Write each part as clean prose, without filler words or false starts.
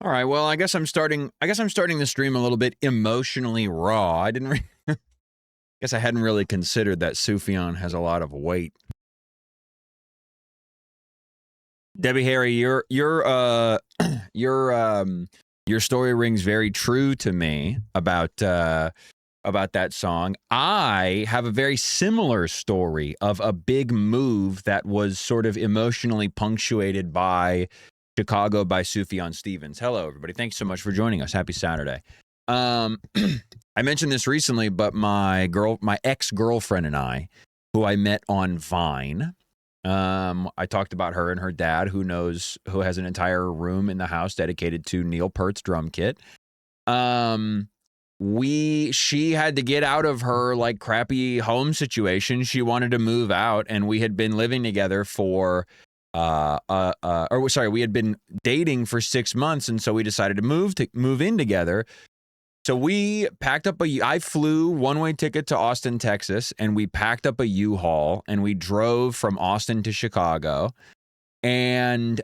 All right. Well, I guess I'm starting the stream a little bit emotionally raw. I didn't guess I hadn't really considered that Sufjan has a lot of weight. Debbie Harry, your story rings very true to me about that song. I have a very similar story of a big move that was sort of emotionally punctuated by Chicago by Sufjan Stevens. Hello, everybody. Thanks so much for joining us. Happy Saturday. I mentioned this recently, but my ex-girlfriend and I, who I met on Vine, I talked about her and her dad, who has an entire room in the house dedicated to Neil Peart's drum kit. She had to get out of her like crappy home situation. She wanted to move out, and we had been living together for we had been dating for 6 months, and so we decided to move in together. So we packed up I flew one-way ticket to Austin, Texas, and we packed up a U-Haul and we drove from Austin to Chicago. And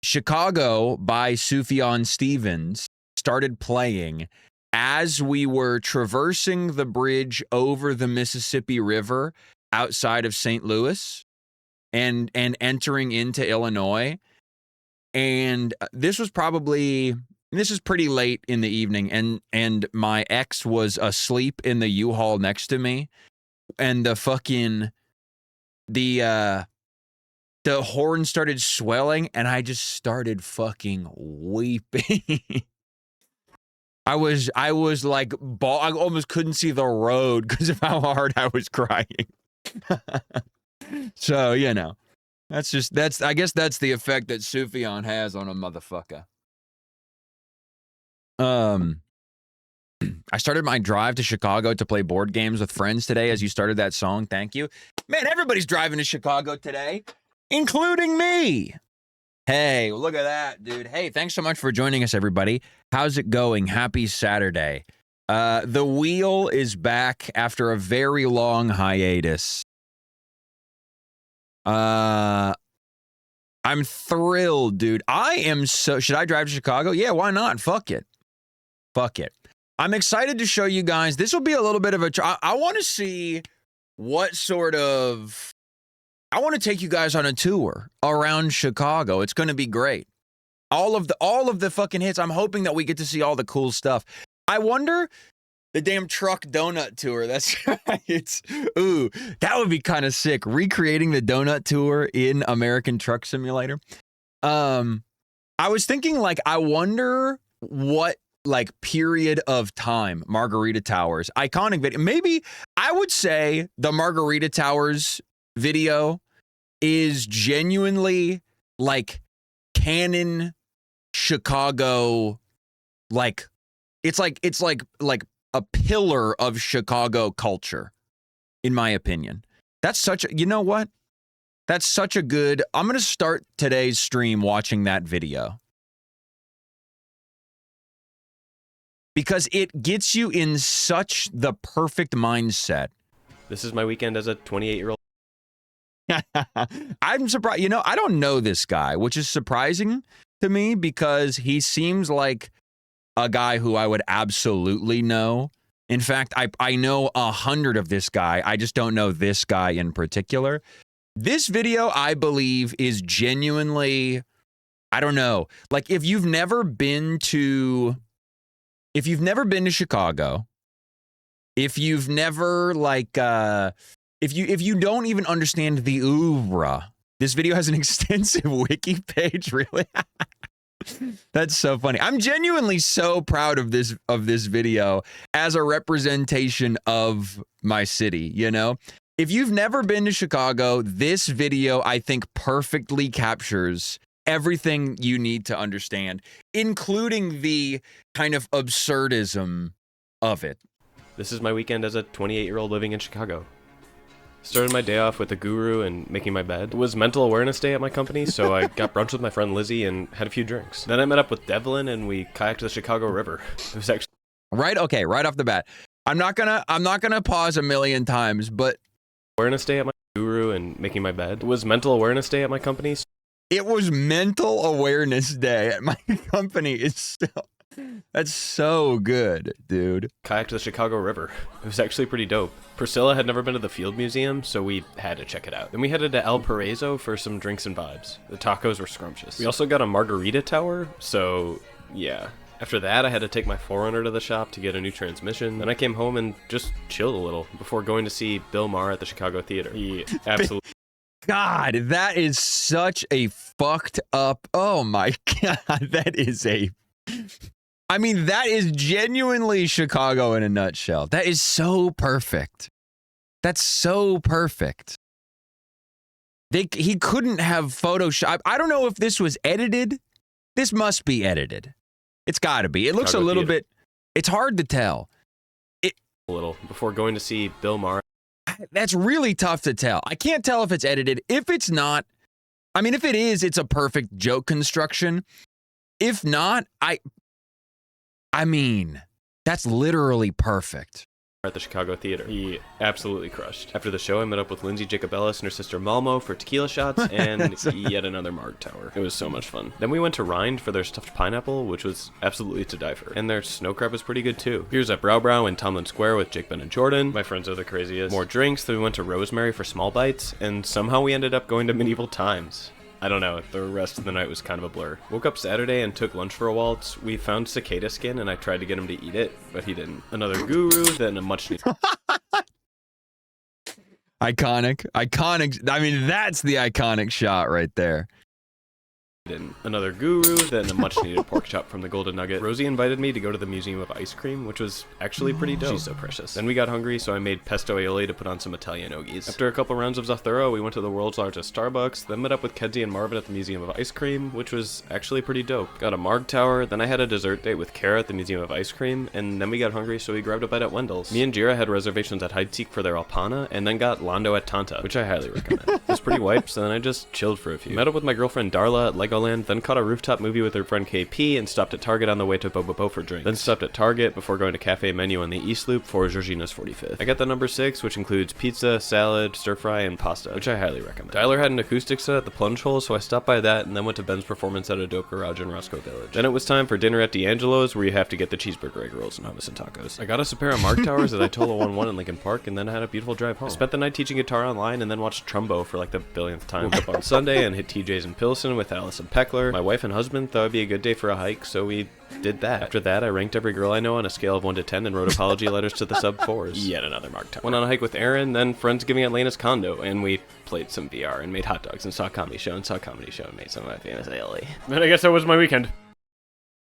Chicago by Sufjan Stevens started playing as we were traversing the bridge over the Mississippi River outside of St. Louis and entering into Illinois. And this is pretty late in the evening, and my ex was asleep in the U-Haul next to me, and the horn started swelling, and I just started fucking weeping. I was like, I almost couldn't see the road because of how hard I was crying. So, I guess that's the effect that Sufjan has on a motherfucker. I started my drive to Chicago to play board games with friends today as you started that song. Thank you. Man, everybody's driving to Chicago today, including me. Hey, look at that, dude. Hey, thanks so much for joining us, everybody. How's it going? Happy Saturday. The wheel is back after a very long hiatus. I'm thrilled, dude. Should I drive to Chicago? Yeah, why not? Fuck it. I'm excited to show you guys. This will be a little bit of I want to see what sort of, I want to take you guys on a tour around Chicago. It's going to be great. All of the fucking hits. I'm hoping that we get to see all the cool stuff. I wonder, the damn truck donut tour. That's right. Ooh, that would be kind of sick. Recreating the donut tour in American Truck Simulator. I was thinking, like, I wonder what period of time Margarita Towers, iconic video. Maybe I would say the Margarita Towers video is genuinely like canon Chicago, it's like a pillar of Chicago culture, in my opinion. That's such a, you know what? That's such a good, I'm going to start today's stream watching that video. Because it gets you in such the perfect mindset. This is my weekend as a 28-year-old. I'm surprised. I don't know this guy, which is surprising to me because he seems like a guy who I would absolutely know. In fact, I know 100 of this guy. I just don't know this guy in particular. This video, I believe, is genuinely, I don't know. Like, if you've never been to Chicago, if you've never if you don't even understand the oeuvre, this video has an extensive wiki page, really. That's so funny. I'm genuinely so proud of this video as a representation of my city, If you've never been to Chicago, this video, I think, perfectly captures everything you need to understand, including the kind of absurdism of it. This is my weekend as a 28-year-old living in Chicago. Started my day off with a guru and making my bed. It was Mental Awareness Day at my company, so I got brunch with my friend Lizzie and had a few drinks. Then I met up with Devlin and we kayaked to the Chicago River. It was actually right off the bat. I'm not gonna pause a million times, but Awareness Day at my guru and making my bed. It was Mental Awareness Day at my company. It was Mental Awareness Day at my company. That's so good, dude. Kayak to the Chicago River. It was actually pretty dope. Priscilla had never been to the Field Museum, so we had to check it out. Then we headed to El Paraiso for some drinks and vibes. The tacos were scrumptious. We also got a margarita tower, so yeah. After that, I had to take my 4Runner to the shop to get a new transmission. Then I came home and just chilled a little before going to see Bill Maher at the Chicago Theater. He absolutely... God, that is such a fucked up... Oh my God, that is a... I mean, that is genuinely Chicago in a nutshell. That is so perfect. That's so perfect. He couldn't have Photoshopped. I don't know if this was edited. This must be edited. It's got to be. It looks a little bit... It's hard to tell. A little before going to see Bill Maher. That's really tough to tell. I can't tell if it's edited. If it's not... I mean, if it is, it's a perfect joke construction. If not, I mean, that's literally perfect. At the Chicago Theater. He absolutely crushed. After the show, I met up with Lindsay Jacobellis and her sister Malmo for tequila shots and yet another Marg Tower. It was so much fun. Then we went to Rind for their stuffed pineapple, which was absolutely to die for. And their snow crab was pretty good too. Here's at Brow Brow in Tomlin Square with Jake, Ben, and Jordan. My friends are the craziest. More drinks, then we went to Rosemary for small bites, and somehow we ended up going to Medieval Times. I don't know, the rest of the night was kind of a blur. Woke up Saturday and took lunch for a waltz. We found cicada skin and I tried to get him to eat it, but he didn't. Another guru, then a much needed... Iconic. I mean, that's the iconic shot right there. Another guru, then a much needed pork chop from the Golden Nugget. Rosie invited me to go to the Museum of Ice Cream, which was actually pretty dope. She's so precious. Then we got hungry, so I made pesto aioli to put on some Italian ogies. After a couple rounds of Zathura, we went to the world's largest Starbucks, then met up with Kenzie and Marvin at the Museum of Ice Cream, which was actually pretty dope. Got a Marg Tower, then I had a dessert date with Kara at the Museum of Ice Cream, and then we got hungry, so we grabbed a bite at Wendell's. Me and Jira had reservations at Hide Seek for their Alpana, and then got Londo at Tanta, which I highly recommend. It was pretty wiped, so then I just chilled for a few. Met up with my girlfriend Darla at Legoland, then caught a rooftop movie with her friend KP and stopped at Target on the way to Bobo Bo for drinks. Then stopped at Target before going to Cafe Menu on the East Loop for Georgina's 45th. I got the number 6, which includes pizza, salad, stir fry, and pasta, which I highly recommend. Tyler had an acoustic set at the Plunge Hole, so I stopped by that and then went to Ben's performance at a dope garage in Roscoe Village. Then it was time for dinner at D'Angelo's, where you have to get the cheeseburger egg rolls and hummus and tacos. I got us a pair of Marg Towers at Itola 1-1 in Lincoln Park, and then I had a beautiful drive home. I spent the night teaching guitar online and then watched Trumbo for like the billionth time. Woke up on Sunday and hit TJ's in Pilsen with Allison Peckler. My wife and husband thought it'd be a good day for a hike, so we did that. After that, I ranked every girl I know on a scale of 1 to 10 and wrote apology letters to the sub-4s. Yet another Marg Tower. Went on a hike with Aaron, then Friendsgiving at Lena's condo, and we played some VR and made hot dogs and saw a comedy show and made some of my famous aioli. And I guess that was my weekend.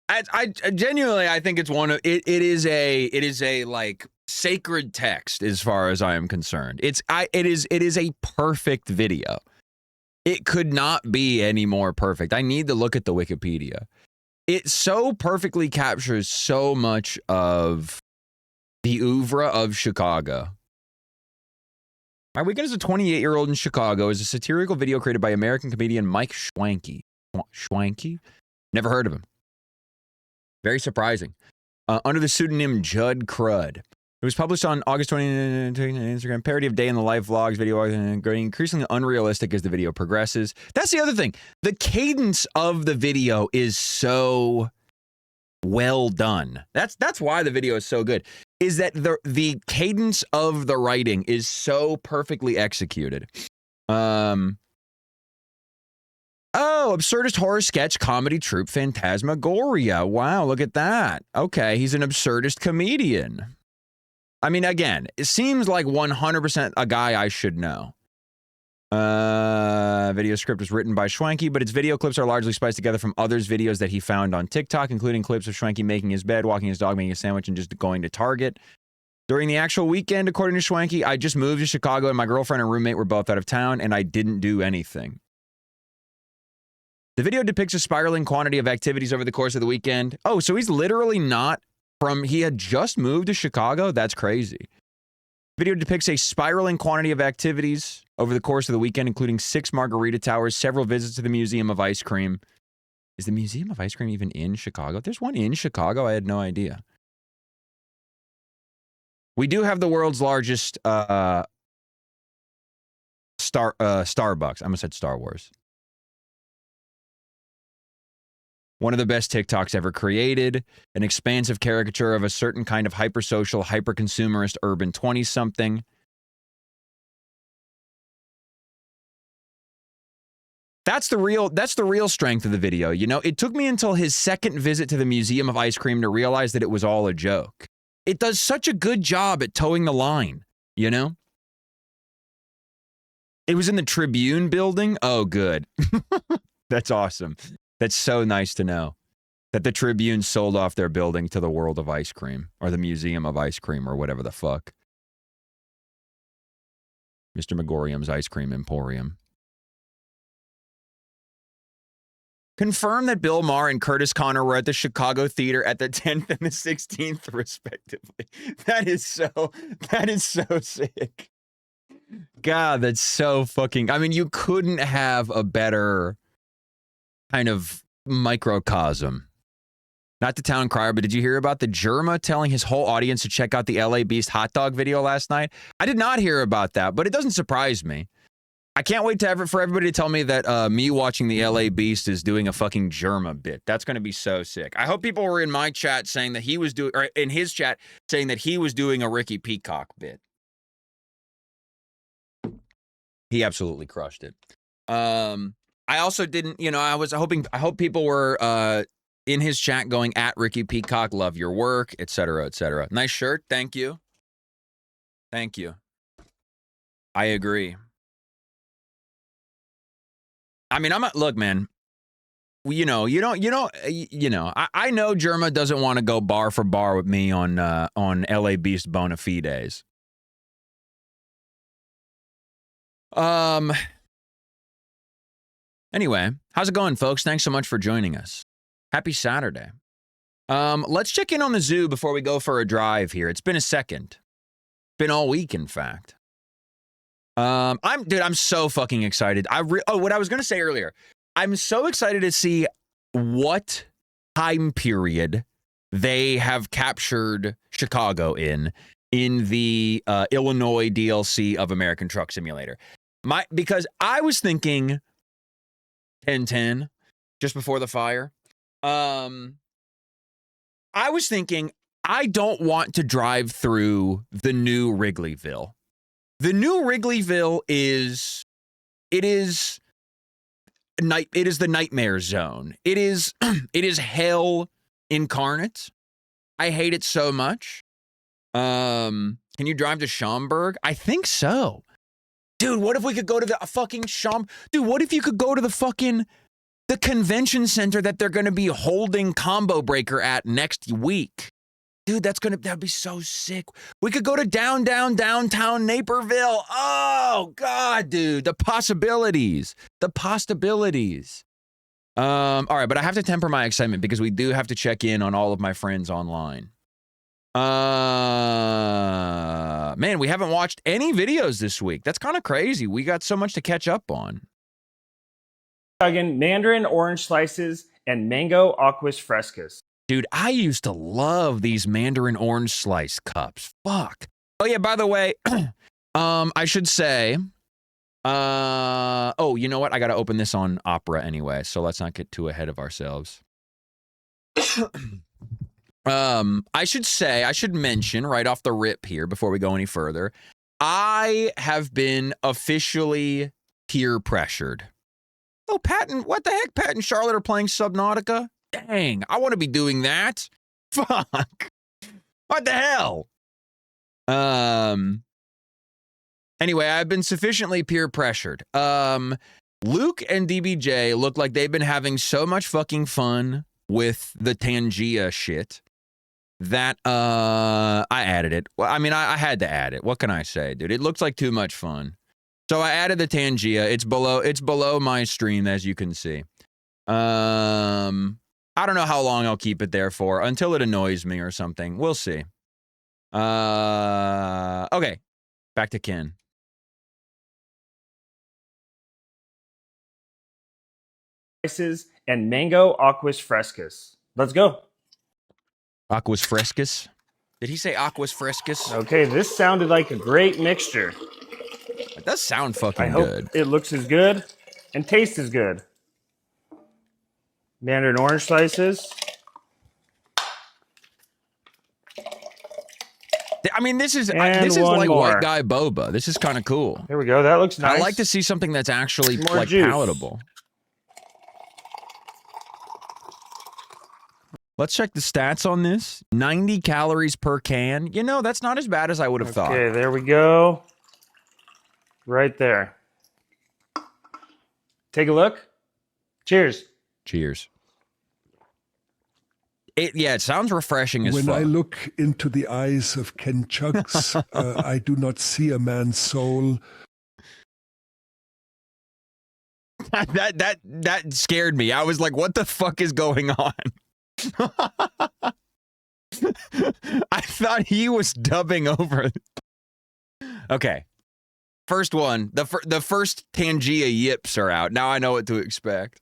I genuinely, I think it's one of it is a like sacred text as far as I am concerned. It is a perfect video. It could not be any more perfect. I need to look at the Wikipedia. It so perfectly captures so much of the oeuvre of Chicago. My Weekend as a 28-year-old in Chicago is a satirical video created by American comedian Mike Schwanke. Schwanke? Never heard of him. Very surprising. Under the pseudonym Judd Crud. It was published on August 20 on Instagram. Parody of day in the life vlogs, video getting increasingly unrealistic as the video progresses. That's the other thing. The cadence of the video is so well done. That's why the video is so good. Is that the cadence of the writing is so perfectly executed. Oh, absurdist horror sketch comedy troupe Phantasmagoria. Wow, look at that. Okay, he's an absurdist comedian. I mean, again, it seems like 100% a guy I should know. Video script was written by Schwanke, but its video clips are largely spliced together from others' videos that he found on TikTok, including clips of Schwanke making his bed, walking his dog, making a sandwich, and just going to Target. During the actual weekend, according to Schwanke, I just moved to Chicago and my girlfriend and roommate were both out of town, and I didn't do anything. The video depicts a spiraling quantity of activities over the course of the weekend. Oh, so he's literally not he had just moved to Chicago? That's crazy. The video depicts a spiraling quantity of activities over the course of the weekend, including 6 margarita towers, several visits to the Museum of Ice Cream. Is the Museum of Ice Cream even in Chicago? There's one in Chicago? I had no idea. We do have the world's largest Starbucks. I almost said Star Wars. One of the best TikToks ever created, an expansive caricature of a certain kind of hypersocial, hyper-consumerist urban 20-something. That's the real strength of the video. You know, it took me until his second visit to the Museum of Ice Cream to realize that it was all a joke. It does such a good job at towing the line, you know? It was in the Tribune building. Oh, good. That's awesome. That's so nice to know that the Tribune sold off their building to the World of Ice Cream or the Museum of Ice Cream or whatever the fuck. Mr. Megorium's Ice Cream Emporium. Confirm that Bill Maher and Curtis Connor were at the Chicago Theater at the 10th and the 16th, respectively. That is so sick. God, that's so fucking... I mean, you couldn't have a better kind of microcosm. Not the town crier, but did you hear about the Germa telling his whole audience to check out the LA Beast hot dog video last night? I did not hear about that, but it doesn't surprise me. I can't wait for everybody to tell me that me watching the LA Beast is doing a fucking Germa bit. That's going to be so sick. I hope people were in my chat saying that he was doing, or in his chat saying that he was doing a Ricky Peacock bit. He absolutely crushed it. I also didn't, you know, I hope people were in his chat going at Ricky Peacock, love your work, etc., etc. Nice shirt. Thank you. Thank you. I agree. I mean, look, man, I know Germa doesn't want to go bar for bar with me on LA Beast bona fides. Anyway, how's it going, folks? Thanks so much for joining us. Happy Saturday. Let's check in on the zoo before we go for a drive here. It's been a second. Been all week, in fact. I'm so fucking excited. What I was gonna say earlier. I'm so excited to see what time period they have captured Chicago in the Illinois DLC of American Truck Simulator. Because I was thinking 10-10 just before the fire. I was thinking I don't want to drive through the new Wrigleyville. The new Wrigleyville is the nightmare zone. It is hell incarnate. I hate it so much. Can you drive to Schaumburg? I think so. Dude, what if we could go to the fucking Dude, what if you could go to the convention center that they're going to be holding Combo Breaker at next week? Dude, that'd be so sick. We could go to downtown Naperville. Oh, God, dude. The possibilities. All right, but I have to temper my excitement because we do have to check in on all of my friends online. Man, we haven't watched any videos this week. That's kind of crazy. We got so much to catch up on. Mandarin orange slices and mango aquas frescas. Dude, I used to love these Mandarin orange slice cups. Fuck. Oh, yeah, by the way, I should say, oh, you know what? I got to open this on Opera anyway, so let's not get too ahead of ourselves. I should mention right off the rip here before we go any further, I have been officially peer pressured. Oh, Pat, what the heck? Pat and Charlotte are playing Subnautica? Dang, I want to be doing that. Fuck. What the hell? Anyway, I've been sufficiently peer pressured. Luke and DBJ look like they've been having so much fucking fun with the Tangia shit that I added it. Well, I mean, I had to add it. What can I say, dude? It looks like too much fun. So I added the Tangia. It's below my stream, as you can see. I don't know how long I'll keep it there for, until it annoys me or something. We'll see. Okay, back to Ken. And mango aquas frescas. Let's go. Aquas frescas? Did he say aquas frescas? Okay, this sounded like a great mixture. It does sound fucking I hope good. it looks as good and tastes as good. Mandarin orange slices. I mean, this is And this is one like more. white guy boba. This is kind of cool. There we go. That looks nice. I like to see something that's actually More like juice. palatable. Let's check the stats on this. 90 calories per can. You know, that's not as bad as I would have thought. Okay, there we go. Right there. Take a look. Cheers. Cheers. It sounds refreshing as When fuck. I look into the eyes of Ken Chugs, I do not see a man's soul. that scared me. I was like, what the fuck is going on? I thought he was dubbing over. Okay. First one. The first Tangia yips are out. Now I know what to expect.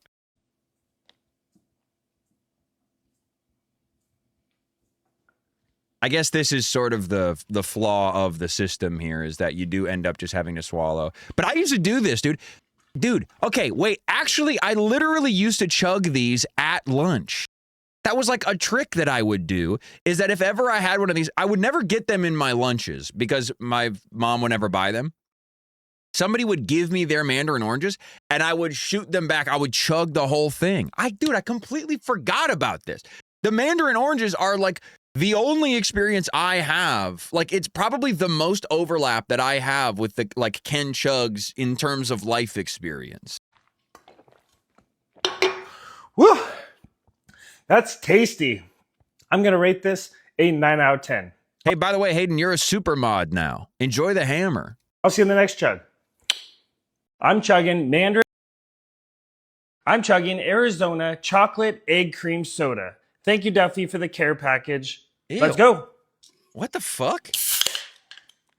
I guess this is sort of the flaw of the system here, is that you do end up just having to swallow. But I used to do this, dude. Dude, okay, wait. Actually, I literally used to chug these at lunch. That was like a trick that I would do, is that if ever I had one of these, I would never get them in my lunches because my mom would never buy them. Somebody would give me their mandarin oranges and I would shoot them back. I would chug the whole thing. Dude, I completely forgot about this. The mandarin oranges are like the only experience I have. Like, it's probably the most overlap that I have with the like Ken Chugs in terms of life experience. Woo! That's tasty. I'm going to rate this a 9 out of 10. Hey, by the way, Hayden, you're a super mod now. Enjoy the hammer. I'll see you in the next chug. I'm chugging Arizona chocolate egg cream soda. Thank you, Duffy, for the care package. Ew. Let's go. What the fuck?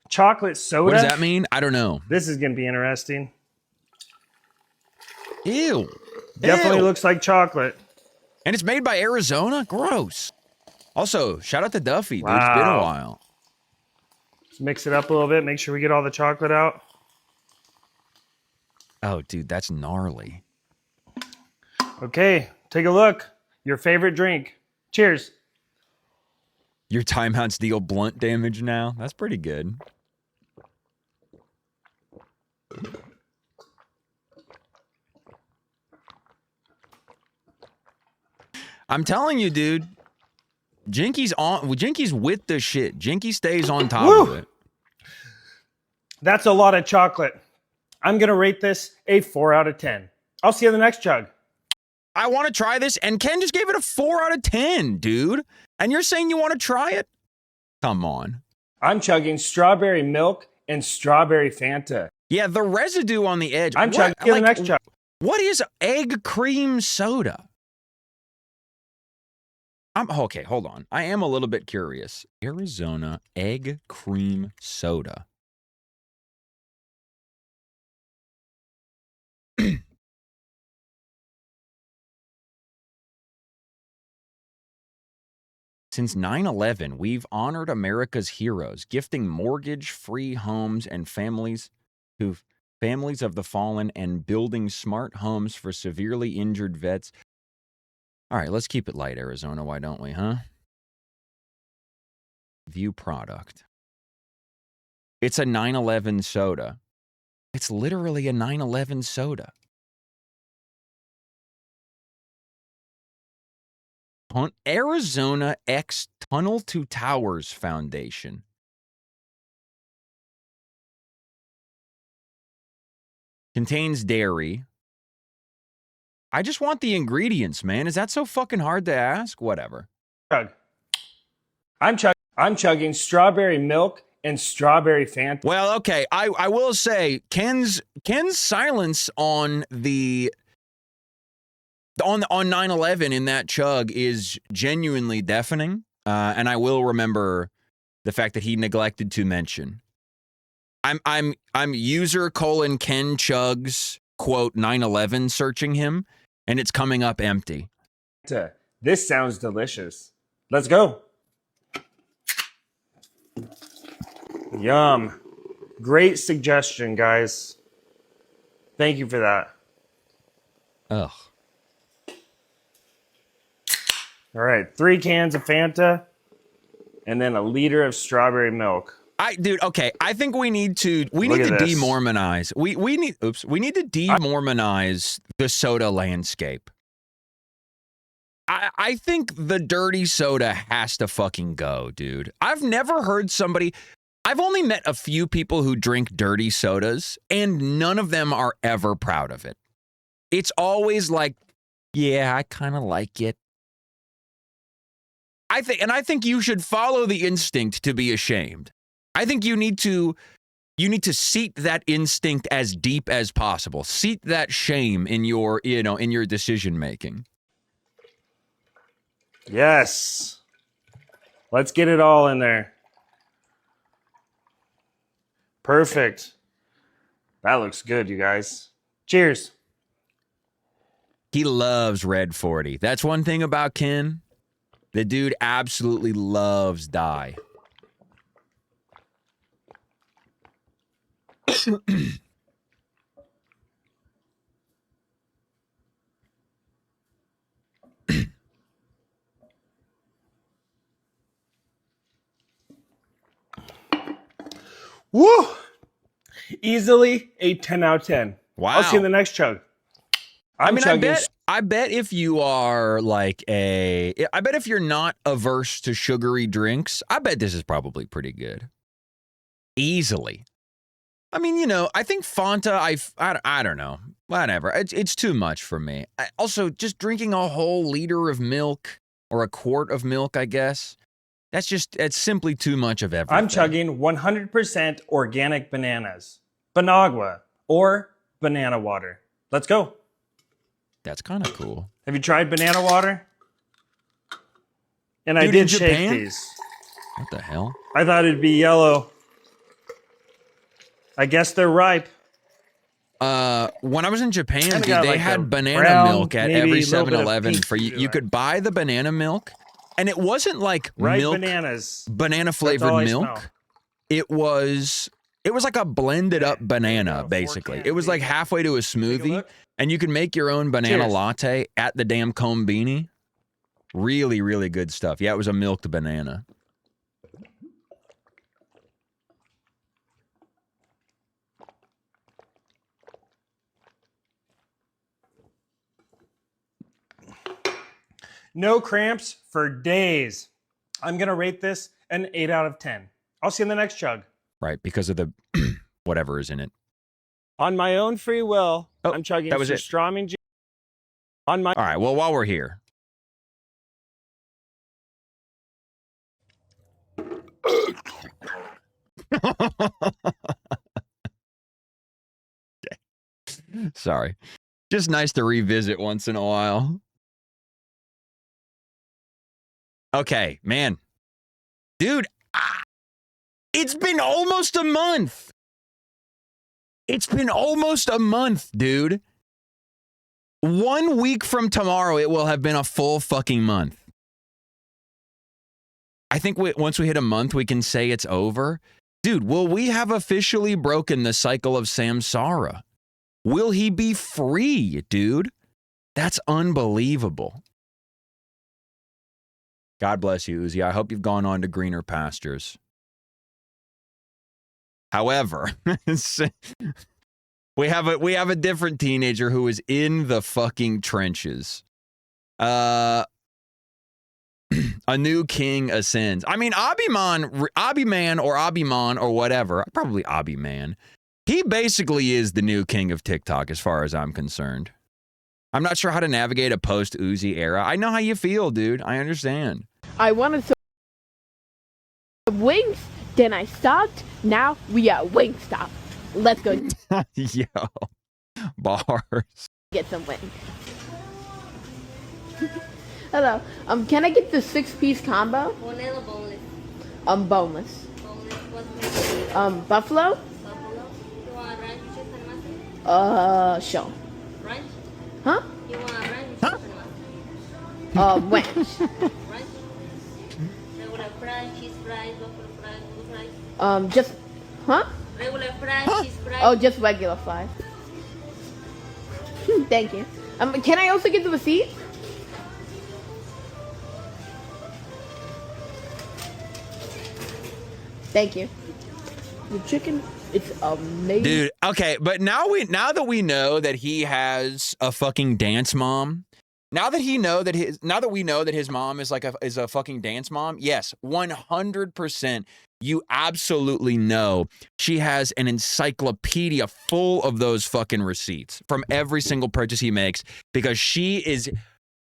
Chocolate soda. What does that mean? I don't know. This is going to be interesting. Ew. Definitely Ew. looks like chocolate. And it's made by Arizona? Gross. Also, shout out to Duffy, dude. It's been a Wow. while. Let's mix it up a little bit. Make sure we get all the chocolate out. Oh, dude, that's gnarly. Okay, take a look. Your favorite drink. Cheers. Your timeouts deal blunt damage now? That's pretty good. I'm telling you, dude. Jinky's with the shit. Jinky stays on top Woo! of it. That's a lot of chocolate. I'm going to rate this a 4 out of 10. I'll see you in the next chug. I want to try this, and Ken just gave it a 4 out of 10, dude. And you're saying you want to try it? Come on. I'm chugging strawberry milk and strawberry Fanta. Yeah, the residue on the edge. I'm chugging the next chug. What is egg cream soda? Okay, hold on. I am a little bit curious. Arizona egg cream soda. Since 9/11, we've honored America's heroes, gifting mortgage-free homes and families of the fallen and building smart homes for severely injured vets. All right, let's keep it light, Arizona. Why don't we, huh? View product. It's a 9/11 soda. It's literally a 9/11 soda. Arizona X Tunnel to Towers Foundation. Contains dairy. I just want the ingredients, man. Is that so fucking hard to ask? Whatever. I'm chugging strawberry milk and strawberry Fanta. Well, okay. I will say Ken's silence on on 9/11 in that chug is genuinely deafening. And I will remember the fact that he neglected to mention. I'm user Ken Chugs quote 9/11 searching him, and it's coming up empty. This sounds delicious. Let's go. Yum. Great suggestion, guys. Thank you for that. Ugh. All right, 3 cans of Fanta, and then a liter of strawberry milk. Dude, okay. I think we need to Look need at to this. demormonize. We need to demormonize the soda landscape. I think the dirty soda has to fucking go, dude. I've never heard somebody. I've only met a few people who drink dirty sodas, and none of them are ever proud of it. It's always like, yeah, I kind of like it. I think you should follow the instinct to be ashamed. I think you need to seat that instinct as deep as possible. Seat that shame in your decision making. Yes. Let's get it all in there. Perfect. That looks good, you guys. Cheers. He loves Red 40. That's one thing about Ken. The dude absolutely loves dye. Woo! Easily a 10 out of 10. Wow. I'll see you in the next chug. I chugging. bet if you are like I bet if you're not averse to sugary drinks, I bet this is probably pretty good. Easily. I mean, I think Fanta, I don't know. Whatever. It's too much for me. Also, just drinking a whole liter of milk or a quart of milk, I guess. It's simply too much of everything. I'm chugging 100% organic bananas. Banagua or banana water. Let's go. That's kind of cool. Have you tried banana water? And Dude, I did in shake Japan? these. What the hell? I thought it'd be yellow. I guess they're ripe. When I was in Japan, Kinda dude, got they like a had banana brown, milk at maybe every a little bit of 7-Eleven pink for you. to You it. could buy the banana milk, and it wasn't like Ripe milk, bananas. banana That's flavored all I milk. smell. It was like a blended up banana, go, 4 basically. cans It was like each. halfway to a smoothie, look. and you could make your own banana Cheers. latte at the damn Combini. Really, really good stuff. Yeah, it was a milked banana. No cramps for days. I'm going to rate this an 8 out of 10. I'll see you in the next chug. Right, because of the whatever is in it. On my own free will, Oh, I'm chugging that was it. Surströmming juice. On my All right, well, while we're here. Sorry. Just nice to revisit once in a while. Okay, man. Dude, it's been almost a month. It's been almost a month, dude. 1 week from tomorrow, it will have been a full fucking month. I think once we hit a month, we can say it's over. Dude, will we have officially broken the cycle of samsara? Will he be free, dude? That's unbelievable. God bless you, Uzi. I hope you've gone on to greener pastures. However, we have a different teenager who is in the fucking trenches. A new king ascends. I mean, Abiman or whatever, probably Abiman. He basically is the new king of TikTok as far as I'm concerned. I'm not sure how to navigate a post-Uzi era. I know how you feel, dude. I understand. I wanted some wings, then I stopped. Now we at Wingstop. Let's go Yo. Bars. get some wings. Hello. Can I get the 6-piece combo? Boneless or boneless? Boneless. Boneless. What's the favorite? Buffalo? Buffalo. You want ranch with chicken and mustard? Sure. Ranch? Huh? You want ranch with chicken and mustard? Ranch. Ranch? Regular fries, cheese fries, buffalo fries, blue fries? Just, huh? Regular fries, cheese fries. Oh, just regular fries. Thank you. Can I also get the receipt? Thank you. The chicken, it's amazing. Dude, okay, but now that we know that he has a fucking dance mom, now that we know that his mom is like a fucking dance mom, yes, 100%. You absolutely know she has an encyclopedia full of those fucking receipts from every single purchase he makes, because she is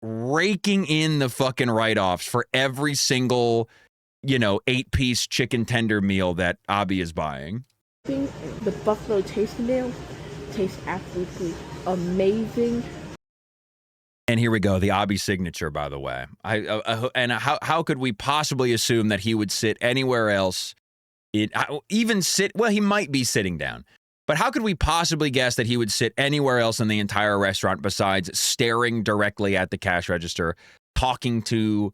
raking in the fucking write-offs for every single, 8-piece chicken tender meal that Abby is buying. The buffalo tasting meal tastes absolutely amazing. And here we go, the Abby signature, by the way. How could we possibly assume that he would sit anywhere else? He might be sitting down. But how could we possibly guess that he would sit anywhere else in the entire restaurant besides staring directly at the cash register, talking to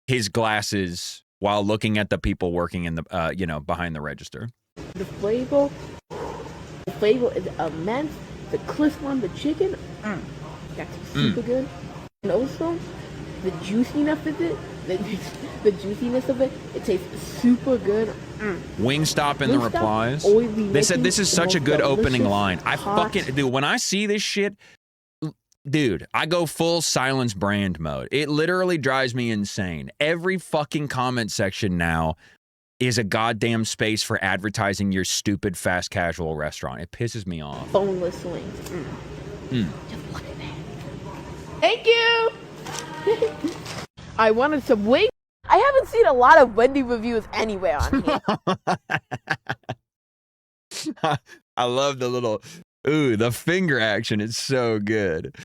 his glasses while looking at the people working in the, behind the register? The flavor is immense. The crisp on the chicken, that's super good. And also, the juiciness of it, it tastes super good. Wingstop in the replies. They said this is such a good opening line. Dude, when I see this shit, dude, I go full Silence brand mode. It literally drives me insane. Every fucking comment section now is a goddamn space for advertising your stupid fast casual restaurant. It pisses me off. Boneless wings. Just look at that. Thank you. I wanted some wings. I haven't seen a lot of Wendy reviews anywhere on here. I love the finger action. It's so good.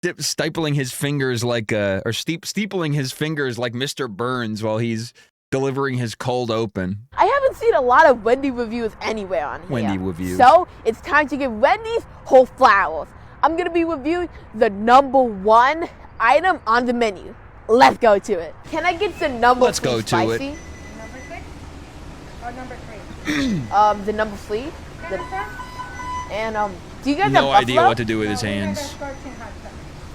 Steepling his fingers like steepling his fingers like Mr. Burns while he's delivering his cold open. I haven't seen a lot of Wendy reviews anywhere on here. Wendy reviews. So it's time to get Wendy's whole flowers. I'm gonna be reviewing the #1 item on the menu. Let's go to it. Can I get the number? Let's go to spicy? it. Number 6 or number 3? The number 3. And do you guys No have idea buffalo? what to do with his hands.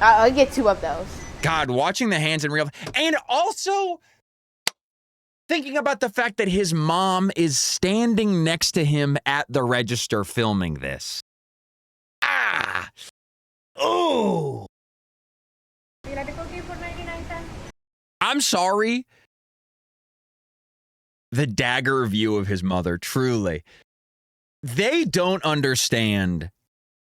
I'll get 2 of those. God, watching the hands in real, and also thinking about the fact that his mom is standing next to him at the register filming this. Oh. I'm sorry. The dagger view of his mother, truly. They don't understand.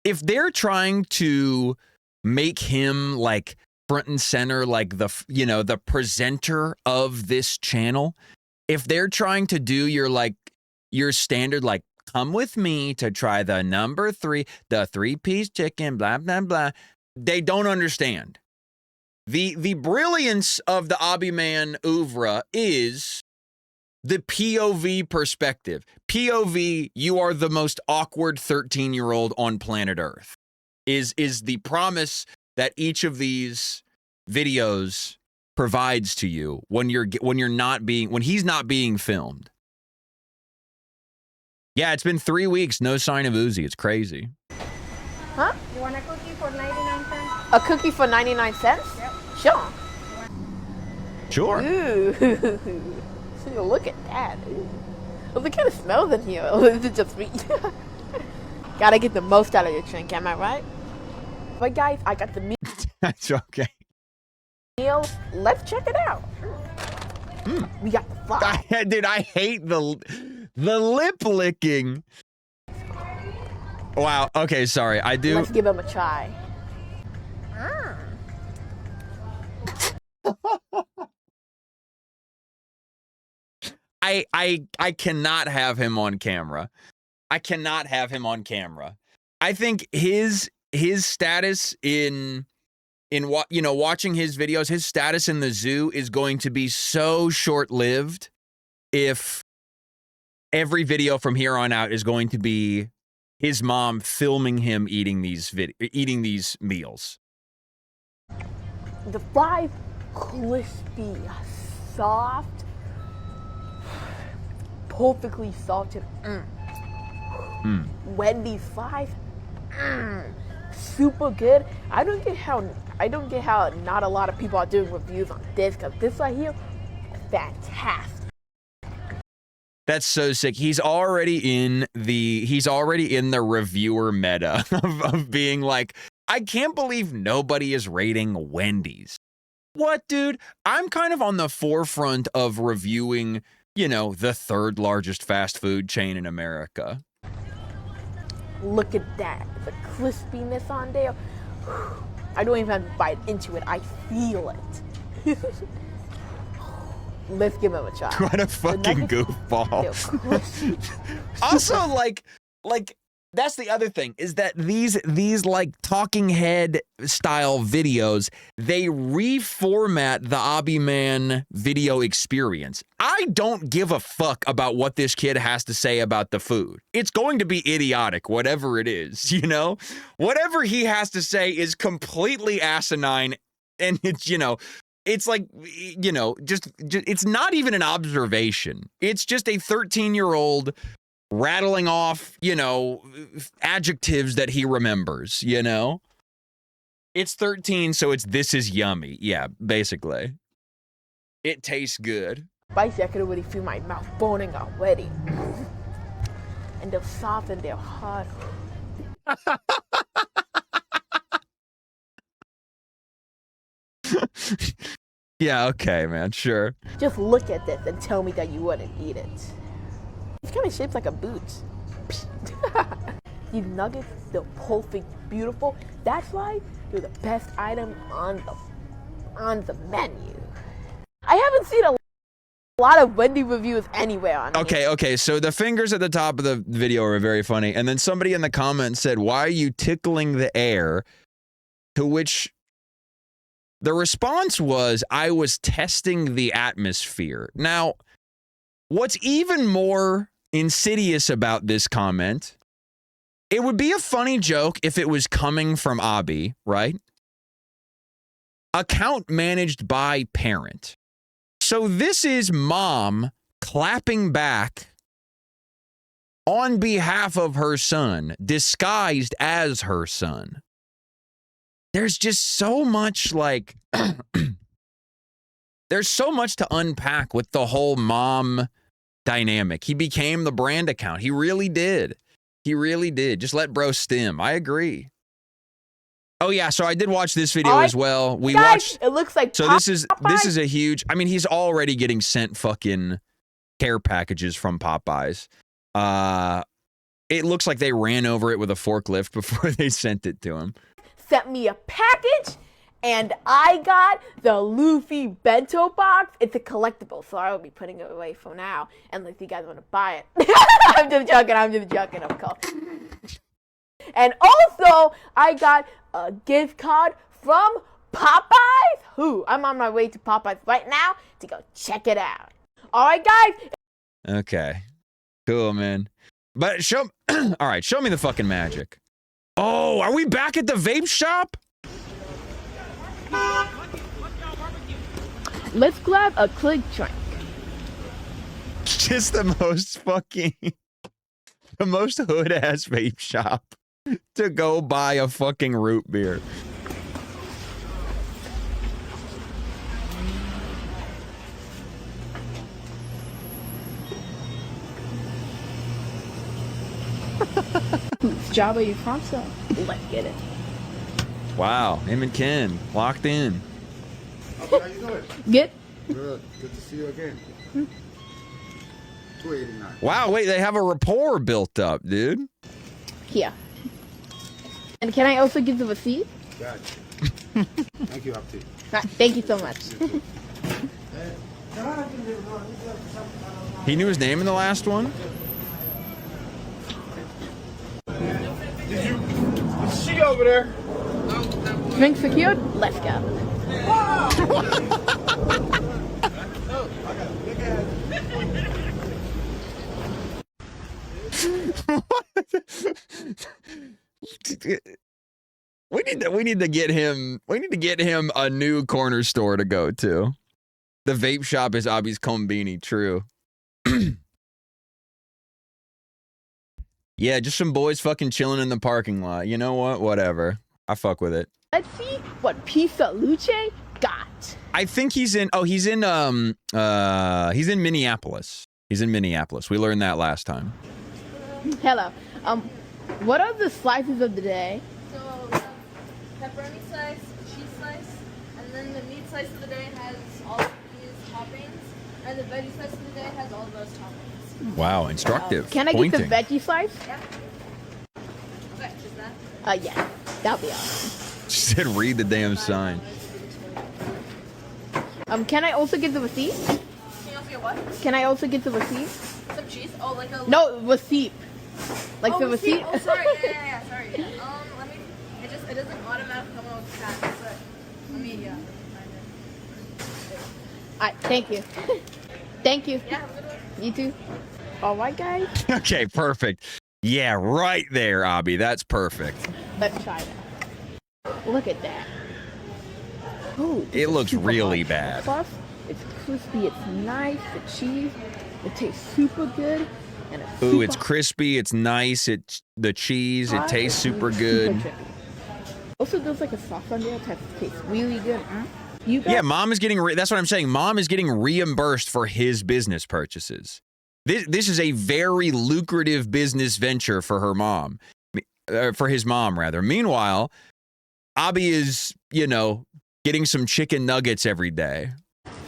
If they're trying to make him like front and center, like the presenter of this channel, if they're trying to do your standard, like, come with me to try the number 3, the 3-piece chicken, blah, blah, blah, they don't understand. The brilliance of the Abby Man oeuvre is the POV perspective. POV, you are the most awkward 13-year-old on planet Earth, is the promise that each of these videos provides to you when he's not being filmed. Yeah, it's been 3 weeks, no sign of Uzi. It's crazy. Huh? You want a cookie for 99 cents? A cookie for 99 cents? Yep. Sure. Sure. Ooh. Look at that. Ooh. What kind of smells in here? Or is it just me? Gotta get the most out of your drink, am I right? But guys, I got the meal. That's okay. Let's check it out. We got the fly. Dude, I hate the lip licking. Wow. Okay, sorry. I do. Let's give him a try. I cannot have him on camera. I cannot have him on camera. I think his status in watching his videos, his status in the zoo is going to be so short-lived if every video from here on out is going to be his mom filming him eating these meals. The fries, crispy, soft, perfectly salted. Wendy's fries, super good. I don't get how not a lot of people are doing reviews on this, because this right here, fantastic. That's so sick. He's already in the reviewer meta of being like, I can't believe nobody is rating Wendy's. What, dude? I'm kind of on the forefront of reviewing, you know, the third largest fast food chain in America. Look at that. The crispiness on there. I don't even have to bite into it. I feel it. Let's give him a try. What a fucking goofball. Also, like that's the other thing is that these like talking head style videos, they reformat the Obby Man video experience. I don't give a fuck about what this kid has to say about the food. It's going to be idiotic, whatever it is, you know? Whatever he has to say is completely asinine, and it's, you know, it's like, you know, just it's not even an observation. It's just a 13-year-old rattling off, you know, adjectives that he remembers, you know? It's 13, so it's this is yummy. Yeah, basically. It tastes good. Spicy, I could already feel my mouth burning already. And they're soft and they're hot. Yeah, okay, man, sure. Just look at this and tell me that you wouldn't eat it. It's kind of shaped like a boot. These nuggets, they're perfect, beautiful. That's why they're the best item on the menu. I haven't seen a lot of Wendy reviews anywhere on here. Okay, so the fingers at the top of the video are very funny. And then somebody in the comments said, why are you tickling the air? To which the response was, I was testing the atmosphere. Now, what's even more insidious about this comment, it would be a funny joke if it was coming from Obby, right? Account managed by parent. So this is mom clapping back on behalf of her son, disguised as her son. There's just so much like, there's so much to unpack with the whole mom dynamic. He became the brand account. He really did. He really did. Just let bro stim. I agree. Oh yeah, so I did watch this video as well. We Guys, watched. it looks like So this is a huge. I mean, he's already getting sent fucking care packages from Popeyes. It looks like they ran over it with a forklift before they sent it to him. Sent me a package, and I got the Luffy bento box. It's a collectible, so I will be putting it away for now, unless you guys want to buy it. I'm just joking, of course. And also, I got a gift card from Popeyes. I'm on my way to Popeyes right now to go check it out. All right, guys. Okay, cool, man. But show me the fucking magic. Oh, are we back at the vape shop? Let's grab a quick drink. Just the most hood ass vape shop to go buy a fucking root beer. Java, you pronto? Let's get it. Wow, him and Ken locked in. How you doing? Good. Good. Good to see you again. 289. Wow, wait, they have a rapport built up, dude. Here. And can I also give the receipt? Gotcha. Thank you, Abdi. Thank you so much. He knew his name in the last one? See you over there. Drink secured? Let's go. We need to get him a new corner store to go to. The vape shop is Obby's Combini, true. Yeah, just some boys fucking chilling in the parking lot. You know what? Whatever. I fuck with it. Let's see what Pizza Luce got. I think he's in Minneapolis. He's in Minneapolis. We learned that last time. Hello. What are the slices of the day? So, pepperoni slice, cheese slice, and then the meat slice of the day has all of these toppings, and the veggie slice of the day has all of those toppings. Wow, instructive. Can I Pointing. get the veggie slice? Okay, just that. Yeah. That'll be awesome. She said, "Read the damn sign." Can I also get the receipt? Can you also get what? Can I also get the receipt? Some cheese? Oh, like a... No, receipt. Like the receipt? Oh, sorry. Yeah, sorry. Let me... It doesn't automatically come out with tax, but... Let me, find it. Alright, thank you. Thank you. Yeah, have a good one. You too. Alright, guys. Okay, perfect. Yeah, right there, Abby. That's perfect. Let's try that. Look at that. Oh, It looks super really hot. bad. Plus, it's crispy, it's nice, the cheese, it tastes super good. And it's Ooh, super it's hot. crispy. It's nice. It's the cheese. It tastes super good. tricky. Also, there's like a sauce on there that tastes really good. You guys, Yeah, Mom is getting. That's what I'm saying. Mom is getting reimbursed for his business purchases. This is a very lucrative business venture for her mom, for his mom rather. Meanwhile, Abby is, getting some chicken nuggets every day.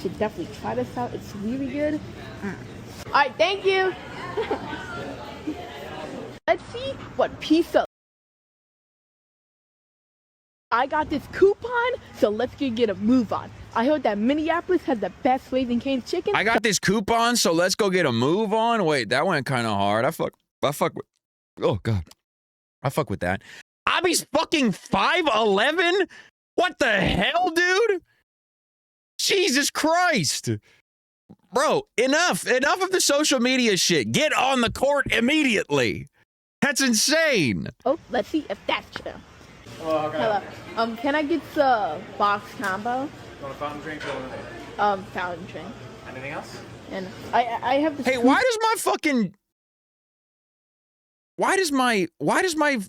should definitely try this out. It's really good. All right, thank you. Let's see what pizza. I got this coupon, so let's get a move on. I heard that Minneapolis has the best Raising Cane's chicken. I got this coupon, so let's go get a move on. Wait, that went kind of hard. I fuck with. Oh God, I fuck with that. Abby's fucking 5'11". What the hell, dude? Jesus Christ, bro! Enough of the social media shit. Get on the court immediately. That's insane. Oh, let's see if that's true. Hello. Can I get the box combo? Want a fountain drink or lemonade? Fountain drink. Anything else? And I have this. Hey, why does my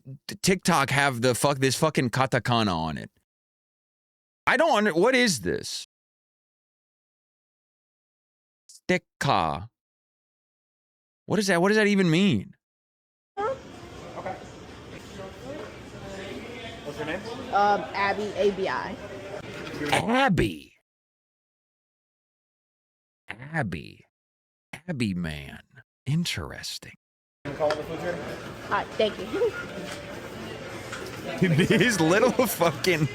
TikTok have this fucking katakana on it? I don't what is this? Stikka. What is that? What does that even mean? Okay. What's your name? Abby, ABI. Abby man. Interesting. Call the food here? Alright, thank you. His little fucking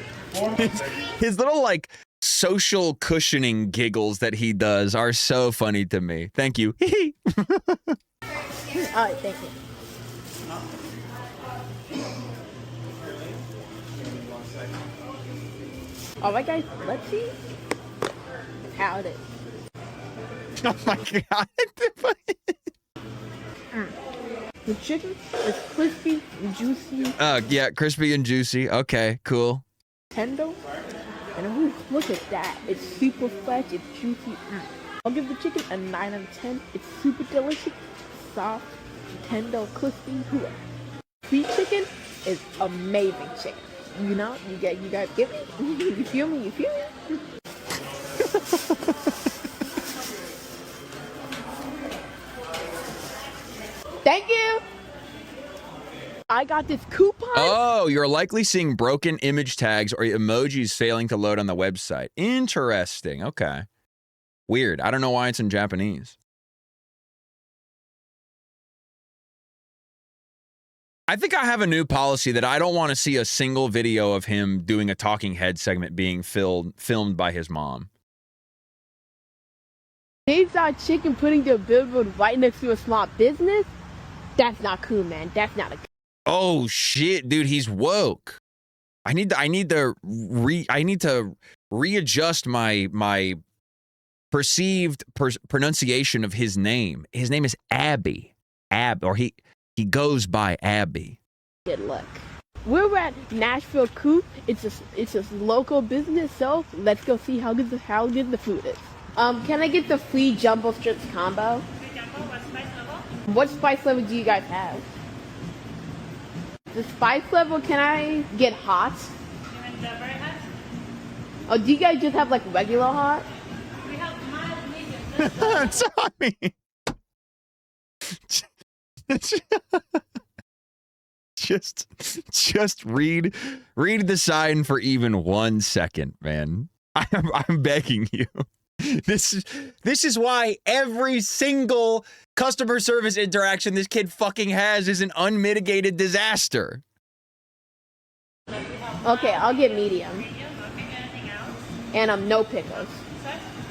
his little like social cushioning giggles that he does are so funny to me. Thank you. Alright, thank you. Alright guys, let's see how it is. Oh my God. The chicken is crispy and juicy, Yeah, crispy and juicy. Okay, cool. tender, and ooh, look at that. It's super fresh, it's juicy. I'll give the chicken a 9 out of 10. It's super delicious, soft, tender, crispy. Ooh. Sweet chicken is amazing chicken. You gotta give it. You feel me? Thank you. I got this coupon. Oh, you're likely seeing broken image tags or emojis failing to load on the website. Interesting. Okay. Weird. I don't know why it's in Japanese. I think I have a new policy that I don't want to see a single video of him doing a talking head segment being filmed by his mom. Dave's our chicken putting their billboard right next to a small business? That's not cool, man. That's not a. Oh shit, dude, he's woke. I need to readjust my perceived pronunciation of his name. His name is Abby. He goes by Abby. Good luck. We're at Nashville Coop. It's a local business, so let's go see how good the food is. Can I get the free jumbo strips combo? What spice level do you guys have? The spice level, can I get hot? Oh, do you guys just have like regular hot? Tommy. just read the sign for even 1 second, man. I'm begging you. This is why every single customer service interaction this kid fucking has is an unmitigated disaster. Okay, I'll get medium. And no pickles.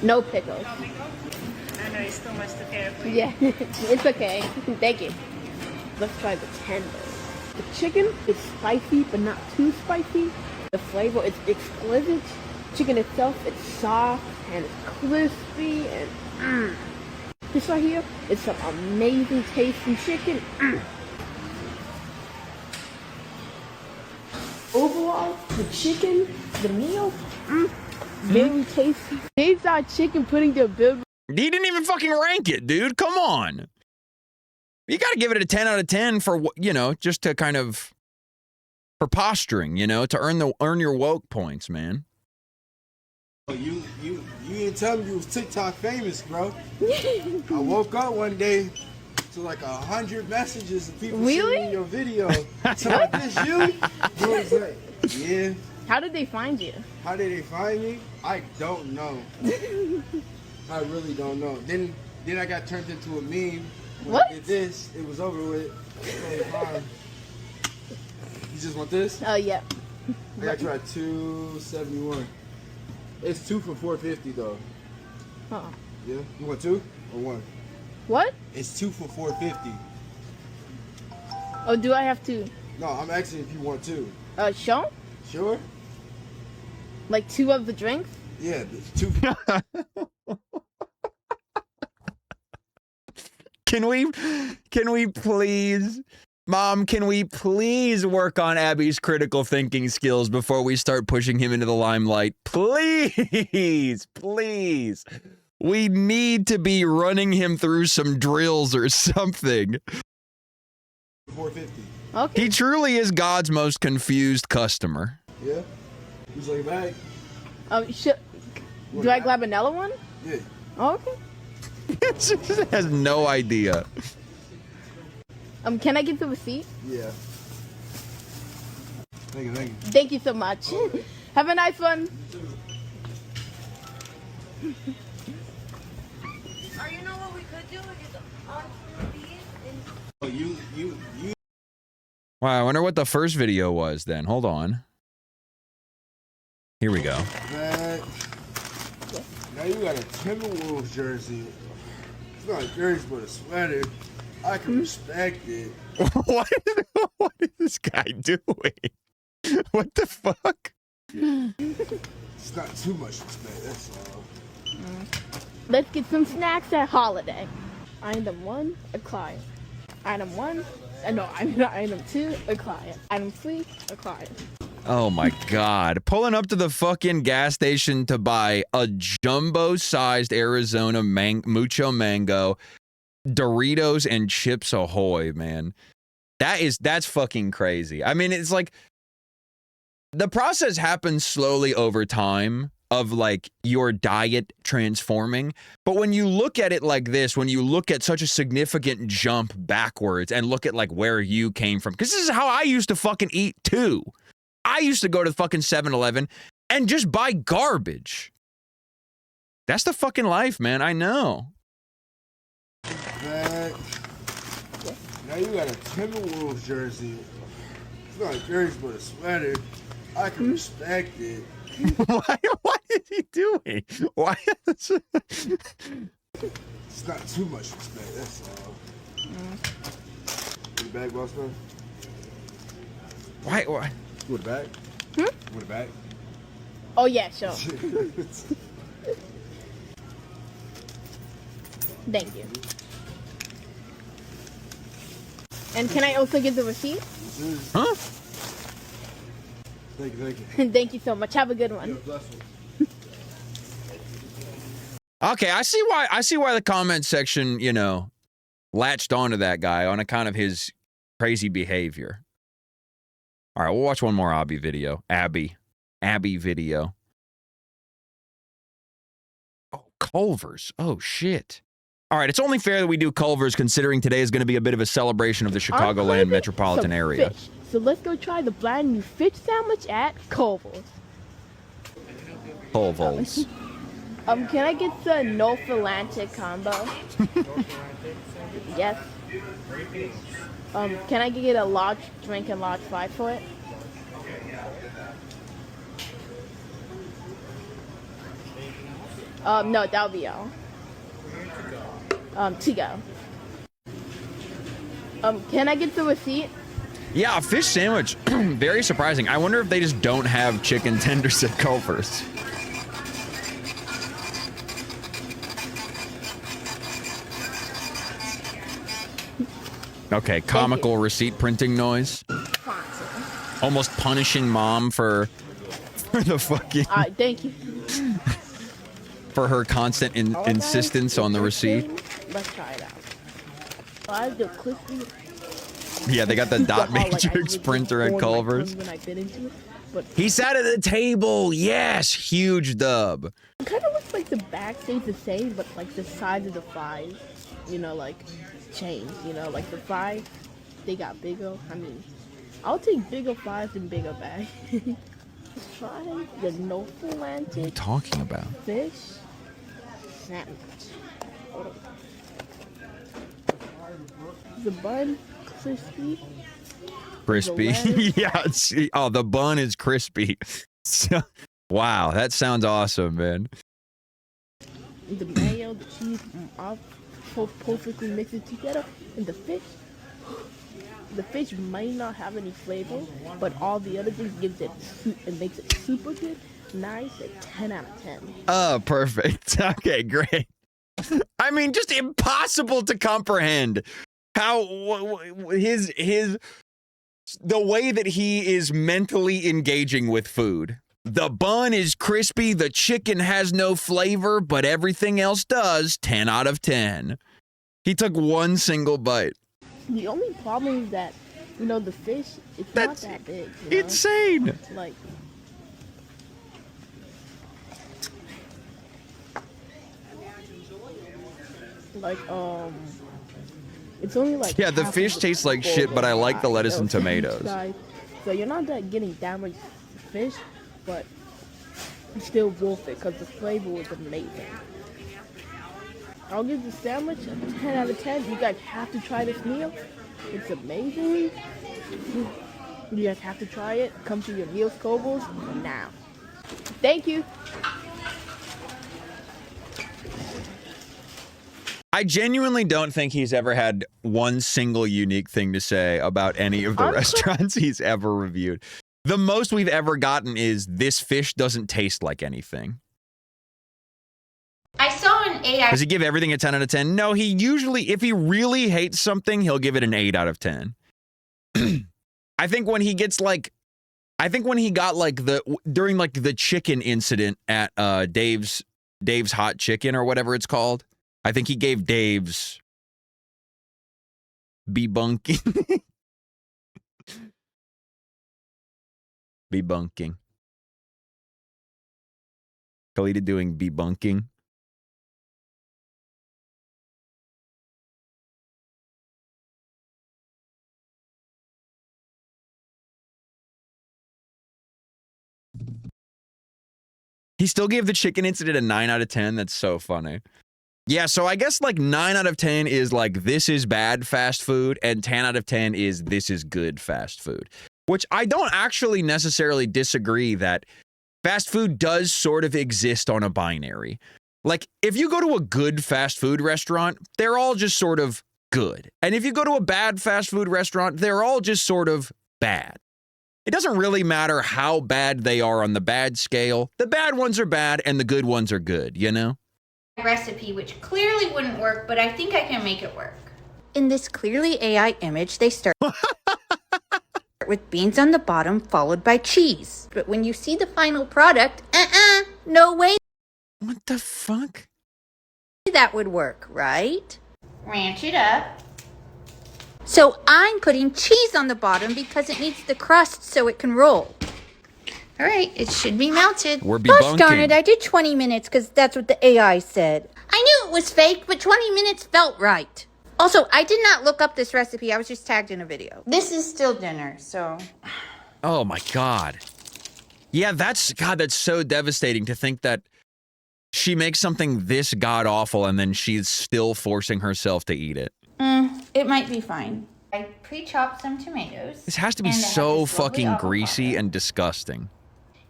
No pickles. I know it's too much to care for. Yeah, it's okay. Thank you. Let's try the tender. The chicken is spicy, but not too spicy. The flavor is exquisite. Chicken itself, it's soft and it's crispy and this right here is some amazing tasting chicken. Overall, the chicken, the meal, very tasty. These are chicken pudding to build. He didn't even fucking rank it, dude. Come on. You got to give it a 10 out of 10 for, you know, just to kind of, for posturing, you know, to earn your woke points, man. You didn't tell me you was TikTok famous, bro. I woke up one day to like 100 messages of people sending your video. So like, this you? I was like, yeah. How did they find you? How did they find me? I don't know. I really don't know. Then I got turned into a meme. When What? I did this, it was over with. You just want this? Oh, yeah. I got you at 271. It's 2 for 450 though. Huh. Yeah? You want 2 or 1? What? It's 2 for 450. Oh, do I have to No, I'm asking if you want 2. show? Sure? Like 2 of the drinks? Yeah, it's 2. Can we please, Mom, can we please work on Abby's critical thinking skills before we start pushing him into the limelight? Please, please. We need to be running him through some drills or something. 450. Okay. He truly is God's most confused customer. Yeah? Who's like bag? Do I grab another one? Yeah. Oh, okay. He has no idea. Can I get the receipt? Yeah. Thank you, thank you. Thank you so much. Have a nice one. Or you know what we could do? We could on these and Oh, you. Wow, I wonder what the first video was then. Hold on. Here we go. Man. Now you got a Timberwolves jersey. It's not a jersey, but a sweater. I can respect it. What is this guy doing? What the fuck? It's not too much respect, that's all. Let's get some snacks at Holiday. Item 1, a client. Item 1, no, item 2, a client. Item 3, a client. Oh my god. Pulling up to the fucking gas station to buy a jumbo-sized Arizona Mucho Mango, Doritos, and Chips Ahoy, man. That's fucking crazy. I mean, it's like, the process happens slowly over time of like your diet transforming. But when you look at it like this, when you look at such a significant jump backwards and look at like where you came from, because this is how I used to fucking eat too. I used to go to fucking 7-Eleven and just buy garbage. That's the fucking life, man. I know. Man. Now you got a Timberwolves jersey. It's not a jersey, but a sweater. I can respect it. What is he doing? Why? It's not too much respect, that's all. With a bag, boss man? Why? With a bag? With a bag? Oh, yeah, sure. Thank you. And can I also get the receipt? Huh? Thank you. Thank you so much. Have a good one. Okay, I see why the comment section, you know, latched onto that guy on account of his crazy behavior. All right, we'll watch one more Abby video. Abby video. Oh, Culver's. Oh, shit. All right, it's only fair that we do Culver's, considering today is going to be a bit of a celebration of the Chicagoland metropolitan area. Fish. So let's go try the brand new fish sandwich at Culver's. Culver's. Can I get the no filante combo? Yes. Can I get a large drink and large fry for it? No, that'll be all. To go. Can I get the receipt? Yeah, a fish sandwich. Very surprising. I wonder if they just don't have chicken tenders at Culver's. Okay, comical receipt printing noise. Almost punishing mom for the fucking... Thank you. For her constant insistence on the receipt. Let's try it out. I have the crispy... Yeah, they got the dot matrix printer at Culver's. He sat at the table. Yes, huge dub. It kind of looks like the back stays the same, but like the size of the fries, you know, like changed. You know, like the fries, they got bigger. I mean, I'll take bigger fries than bigger bags. Try the no filante. What are you talking about? Fish sandwich. The bun crispy. Crispy. Yeah. The bun is crispy. Wow, that sounds awesome, man. The mayo, the cheese, all perfectly mixed together, and the fish. The fish might not have any flavor, but all the other things gives it makes it super good. Nice, a 10 out of 10. Oh, perfect. Okay, great. I mean, just impossible to comprehend how the way that he is mentally engaging with food. The bun is crispy, the chicken has no flavor, but everything else does. 10 out of 10. He took one single bite. The only problem is that, you know, the fish, it's not that big. You know? Insane. Like, it's only like... Yeah, the fish tastes like shit, but I like the lettuce and tomatoes. So you're not getting that much fish, but it's still worth it because the flavor was amazing. I'll give the sandwich a 10 out of 10. You guys have to try this meal. It's amazing. You guys have to try it. Come to your Meals Culver's now. Thank you. I genuinely don't think he's ever had one single unique thing to say about any of the restaurants he's ever reviewed. The most we've ever gotten is, this fish doesn't taste like anything. I saw an AI. Does he give everything a 10 out of 10? No, he usually, if he really hates something, he'll give it an 8 out of 10. I think when he got during like the chicken incident at Dave's Hot Chicken or whatever it's called, I think he gave Dave's debunking. Debunking. Khalida doing debunking. He still gave the chicken incident a 9 out of 10. That's so funny. Yeah, so I guess like 9 out of 10 is like, this is bad fast food, and 10 out of 10 is this is good fast food. Which I don't actually necessarily disagree that fast food does sort of exist on a binary. Like, if you go to a good fast food restaurant, they're all just sort of good. And if you go to a bad fast food restaurant, they're all just sort of bad. It doesn't really matter how bad they are on the bad scale. The bad ones are bad and the good ones are good, you know? Recipe, which clearly wouldn't work, but I think I can make it work. In this clearly AI image, they start with beans on the bottom, followed by cheese. But when you see the final product, no way. What the fuck? That would work, right? Ranch it up. So I'm putting cheese on the bottom because it needs the crust so it can roll. All right, it should be melted. We're Gosh debunking. darn it, I did 20 minutes because that's what the AI said. I knew it it was fake, but 20 minutes felt right. Also, I did not look up this recipe. I was just tagged in a video. This is still dinner, so... Oh my God. Yeah, that's so devastating to think that she makes something this god-awful and then she's still forcing herself to eat it. It might be fine. I pre-chopped some tomatoes. This has to be and I have so this lovely fucking greasy avocado. and disgusting.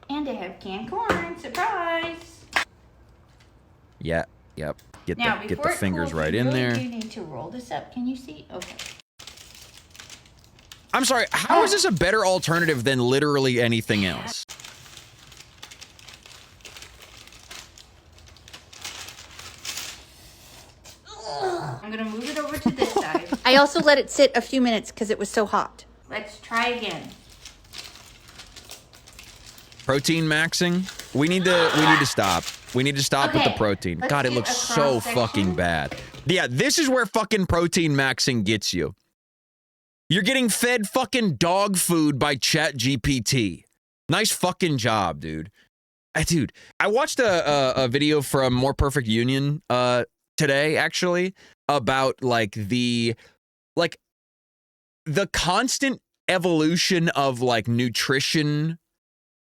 And I have canned corn. Surprise! Yeah, yep. Get Now, the before it fingers cools, right you in really there. do need to roll this up. Can you see? Okay. I'm sorry, how is this a better alternative than literally anything else? I'm gonna move it over to this side. I also let it sit a few minutes because it was so hot. Let's try again. Protein maxing? We need to stop. We need to stop with the Okay, protein. let's God, it do looks a so cross-section. fucking bad. Yeah, this is where fucking protein maxing gets you. You're getting fed fucking dog food by ChatGPT. Nice fucking job, dude. Dude, I watched a video from More Perfect Union today, actually, about like the constant evolution of like nutrition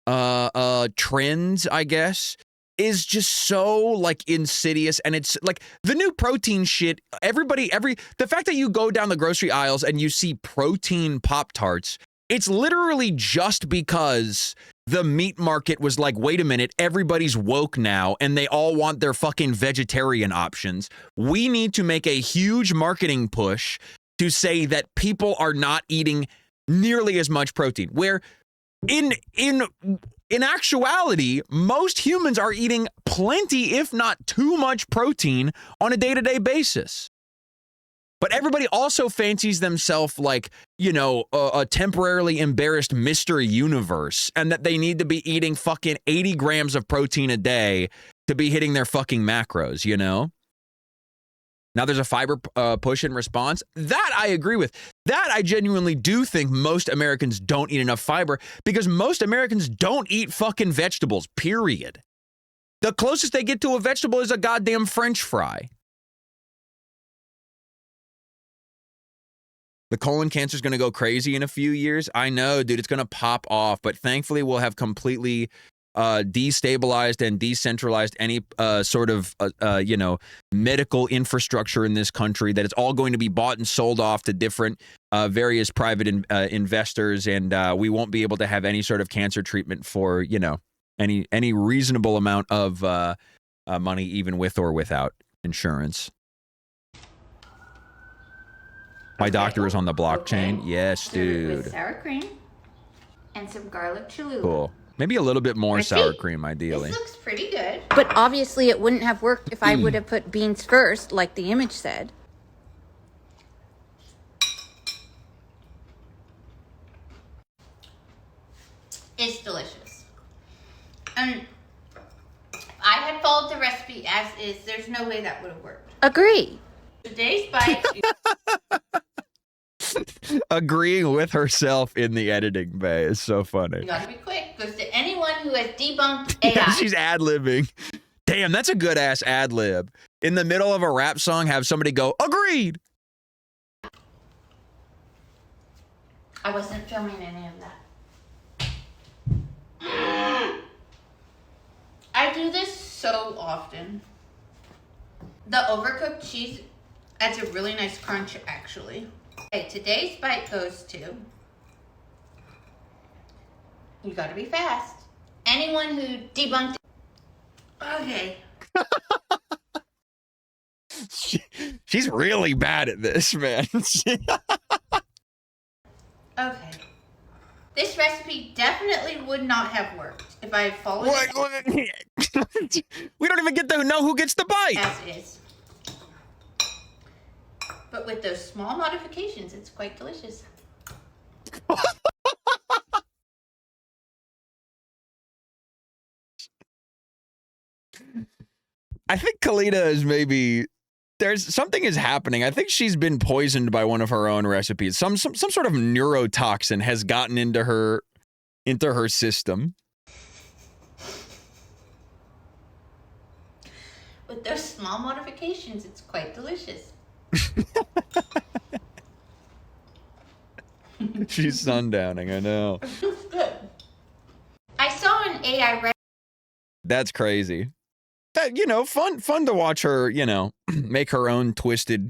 trends, I guess, is just so like insidious. And it's like the new protein shit. The fact that you go down the grocery aisles and you see protein Pop-Tarts, it's literally just because the meat market was like, wait a minute, everybody's woke now and they all want their fucking vegetarian options. We need to make a huge marketing push to say that people are not eating nearly as much protein, where in actuality, most humans are eating plenty, if not too much protein on a day-to-day basis. But everybody also fancies themselves like, you know, a temporarily embarrassed Mr. Universe, and that they need to be eating fucking 80 grams of protein a day to be hitting their fucking macros, you know? Now there's a fiber push in response. That I agree with. That I genuinely do think most Americans don't eat enough fiber because most Americans don't eat fucking vegetables, period. The closest they get to a vegetable is a goddamn French fry. The colon cancer is going to go crazy in a few years. I know, dude, it's going to pop off, but thankfully we'll have completely destabilized and decentralized any sort of, you know, medical infrastructure in this country, that it's all going to be bought and sold off to different various private investors, and we won't be able to have any sort of cancer treatment for, you know, any reasonable amount of money, even with or without insurance. My doctor is on the blockchain. Okay. Yes, Serve it with dude. sour cream and some garlic Cholula. Cool. Maybe a little bit more Crispy. sour cream, ideally. This looks pretty good. But obviously it wouldn't have worked if I would have put beans first, like the image said. It's delicious. And if I had followed the recipe as is, there's no way that would have worked. Agree. Today's bite. Agreeing with herself in the editing bay is so funny. You gotta be quick, because to anyone who has debunked AI, She's ad-libbing. Damn, that's a good-ass ad-lib. In the middle of a rap song, have somebody go, agreed! I wasn't filming any of that. I do this so often. The overcooked cheese adds a really nice crunch, actually. Okay, today's bite goes to... You gotta be fast. Anyone who debunked... Okay. She's really bad at this, man. Okay. This recipe definitely would not have worked if I had followed it We don't even get to know who gets the bite. as is. But with those small modifications, it's quite delicious. I think Kalita is maybe... There's something is happening. I think she's been poisoned by one of her own recipes. Some sort of neurotoxin has gotten into her system. With With those small modifications, it's quite delicious. She's sundowning, I know. It's good. I saw an AI That's crazy. That, you know, fun to watch her, you know, make her own twisted,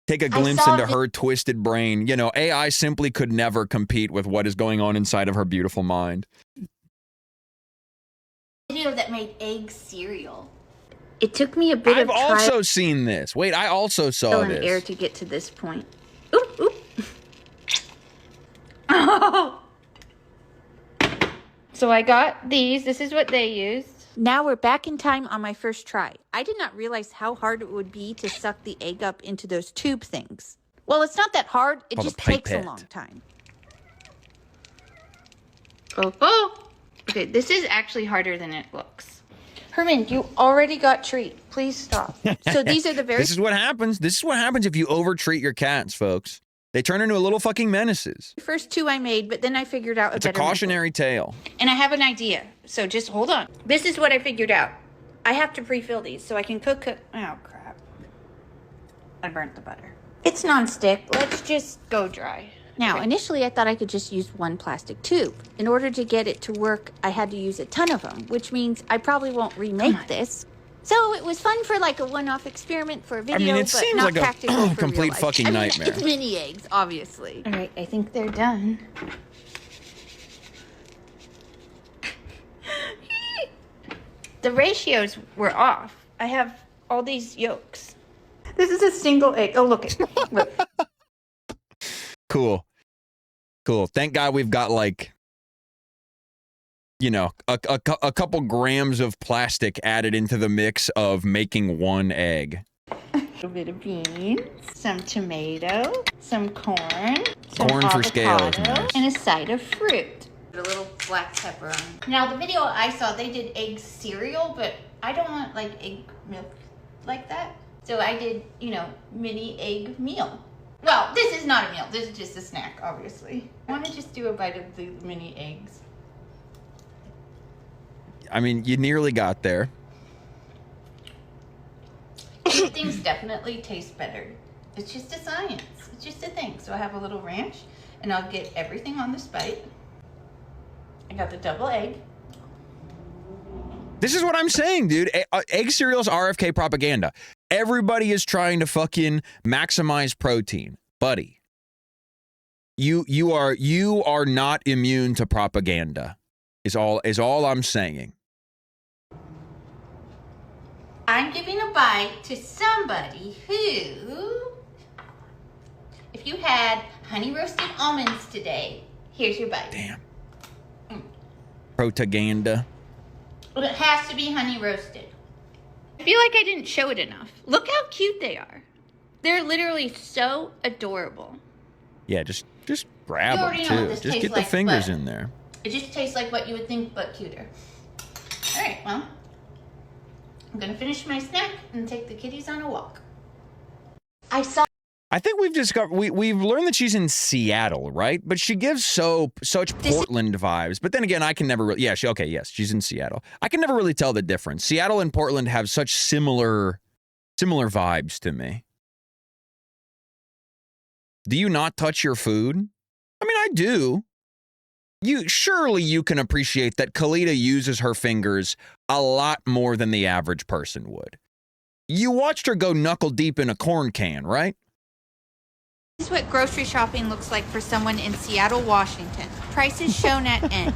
take a glimpse into her twisted brain. You know, AI simply could never compete with what is going on inside of her beautiful mind. video that made egg cereal. It took me a bit I've of trial also seen this. Wait, I also saw and this. error to get to this point. Oop, oop. So I got these. This is what they used. Now we're back in time on my first try. I did not realize how hard it would be to suck the egg up into those tube things. Well, it's not that hard. It Called a just takes a pipette. long time. Oh. Okay, this is actually harder than it looks. Herman, you already got treat. Please stop. So these are the very This is what happens. This is what happens if you overtreat your cats, folks. They turn into a little fucking menaces. first two I made, but then I figured out It's a better method. cautionary tale. And I have an idea, so just hold on. This is what I figured out. I have to pre-fill these so I can cook. Oh, crap. I burnt the butter. It's non-stick. Let's just go dry. Now, initially I thought I could just use one plastic tube. In order to get it to work, I had to use a ton of them, which means I probably won't remake this. So it was fun for like a one-off experiment for a video, it but seems not like a practical for complete real life. fucking I mean, nightmare. It's mini eggs, obviously. All right, I think they're done. The ratios were off. I have all these yolks. This is a single egg. Oh, look. Look. Cool. Thank God we've got like, you know, a couple grams of plastic added into the mix of making one egg. A little bit of beans, some tomato, some corn, some Corn for scale is avocado, nice. and a side of fruit. A little black pepper on. Now the video I saw, they did egg cereal, but I don't want like egg milk like that. So I did, you know, mini egg meal. Well, this is not a meal. This is just a snack, obviously. I want to just do a bite of the mini eggs. I mean, you nearly got there. These things definitely taste better. It's just a science. It's just a thing. So I have a little ranch, and I'll get everything on this bite. I got the double egg. This is what I'm saying, dude. Egg cereal's RFK propaganda. Everybody is trying to fucking maximize protein, buddy. You are not immune to propaganda. Is all I'm saying. I'm giving a bite to somebody who, if you had honey roasted almonds today, here's your bite. Damn. Propaganda. But it has to be honey roasted. I feel like I didn't show it enough. Look how cute they are. They're literally so adorable. Yeah, just grab You them already know what too. this Just tastes get the like, fingers but- in there. It just tastes like what you would think, but cuter. All right, well, I'm gonna finish my snack and take the kitties on a walk. I think we've discovered we've learned that she's in Seattle, right? But she gives such Portland vibes. But then again, I can never really she's in Seattle. I can never really tell the difference. Seattle and Portland have such similar vibes to me. Do you not touch your food? I mean, I do. Surely you can appreciate that Kalita uses her fingers a lot more than the average person would. You watched her go knuckle deep in a corn can, right? This is what grocery shopping looks like for someone in Seattle, Washington. Prices shown at end.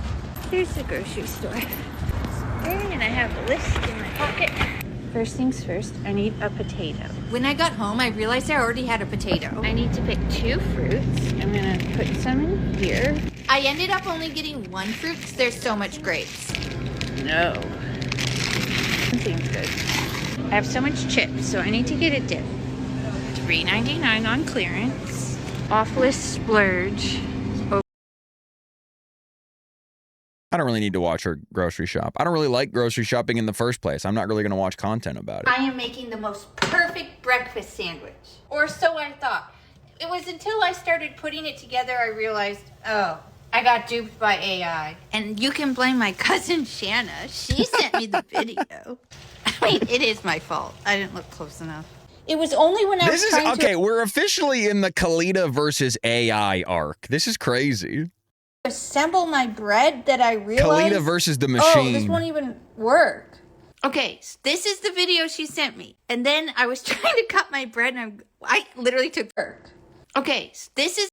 Here's the grocery store. And I have a list in my pocket. First things first, I need a potato. When I got home, I realized I already had a potato. I need to pick 2 fruits. I'm gonna put some in here. I ended up only getting 1 fruit because there's so much grapes. No. That seems good. I have so much chips, so I need to get a dip. $3.99 on clearance. Off-list splurge. I don't really need to watch her grocery shop. I don't really like grocery shopping in the first place. I'm not really going to watch content about it. I am making the most perfect breakfast sandwich. Or so I thought. It was until I started putting it together I realized, oh, I got duped by AI. And you can blame my cousin Shanna. She sent me the video. I mean, it is my fault. I didn't look close enough. It was only when I was This is trying okay. to We're officially in the Kalita versus AI arc. This is crazy. assemble my bread that I realized. Kalita versus the Oh, machine. this won't even work. Okay, so this is the video she sent me. And then I was trying to cut my bread and I literally took work. Okay, so this is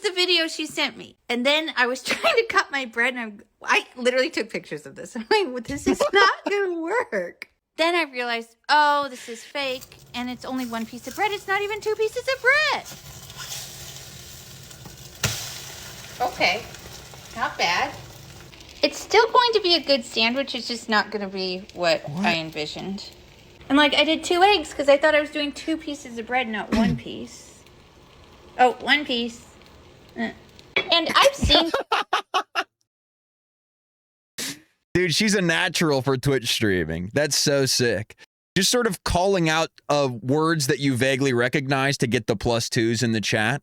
the video she sent me. And then I was trying to cut my bread and I literally took pictures of this. I'm like, well, this is not gonna work. Then I realized, oh, this is fake, and it's only one piece of bread. It's not even two pieces of bread. Okay, not bad. It's still going to be a good sandwich. It's just not going to be what I envisioned. And like, I did 2 eggs because I thought I was doing 2 pieces of bread, not 1 piece. Oh, 1 piece. And I've seen... Dude, she's a natural for Twitch streaming. That's so sick. Just sort of calling out words that you vaguely recognize to get the +2s in the chat.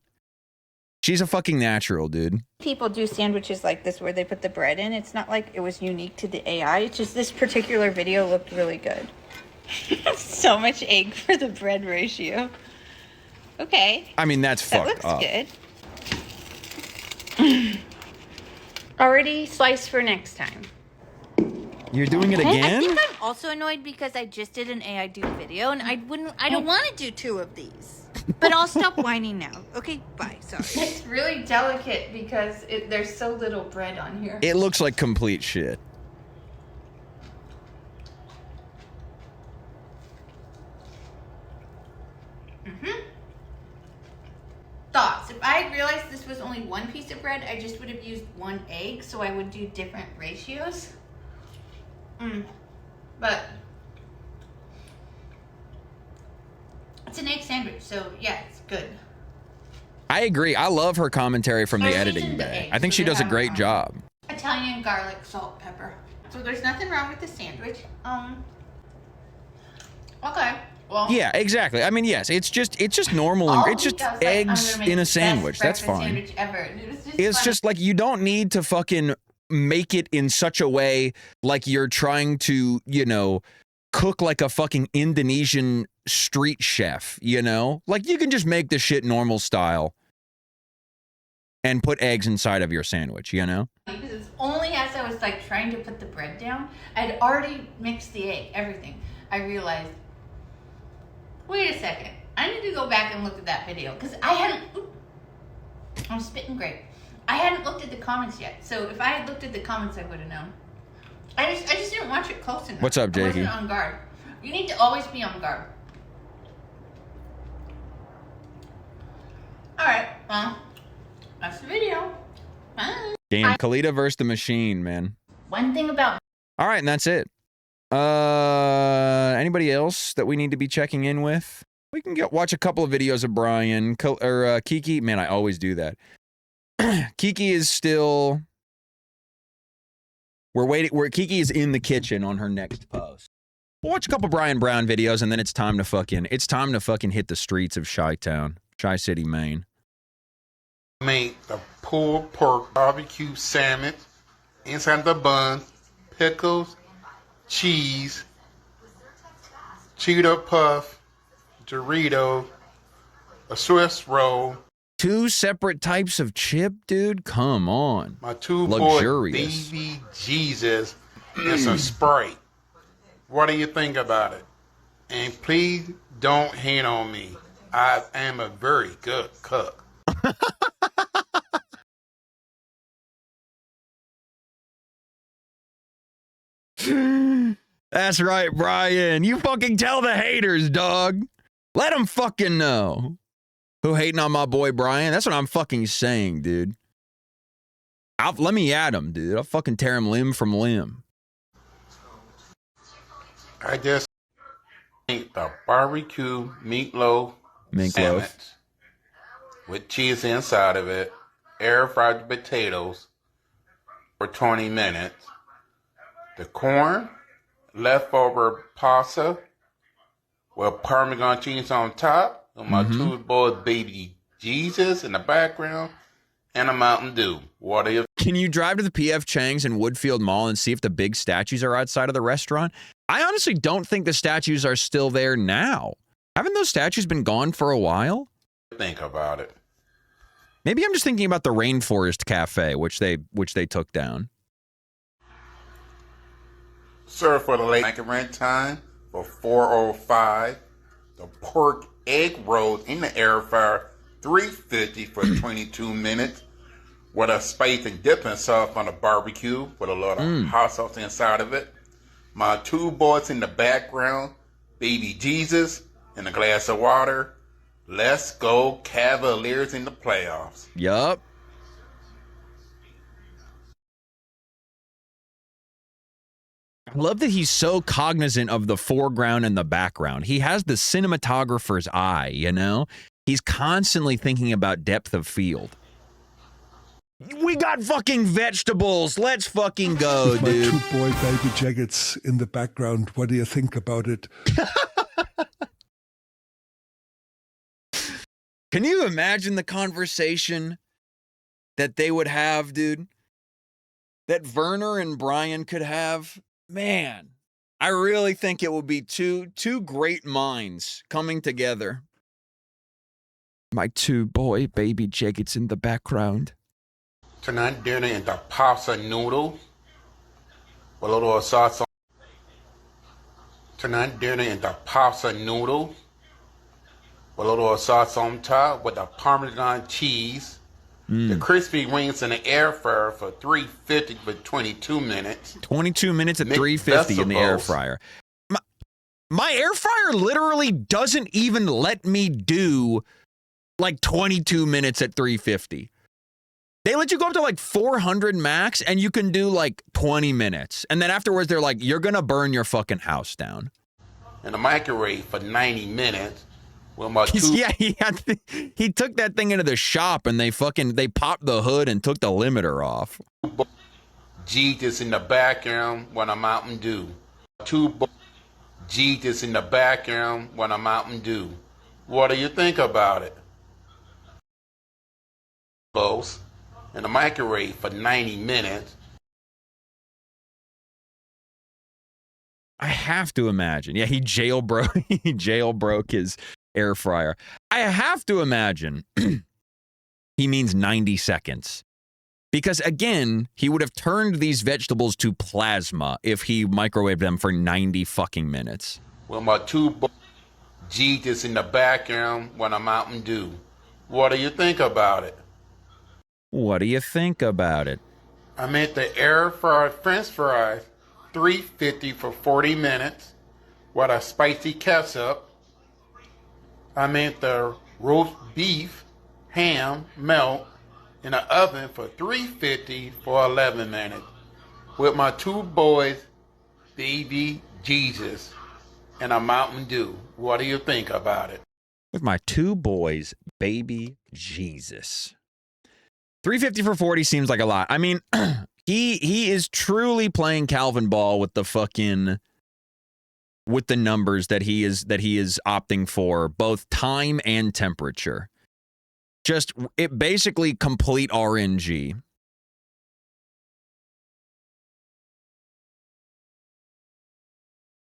She's a fucking natural, dude. People do sandwiches like this where they put the bread in. It's not like it was unique to the AI. It's just this particular video looked really good. So much egg for the bread ratio. Okay. I mean, that's That fucked looks up. good. Already sliced for next time. You're doing it I again? think I'm also annoyed because I just did an AI do video and I don't want to do 2 of these. But I'll stop whining now. Okay, bye. Sorry. It's really delicate because there's so little bread on here. It looks like complete shit. Thoughts. If I had realized this was only 1 piece of bread, I just would have used 1 egg, so I would do different ratios. But it's an egg sandwich, so yeah, it's good. I agree. I love her commentary from the I editing seasoned the bay. eggs, I think so she they does a have, great job. Italian garlic, salt, pepper. So there's nothing wrong with the sandwich. Okay. Well, Yeah, exactly. I mean, yes, it's just normal. And it's just eggs in a sandwich. That's fine. Sandwich ever. It was just It's fun. just like you don't need to fucking make it in such a way like you're trying to, you know, cook like a fucking Indonesian street chef, you know? Like you can just make the shit normal style and put eggs inside of your sandwich, you know? Because it's only as I was like trying to put the bread down, I'd already mixed the egg, everything. I realized, wait a second, I need to go back and look at that video because I'm spitting grape. I hadn't looked at the comments yet, so if I had looked at the comments, I would have known. I just didn't watch it close enough. What's up, Jakey? I wasn't on guard. You need to always be on guard. All right, well, that's the video. Bye. Damn, Kalita versus the machine, man. One thing about All right, and that's it. Anybody else that we need to be checking in with? We can watch a couple of videos of Brian or Kiki. Man, I always do that. Kiki is still. We're waiting. Kiki is in the kitchen on her next post. We'll watch a couple Brian Brown videos, and then it's time to fucking hit the streets of Chi-Town, Chi-City, Maine. Made the pulled pork barbecue sandwich, inside the bun, pickles, cheese, Cheeto puff, Dorito, a Swiss roll. 2 separate types of chip, dude? Come on. My 2 Luxurious. BB Jesus and some Sprite. What do you think about it? And please don't hate on me. I am a very good cook. That's right, Brian. You fucking tell the haters, dog. Let them fucking know. Who hating on my boy Brian? That's what I'm fucking saying, dude. Let me at him, dude. I'll fucking tear him limb from limb. I just ate the barbecue meatloaf sandwich with cheese inside of it, air fried potatoes for 20 minutes, the corn, leftover pasta with Parmesan cheese on top, and my 2 boys baby Jesus in the background, and a Mountain Dew. What do you Can you drive to the PF Chang's in Woodfield Mall and see if the big statues are outside of the restaurant? I honestly don't think the statues are still there now. Haven't those statues been gone for a while? Think about it. Maybe I'm just thinking about the Rainforest Cafe, which they took down. Serve for the late macaroni time for $4.05. The pork egg rolls in the air fryer, $3.50 for 22 minutes. With a spice and dipping sauce on the barbecue with a lot of hot sauce inside of it. My two boys in the background, baby Jesus and a glass of water. Let's go Cavaliers in the playoffs. Yup. I love that he's so cognizant of the foreground and the background. He has the cinematographer's eye, you know? He's constantly thinking about depth of field. We got fucking vegetables. Let's fucking go, My dude. 2 boy baby jackets in the background. What do you think about it? Can you imagine the conversation that they would have, dude? That Werner and Brian could have? Man, I really think it would be two great minds coming together. My 2 boy baby jackets in the background. Tonight dinner in the pasta noodle with a little sauce on. Tonight dinner in the pasta noodle with a little sauce on top with the Parmesan cheese. The crispy wings in the air fryer for $3.50 for 22 minutes. 22 minutes at Mixed $3.50 in the air vegetables. fryer. My air fryer literally doesn't even let me do like 22 minutes at $3.50. They let you go up to like 400 max and you can do like 20 minutes. And then afterwards they're like, you're going to burn your fucking house down. In the microwave for 90 minutes. With my Yeah, he took that thing into the shop and they popped the hood and took the limiter off. Jesus in the background when I'm Mountain Dew. Jesus in the background when I'm Mountain Dew. What do you think about it? Both in the microwave for 90 minutes. I have to imagine. Yeah, he jailbroke his air fryer. I have to imagine he means 90 seconds. Because again, he would have turned these vegetables to plasma if he microwaved them for 90 fucking minutes. With my Jesus in the background when I'm Mountain Dew. What do you think about it? What do you think about it? I made the air fried French fries, $3.50 for 40 minutes, with a spicy ketchup. I made the roast beef, ham, melt in the oven for $3.50 for 11 minutes, with my 2 boys, baby Jesus, and a Mountain Dew. What do you think about it? With my 2 boys, baby Jesus. $3.50 for 40 seems like a lot. I mean, he is truly playing Calvin ball with the numbers that he is opting for, both time and temperature. Just it basically complete RNG.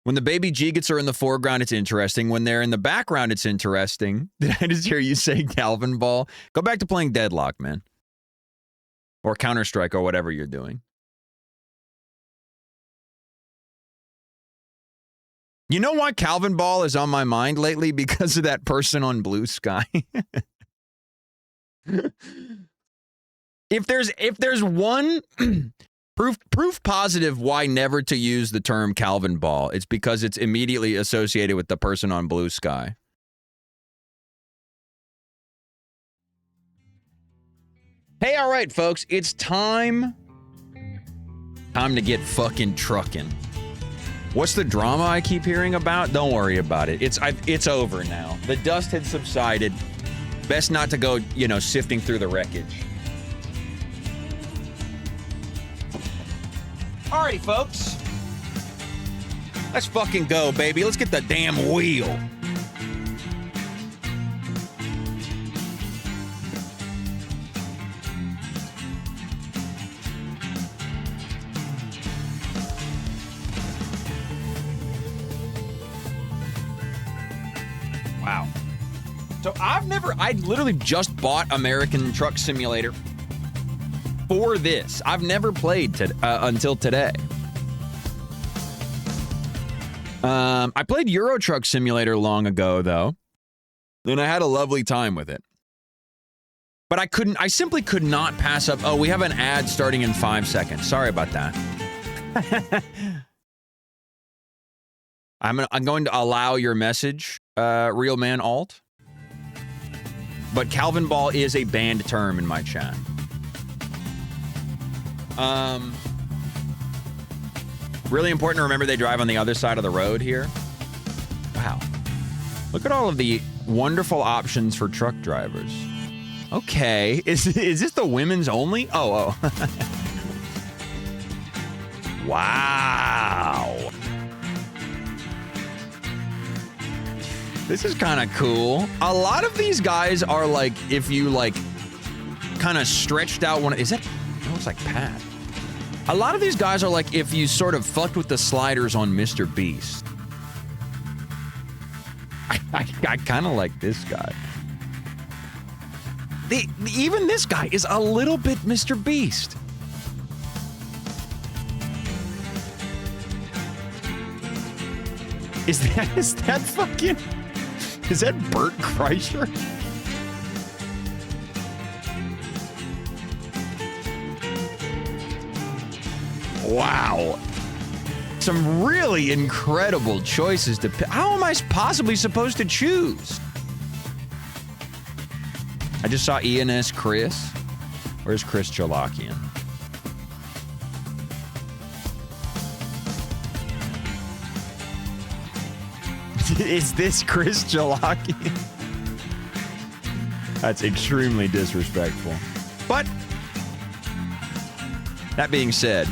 When the baby G-gets are in the foreground, it's interesting. When they're in the background, it's interesting. Did I just hear you say Calvin ball? Go back to playing Deadlock, man. Or Counter-Strike or whatever you're doing. You know why Calvin Ball is on my mind lately? Because of that person on Blue Sky. If there's one proof positive why never to use the term Calvin Ball, it's because it's immediately associated with the person on Blue Sky. Hey, all right, folks, it's time to get fucking trucking. What's the drama I keep hearing about? Don't worry about it. It's over now. The dust had subsided. Best not to go, sifting through the wreckage. Alrighty, folks. Let's fucking go, baby. Let's get the damn wheel. Wow. So I literally just bought American Truck Simulator for this. I've never played until today. I played Euro Truck Simulator long ago, though, and I had a lovely time with it. But I simply could not pass up. Oh, we have an ad starting in 5 seconds. Sorry about that. I'm going to allow your message, Real Man Alt. But Calvin Ball is a banned term in my chat. Really important to remember they drive on the other side of the road here. Wow. Look at all of the wonderful options for truck drivers. Okay. Is this the women's only? Oh. Wow. This is kind of cool. A lot of these guys are like, if you like kind of stretched out one, is that, it looks like Pat. A lot of these guys are like if you sort of fucked with the sliders on Mr. Beast. I kind of like this guy. Even this guy is a little bit Mr. Beast. Is that fucking... Is that Bert Kreischer? Wow. Some really incredible choices to pick. How am I possibly supposed to choose? I just saw ENS Chris. Where's Chris Chalakian? Is this Chris Chalakian? That's extremely disrespectful. But that being said,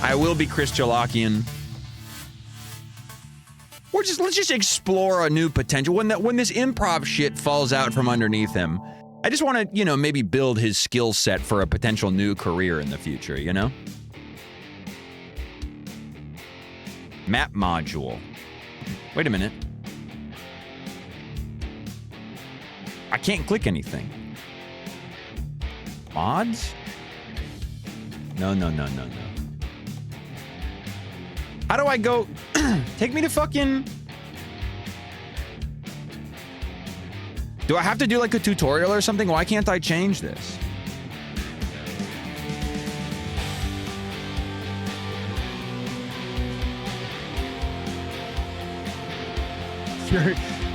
I will be Chris Chalakian. Let's just explore a new potential. When this improv shit falls out from underneath him, I just want to, maybe build his skill set for a potential new career in the future, Map module. Wait a minute. I can't click anything. Mods? No. How do I go? Take me to fucking... Do I have to do like a tutorial or something? Why can't I change this?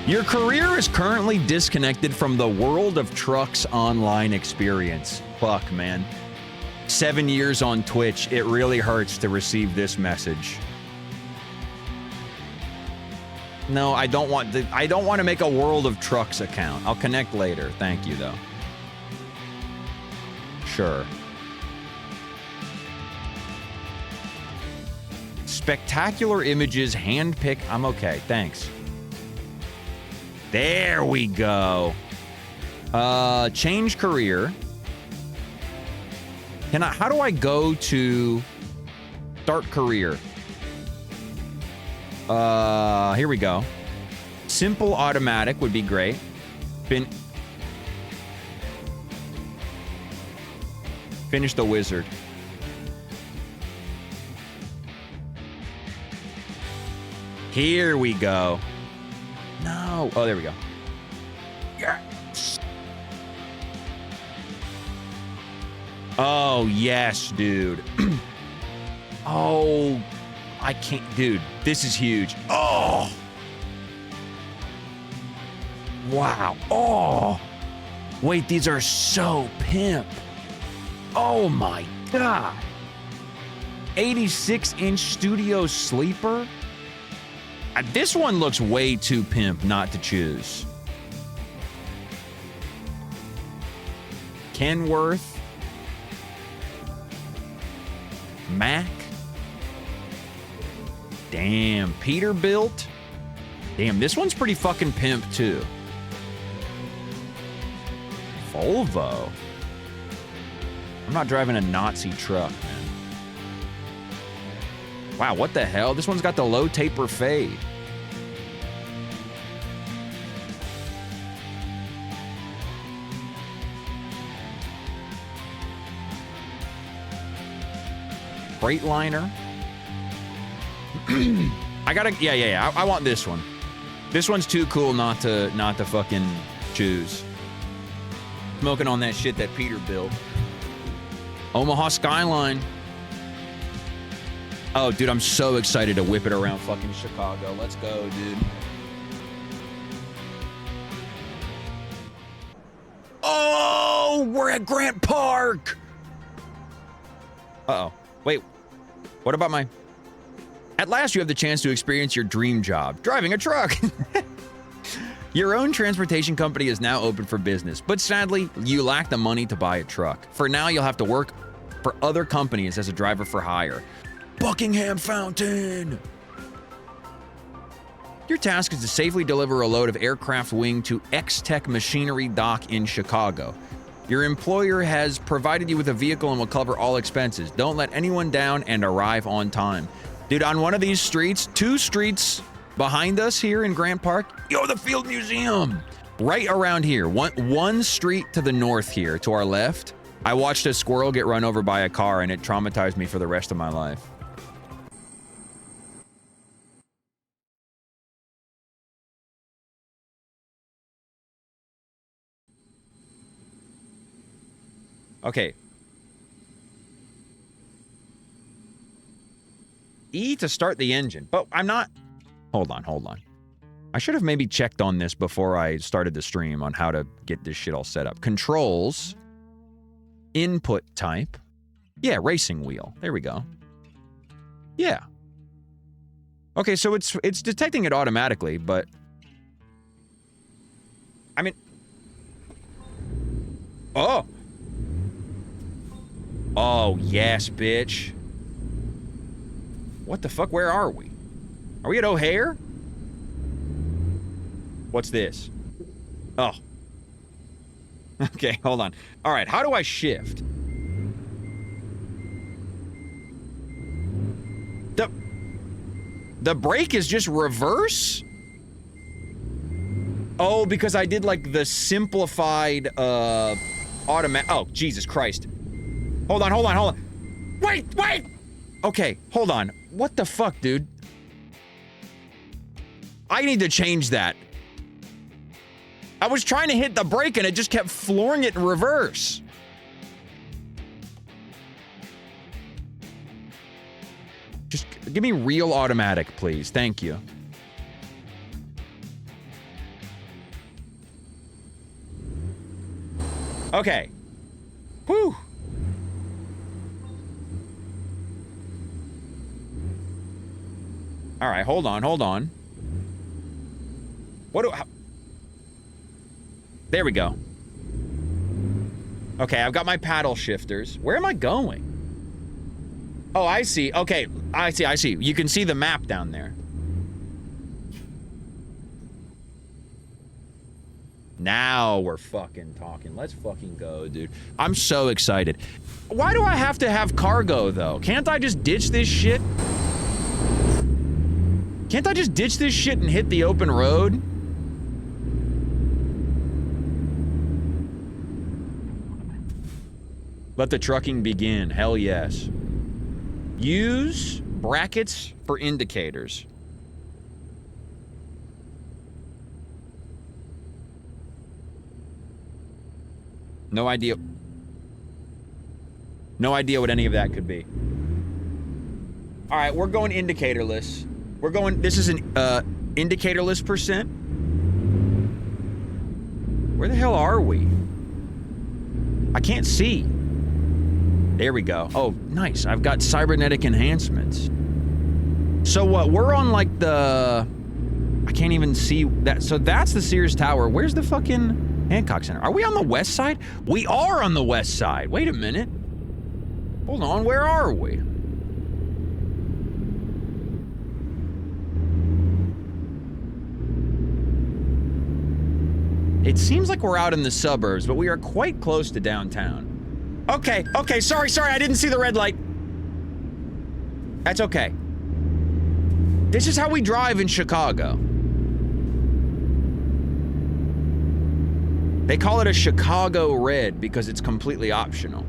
Your career is currently disconnected from the World of Trucks online experience. Fuck, man. 7 years on Twitch. It really hurts to receive this message. No, I don't want to make a World of Trucks account. I'll connect later. Thank you, though. Sure. Spectacular images, handpick. I'm okay. Thanks. There we go. Change career. How do I go to start career? Here we go. Simple automatic would be great. Finish the wizard. Here we go. No. Oh, there we go. Yes. Oh, yes, dude. Oh, I can't. Dude, this is huge. Oh. Wow. Oh. Wait, these are so pimp. Oh, my God. 86-inch studio sleeper. This one looks way too pimp not to choose. Kenworth. Mac. Damn, Peterbilt. Damn, this one's pretty fucking pimp too. Volvo. I'm not driving a Nazi truck, man. Wow, what the hell? This one's got the low taper fade. Freightliner. I gotta, yeah. I want this one. This one's too cool not to fucking choose. Smoking on that shit that Peter built. Omaha Skyline. Oh, dude, I'm so excited to whip it around fucking Chicago. Let's go, dude. Oh, we're at Grant Park. Uh-oh. Wait, what about my... At last, you have the chance to experience your dream job, driving a truck. Your own transportation company is now open for business, but sadly, you lack the money to buy a truck. For now, you'll have to work for other companies as a driver for hire. Buckingham Fountain! Your task is to safely deliver a load of aircraft wing to X-Tech Machinery Dock in Chicago. Your employer has provided you with a vehicle and will cover all expenses. Don't let anyone down and arrive on time. Dude, on one of these streets, 2 streets behind us here in Grant Park, yo, the Field Museum. Right around here, one street to the north here, to our left, I watched a squirrel get run over by a car and it traumatized me for the rest of my life. Okay. E to start the engine, but I'm not... Hold on. I should have maybe checked on this before I started the stream on how to get this shit all set up. Controls. Input type. Yeah, racing wheel. There we go. Yeah. Okay, so it's detecting it automatically, but... I mean... Oh! Oh, yes, bitch. What the fuck? Where are we? Are we at O'Hare? What's this? Oh. Okay, hold on. All right, how do I shift? The brake is just reverse? Oh, because I did like the simplified automatic. Oh, Jesus Christ. Hold on. Wait! Okay, hold on. What the fuck, dude? I need to change that. I was trying to hit the brake and it just kept flooring it in reverse. Just give me real automatic, please. Thank you. Okay. Whew. All right, hold on. There we go. Okay, I've got my paddle shifters. Where am I going? Oh, I see. Okay, I see. You can see the map down there. Now we're fucking talking. Let's fucking go, dude. I'm so excited. Why do I have to have cargo, though? Can't I just ditch this shit? Can't I just ditch this shit and hit the open road? Let the trucking begin. Hell yes. Use brackets for indicators. No idea. No idea what any of that could be. All right, we're going indicatorless. We're going, this is an indicatorless percent. Where the hell are we? I can't see. There we go. Oh, nice. I've got cybernetic enhancements. So what, we're on like the, I can't even see that. So that's the Sears Tower. Where's the fucking Hancock Center? Are we on the west side? We are on the west side. Wait a minute. Hold on, where are we? It seems like we're out in the suburbs, but we are quite close to downtown. Okay, sorry, I didn't see the red light. That's okay. This is how we drive in Chicago. They call it a Chicago red because it's completely optional.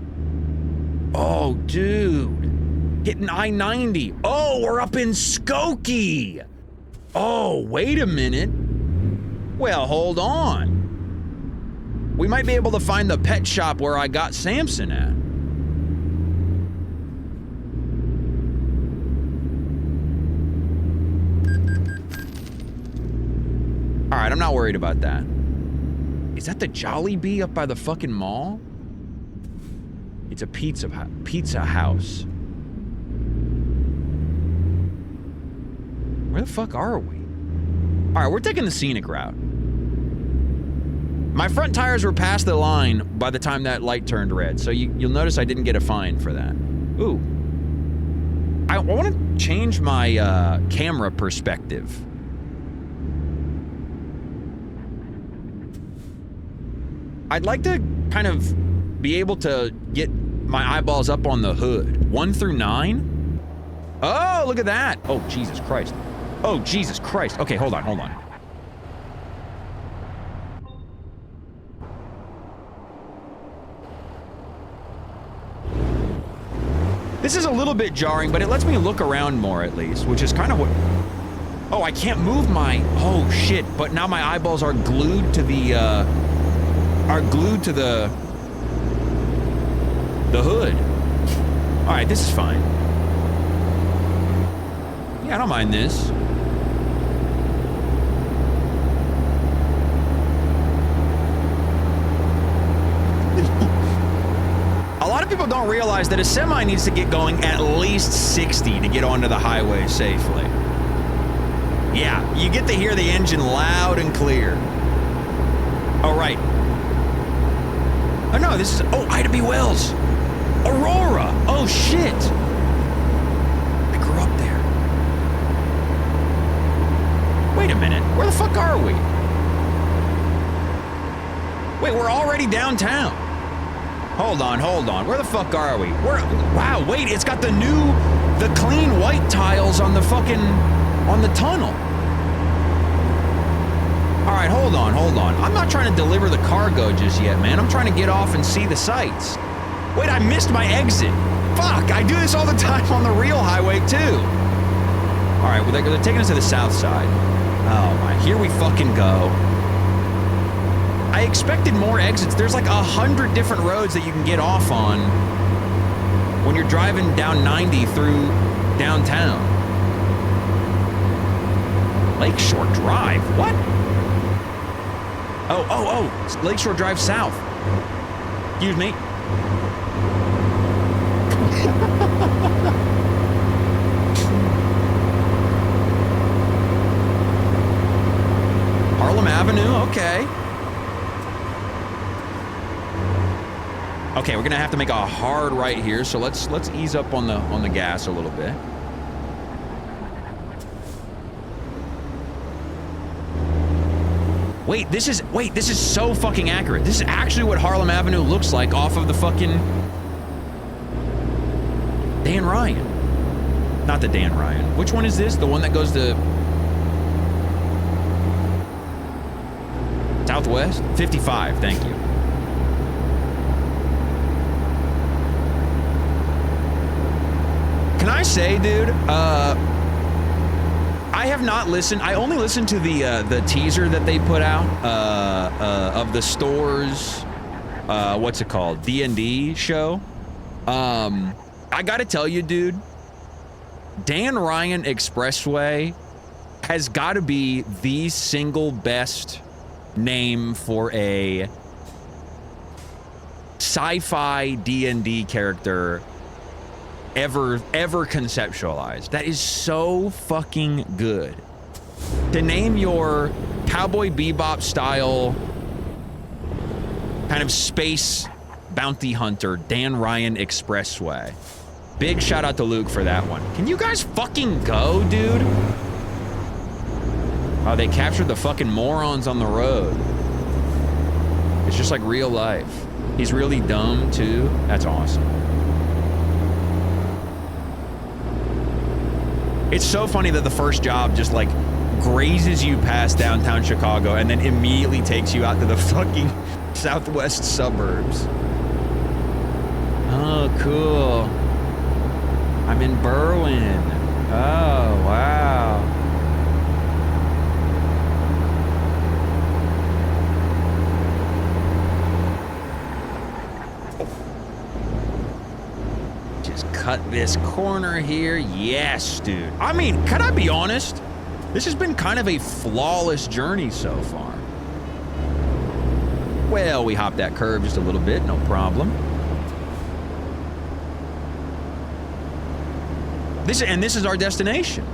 Oh, dude. Hitting I-90. Oh, we're up in Skokie. Oh, wait a minute. Well, hold on. We might be able to find the pet shop where I got Samson at. All right, I'm not worried about that. Is that the Jollibee up by the fucking mall? It's a pizza house. Where the fuck are we? All right, we're taking the scenic route. My front tires were past the line by the time that light turned red, so you'll notice I didn't get a fine for that. Ooh. I want to change my camera perspective. I'd like to kind of be able to get my eyeballs up on the hood. 1 through 9? Oh, look at that. Oh, Jesus Christ. Oh, Jesus Christ. Okay, hold on, hold on. This is a little bit jarring, but it lets me look around more at least, which is kind of what... Oh, I can't move my... Oh, shit. But now my eyeballs are glued to the, the hood. All right, this is fine. Yeah, I don't mind this. A lot of people don't realize that a semi needs to get going at least 60 to get onto the highway safely. Yeah, you get to hear the engine loud and clear. Oh, right. Oh, no, this is... Oh, Ida B. Wells. Aurora. Oh, shit. I grew up there. Wait a minute. Where the fuck are we? Wait, we're already downtown. Hold on, hold on. Where the fuck are we? Wow, wait, it's got the clean white tiles on the fucking... on the tunnel. All right, hold on, hold on. I'm not trying to deliver the cargo just yet, man. I'm trying to get off and see the sights. Wait, I missed my exit. Fuck, I do this all the time on the real highway, too. All right, well, they're taking us to the south side. Oh, my, here we fucking go. I expected more exits. There's like 100 different roads that you can get off on when you're driving down 90 through downtown. Lakeshore Drive, what? Oh, it's Lakeshore Drive South. Excuse me. Harlem Avenue, okay. Okay, we're gonna have to make a hard right here, so let's ease up on the gas a little bit. Wait, this is so fucking accurate. This is actually what Harlem Avenue looks like off of the fucking Dan Ryan. Not the Dan Ryan. Which one is this? The one that goes to Southwest? 55, thank you. Can I say, dude, I have not listened. I only listened to the teaser that they put out of the store's what's it called? D&D show. I gotta tell you, dude, Dan Ryan Expressway has got to be the single best name for a sci-fi D&D character ever conceptualized. That is so fucking good. To name your Cowboy Bebop style kind of space bounty hunter Dan Ryan Expressway. Big shout out to Luke for that one. Can you guys fucking go, dude? Oh, they captured the fucking morons on the road. It's just like real life. He's really dumb too. That's awesome. It's so funny that the first job just like grazes you past downtown Chicago and then immediately takes you out to the fucking southwest suburbs. Oh, cool. I'm in Berwyn. Oh, wow. Just cut this corner here. Yes, dude. I mean, can I be honest? This has been kind of a flawless journey so far. Well, we hopped that curve just a little bit, no problem. This is our destination.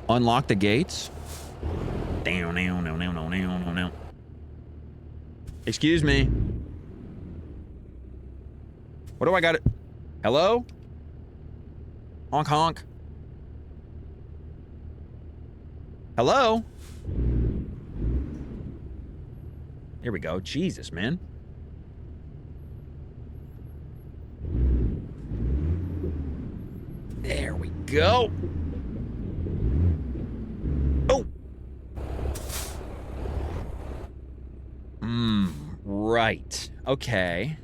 Unlock the gates. Down. Excuse me. What do I got? Hello? Honk honk. Hello? Here we go. Jesus, man. There we go. Oh. Right. Okay.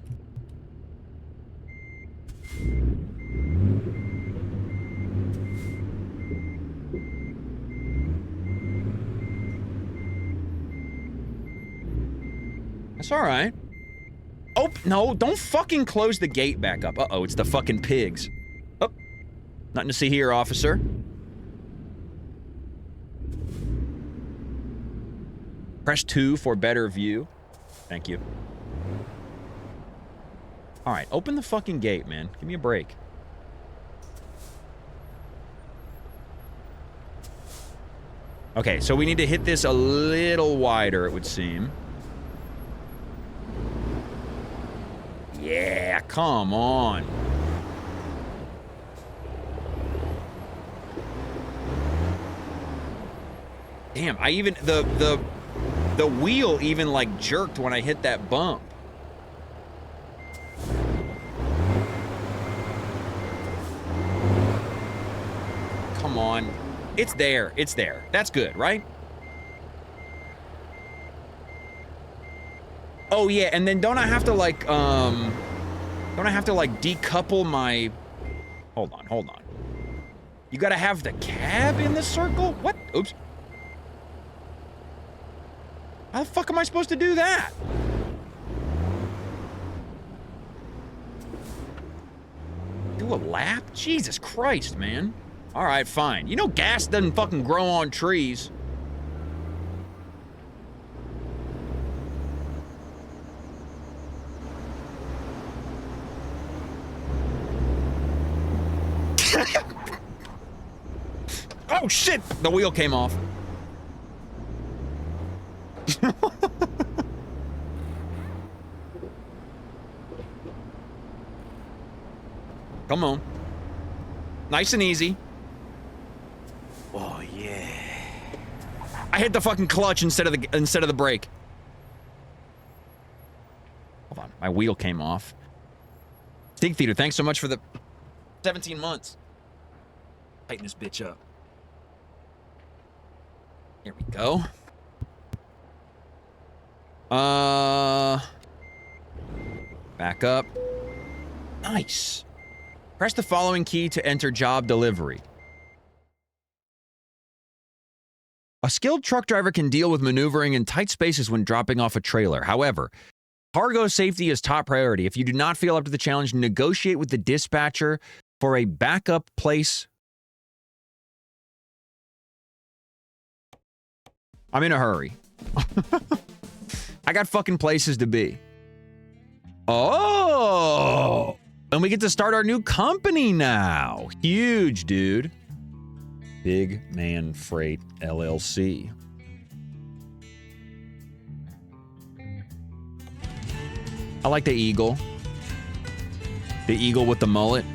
That's all right. Oh, no, don't fucking close the gate back up. Uh-oh, it's the fucking pigs. Oh, nothing to see here, officer. Press 2 for better view. Thank you. All right, open the fucking gate, man. Give me a break. Okay, so we need to hit this a little wider, it would seem. Yeah, come on. Damn, I even the wheel even like jerked when I hit that bump. Come on. It's there. It's there. That's good, right? Oh yeah, and then don't I have to like decouple my... Hold on. You gotta have the cab in the circle? What? Oops. How the fuck am I supposed to do that? Do a lap? Jesus Christ, man. All right, fine. You know gas doesn't fucking grow on trees. Oh shit! The wheel came off. Come on. Nice and easy. Oh yeah. I hit the fucking clutch instead of the brake. Hold on, my wheel came off. Stig Theater, thanks so much for the 17 months. Tighten this bitch up. Here we go. Back up. Nice. Press the following key to enter job delivery. A skilled truck driver can deal with maneuvering in tight spaces when dropping off a trailer. However, cargo safety is top priority. If you do not feel up to the challenge, negotiate with the dispatcher for a backup place. I'm in a hurry. I got fucking places to be. Oh! And we get to start our new company now. Huge, dude. Big Man Freight LLC. I like the eagle. The eagle with the mullet.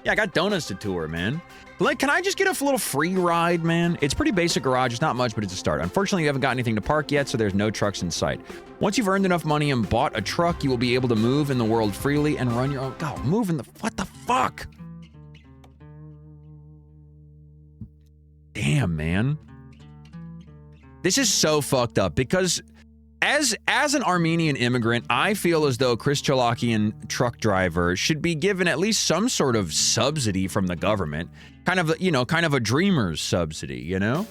Yeah, I got donuts to tour, man. Like, can I just get a little free ride, man? It's pretty basic garage. It's not much, but it's a start. Unfortunately, you haven't got anything to park yet, so there's no trucks in sight. Once you've earned enough money and bought a truck, you will be able to move in the world freely and run your own... God, move in the... What the fuck? Damn, man. This is so fucked up because as an Armenian immigrant, I feel as though Chris Chalakian truck driver should be given at least some sort of subsidy from the government. Kind of, you know, kind of a dreamer's subsidy, you know?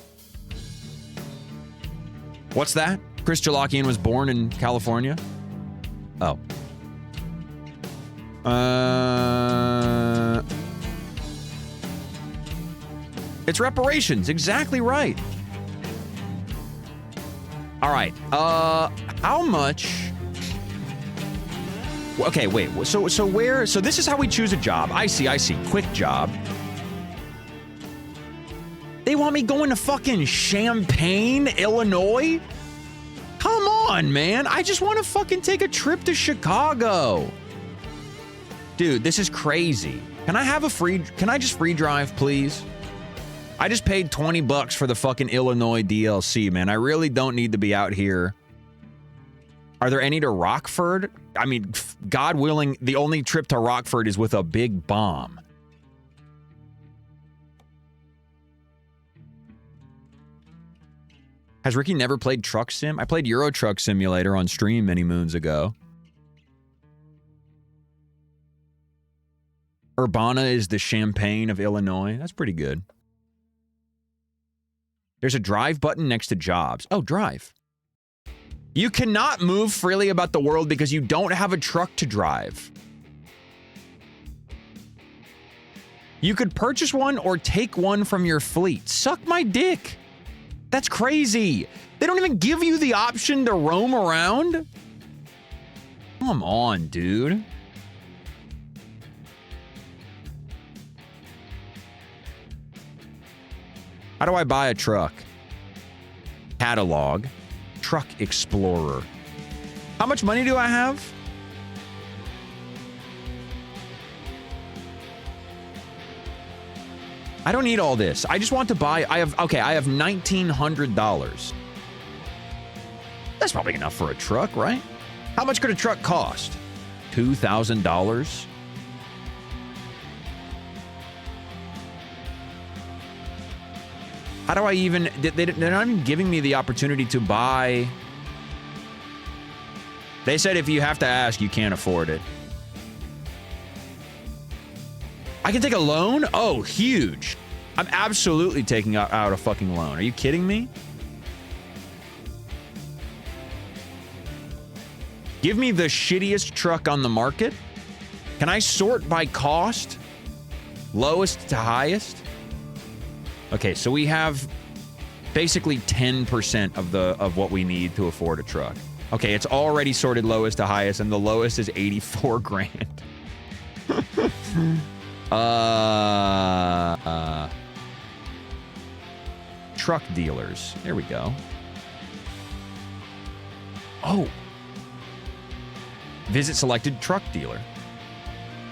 What's that? Chris Chalakian was born in California? Oh. It's reparations. Exactly right. All right. How much? Okay, wait. So where? So this is how we choose a job. I see. Quick job. They want me going to fucking Champaign, Illinois? Come on, man. I just want to fucking take a trip to Chicago. Dude, this is crazy. Can I just free drive, please? I just paid $20 for the fucking Illinois DLC, man. I really don't need to be out here. Are there any to Rockford? I mean, God willing, the only trip to Rockford is with a big bomb. Has Ricky never played Truck Sim? I played Euro Truck Simulator on stream many moons ago. Urbana is the Champaign of Illinois. That's pretty good. There's a drive button next to jobs. Oh, drive. You cannot move freely about the world because you don't have a truck to drive. You could purchase one or take one from your fleet. Suck my dick. That's crazy. They don't even give you the option to roam around. Come on, dude. How do I buy a truck? Catalog. Truck Explorer. How much money do I have? I don't need all this. I just want to buy. I have $1,900. That's probably enough for a truck, right? How much could a truck cost? $2,000? How do I even... They're not even giving me the opportunity to buy... They said if you have to ask, you can't afford it. I can take a loan? Oh, huge. I'm absolutely taking out a fucking loan. Are you kidding me? Give me the shittiest truck on the market. Can I sort by cost? Lowest to highest? Okay, so we have basically 10% of what we need to afford a truck. Okay, it's already sorted lowest to highest, and the lowest is 84 grand. Truck dealers. There we go. Oh. Visit selected truck dealer.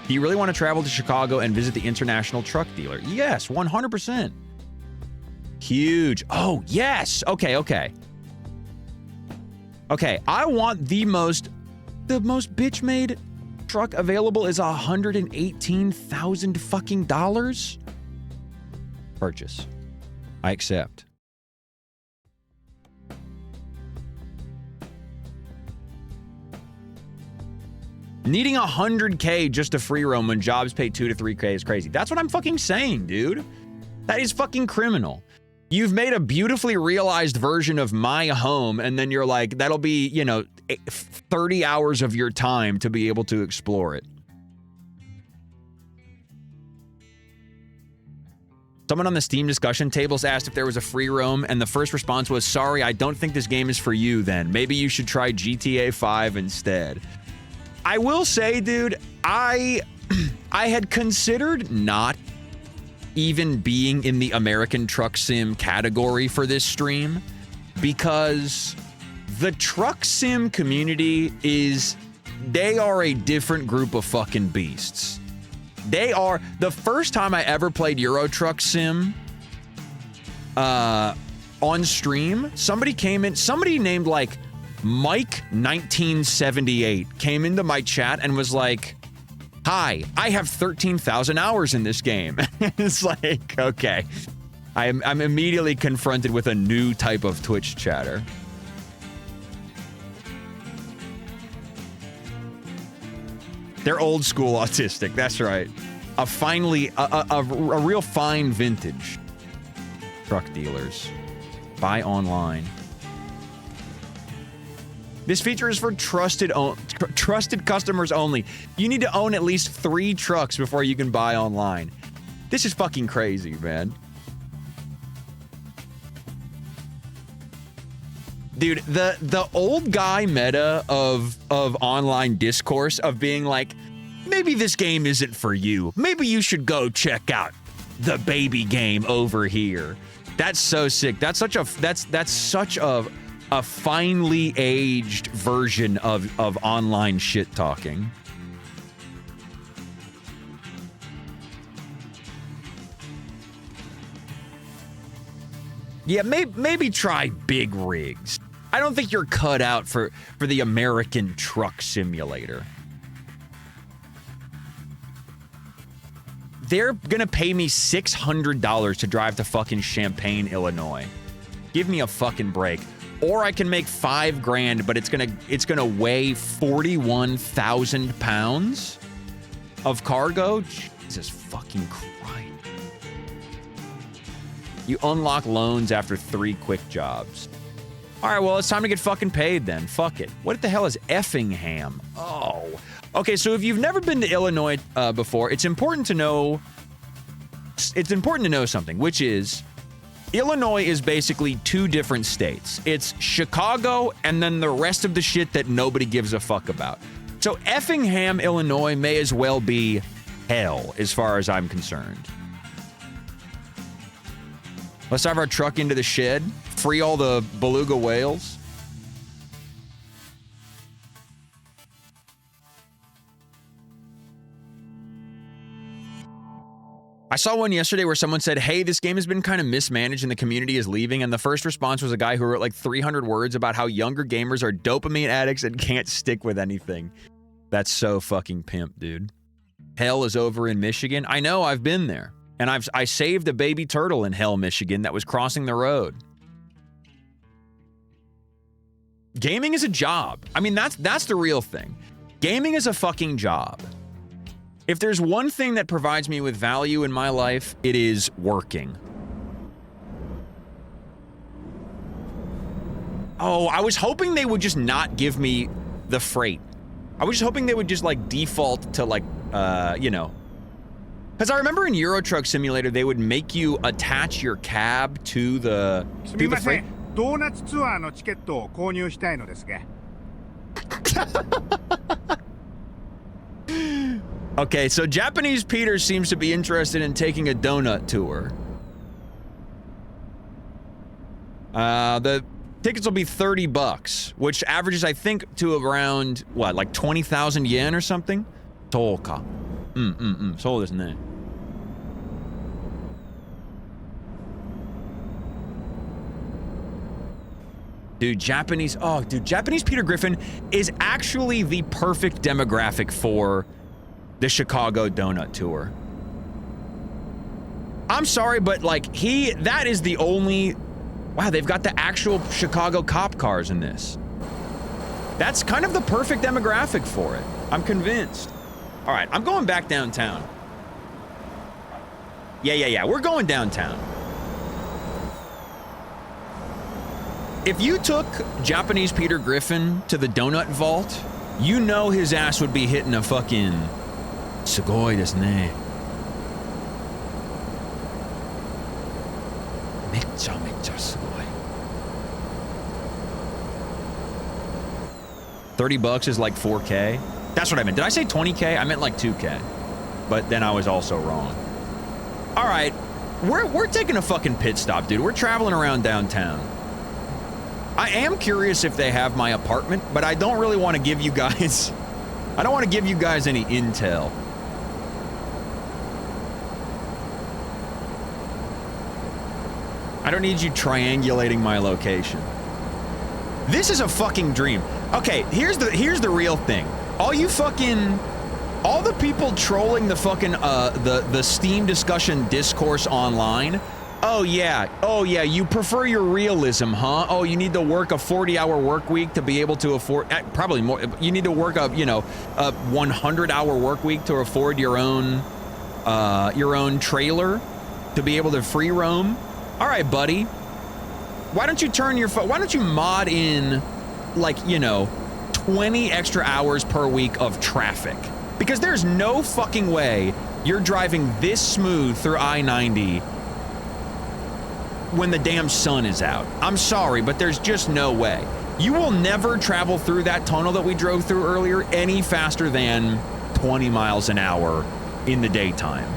Do you really want to travel to Chicago and visit the international truck dealer? Yes, 100%. Huge. Oh, yes. Okay. Okay, I want the most bitch-made truck available is $118,000 fucking dollars. Purchase. I accept. Needing 100K just to free roam when jobs pay 2 to 3K is crazy. That's what I'm fucking saying, dude. That is fucking criminal. You've made a beautifully realized version of my home, and then you're like, that'll be, you know, 30 hours of your time to be able to explore it. Someone on the Steam discussion tables asked if there was a free roam, and the first response was, sorry, I don't think this game is for you then. Maybe you should try GTA 5 instead. I will say, dude, I had considered not even being in the American Truck Sim category for this stream because the Truck Sim community they are a different group of fucking beasts. They are the first time I ever played Euro Truck Sim on stream. Somebody came in, somebody named like Mike 1978 came into my chat and was like, "Hi, I have 13,000 hours in this game." It's like, okay. I'm immediately confronted with a new type of Twitch chatter. They're old school autistic, that's right. A real fine vintage. Truck dealers. Buy online. This feature is for trusted customers only. You need to own at least 3 trucks before you can buy online. This is fucking crazy, man. Dude, the old guy meta of online discourse of being like, maybe this game isn't for you. Maybe you should go check out the baby game over here. That's so sick. That's such a finely aged version of online shit talking. Yeah, maybe try big rigs. I don't think you're cut out for the American truck simulator. They're gonna pay me $600 to drive to fucking Champaign, Illinois. Give me a fucking break. Or I can make $5,000, but it's gonna weigh 41,000 pounds of cargo. Jesus fucking Christ. You unlock loans after 3 quick jobs. All right, well, it's time to get fucking paid then. Fuck it. What the hell is Effingham? Oh. Okay, so if you've never been to Illinois before, it's important to know something, which is Illinois is basically 2 different states. It's Chicago and then the rest of the shit that nobody gives a fuck about. So Effingham, Illinois may as well be hell as far as I'm concerned. Let's drive our truck into the shed, free all the beluga whales. I saw one yesterday where someone said, "Hey, this game has been kind of mismanaged and the community is leaving." And the first response was a guy who wrote like 300 words about how younger gamers are dopamine addicts and can't stick with anything. That's so fucking pimp, dude. Hell is over in Michigan. I know, I've been there. And I saved a baby turtle in Hell, Michigan that was crossing the road. Gaming is a job. I mean, that's the real thing. Gaming is a fucking job. If there's one thing that provides me with value in my life, it is working. Oh, I was hoping they would just not give me the freight. I was just hoping they would just like default to like, you know. Because I remember in Euro Truck Simulator, they would make you attach your cab to the freight. Okay, so Japanese Peter seems to be interested in taking a donut tour. The tickets will be $30, which averages, I think, to around, what, like 20,000 yen or something? Toka. So desu ne. Dude, Japanese Peter Griffin is actually the perfect demographic for the Chicago Donut Tour. I'm sorry, but like that is the only, wow, they've got the actual Chicago cop cars in this. That's kind of the perfect demographic for it. I'm convinced. All right, I'm going back downtown. Yeah, we're going downtown. If you took Japanese Peter Griffin to the donut vault, you know his ass would be hitting a fucking sugoi desu ne. Mecha sugoi. $30 is like 4K. That's what I meant. Did I say 20K? I meant like 2K. But then I was also wrong. All right, we're taking a fucking pit stop, dude. We're traveling around downtown. I am curious if they have my apartment, but I don't really want to give you guys, I don't want to give you guys any intel. I don't need you triangulating my location. This is a fucking dream. Okay, here's the real thing. All the people trolling the fucking the Steam discussion discourse online. Oh yeah, you prefer your realism, huh? Oh, you need to work a 40-hour work week to be able to afford, probably more. You need to work a 100-hour work week to afford your own trailer to be able to free roam. All right, buddy. Why don't you mod in, like, 20 extra hours per week of traffic? Because there's no fucking way you're driving this smooth through I-90 when the damn sun is out. I'm sorry, but there's just no way. You will never travel through that tunnel that we drove through earlier any faster than 20 miles an hour in the daytime.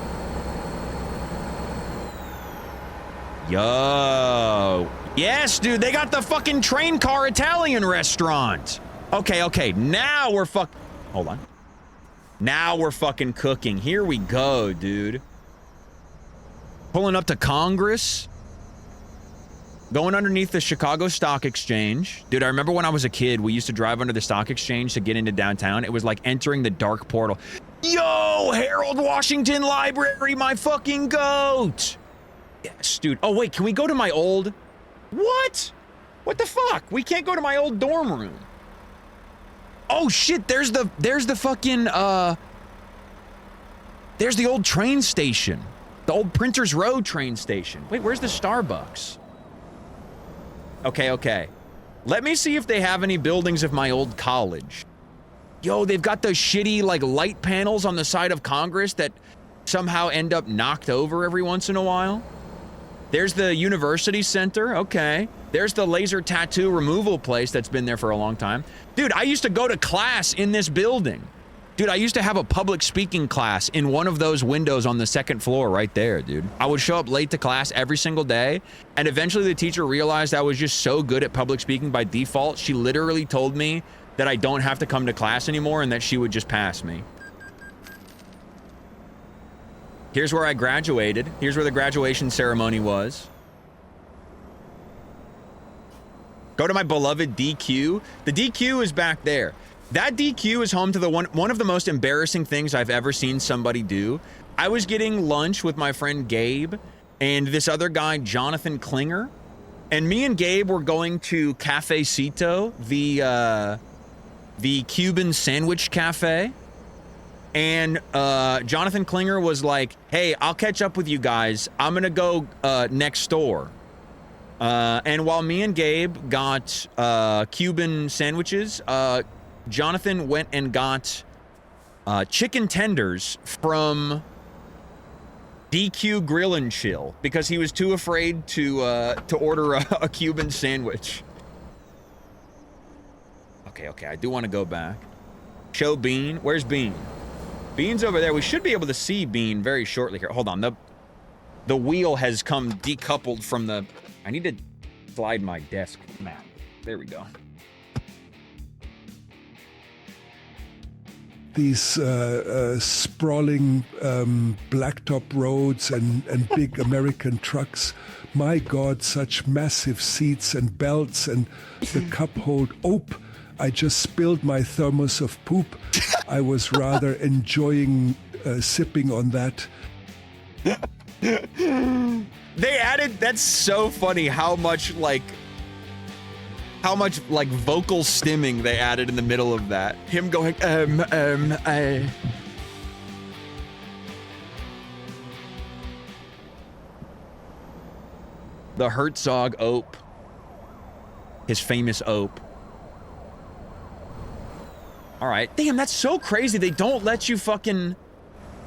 Yo. Yes, dude, they got the fucking train car Italian restaurant. Okay, now we're hold on. Now we're fucking cooking. Here we go, dude. Pulling up to Congress. Going underneath the Chicago Stock Exchange. Dude, I remember when I was a kid, we used to drive under the Stock Exchange to get into downtown. It was like entering the dark portal. Yo, Harold Washington Library, my fucking goat. Yes, dude. Oh, wait, can we go to my old... What? What the fuck? We can't go to my old dorm room. Oh, shit, there's the fucking, there's the old train station. The old Printers Row train station. Wait, where's the Starbucks? Okay. Let me see if they have any buildings of my old college. Yo, they've got those shitty, like, light panels on the side of Congress that somehow end up knocked over every once in a while. There's the University Center. Okay. There's the laser tattoo removal place that's been there for a long time. Dude, I used to go to class in this building. Dude, I used to have a public speaking class in one of those windows on the second floor right there, dude. I would show up late to class every single day, and eventually the teacher realized I was just so good at public speaking by default, she literally told me that I don't have to come to class anymore and that she would just pass me. Here's where I graduated. Here's where the graduation ceremony was. Go to my beloved DQ. The DQ is back there. That DQ is home to the one of the most embarrassing things I've ever seen somebody do. I was getting lunch with my friend Gabe and this other guy, Jonathan Klinger. And me and Gabe were going to Cafecito, the Cuban sandwich cafe. And Jonathan Klinger was like, hey, I'll catch up with you guys. I'm going to go next door. And while me and Gabe got Cuban sandwiches, Jonathan went and got chicken tenders from DQ Grill and Chill because he was too afraid to order a Cuban sandwich. Okay, I do want to go back. Show Bean. Where's Bean? Bean's over there. We should be able to see Bean very shortly here. Hold on. The wheel has come decoupled from the... I need to slide my desk map. There we go. These sprawling blacktop roads and big American trucks. My God, such massive seats and belts and the cup hold. Ope, I just spilled my thermos of poop. I was rather enjoying sipping on that. They added, that's so funny how much like vocal stimming they added in the middle of that. Him going, I... The Herzog Ope. His famous Ope. All right. Damn, that's so crazy. They don't let you fucking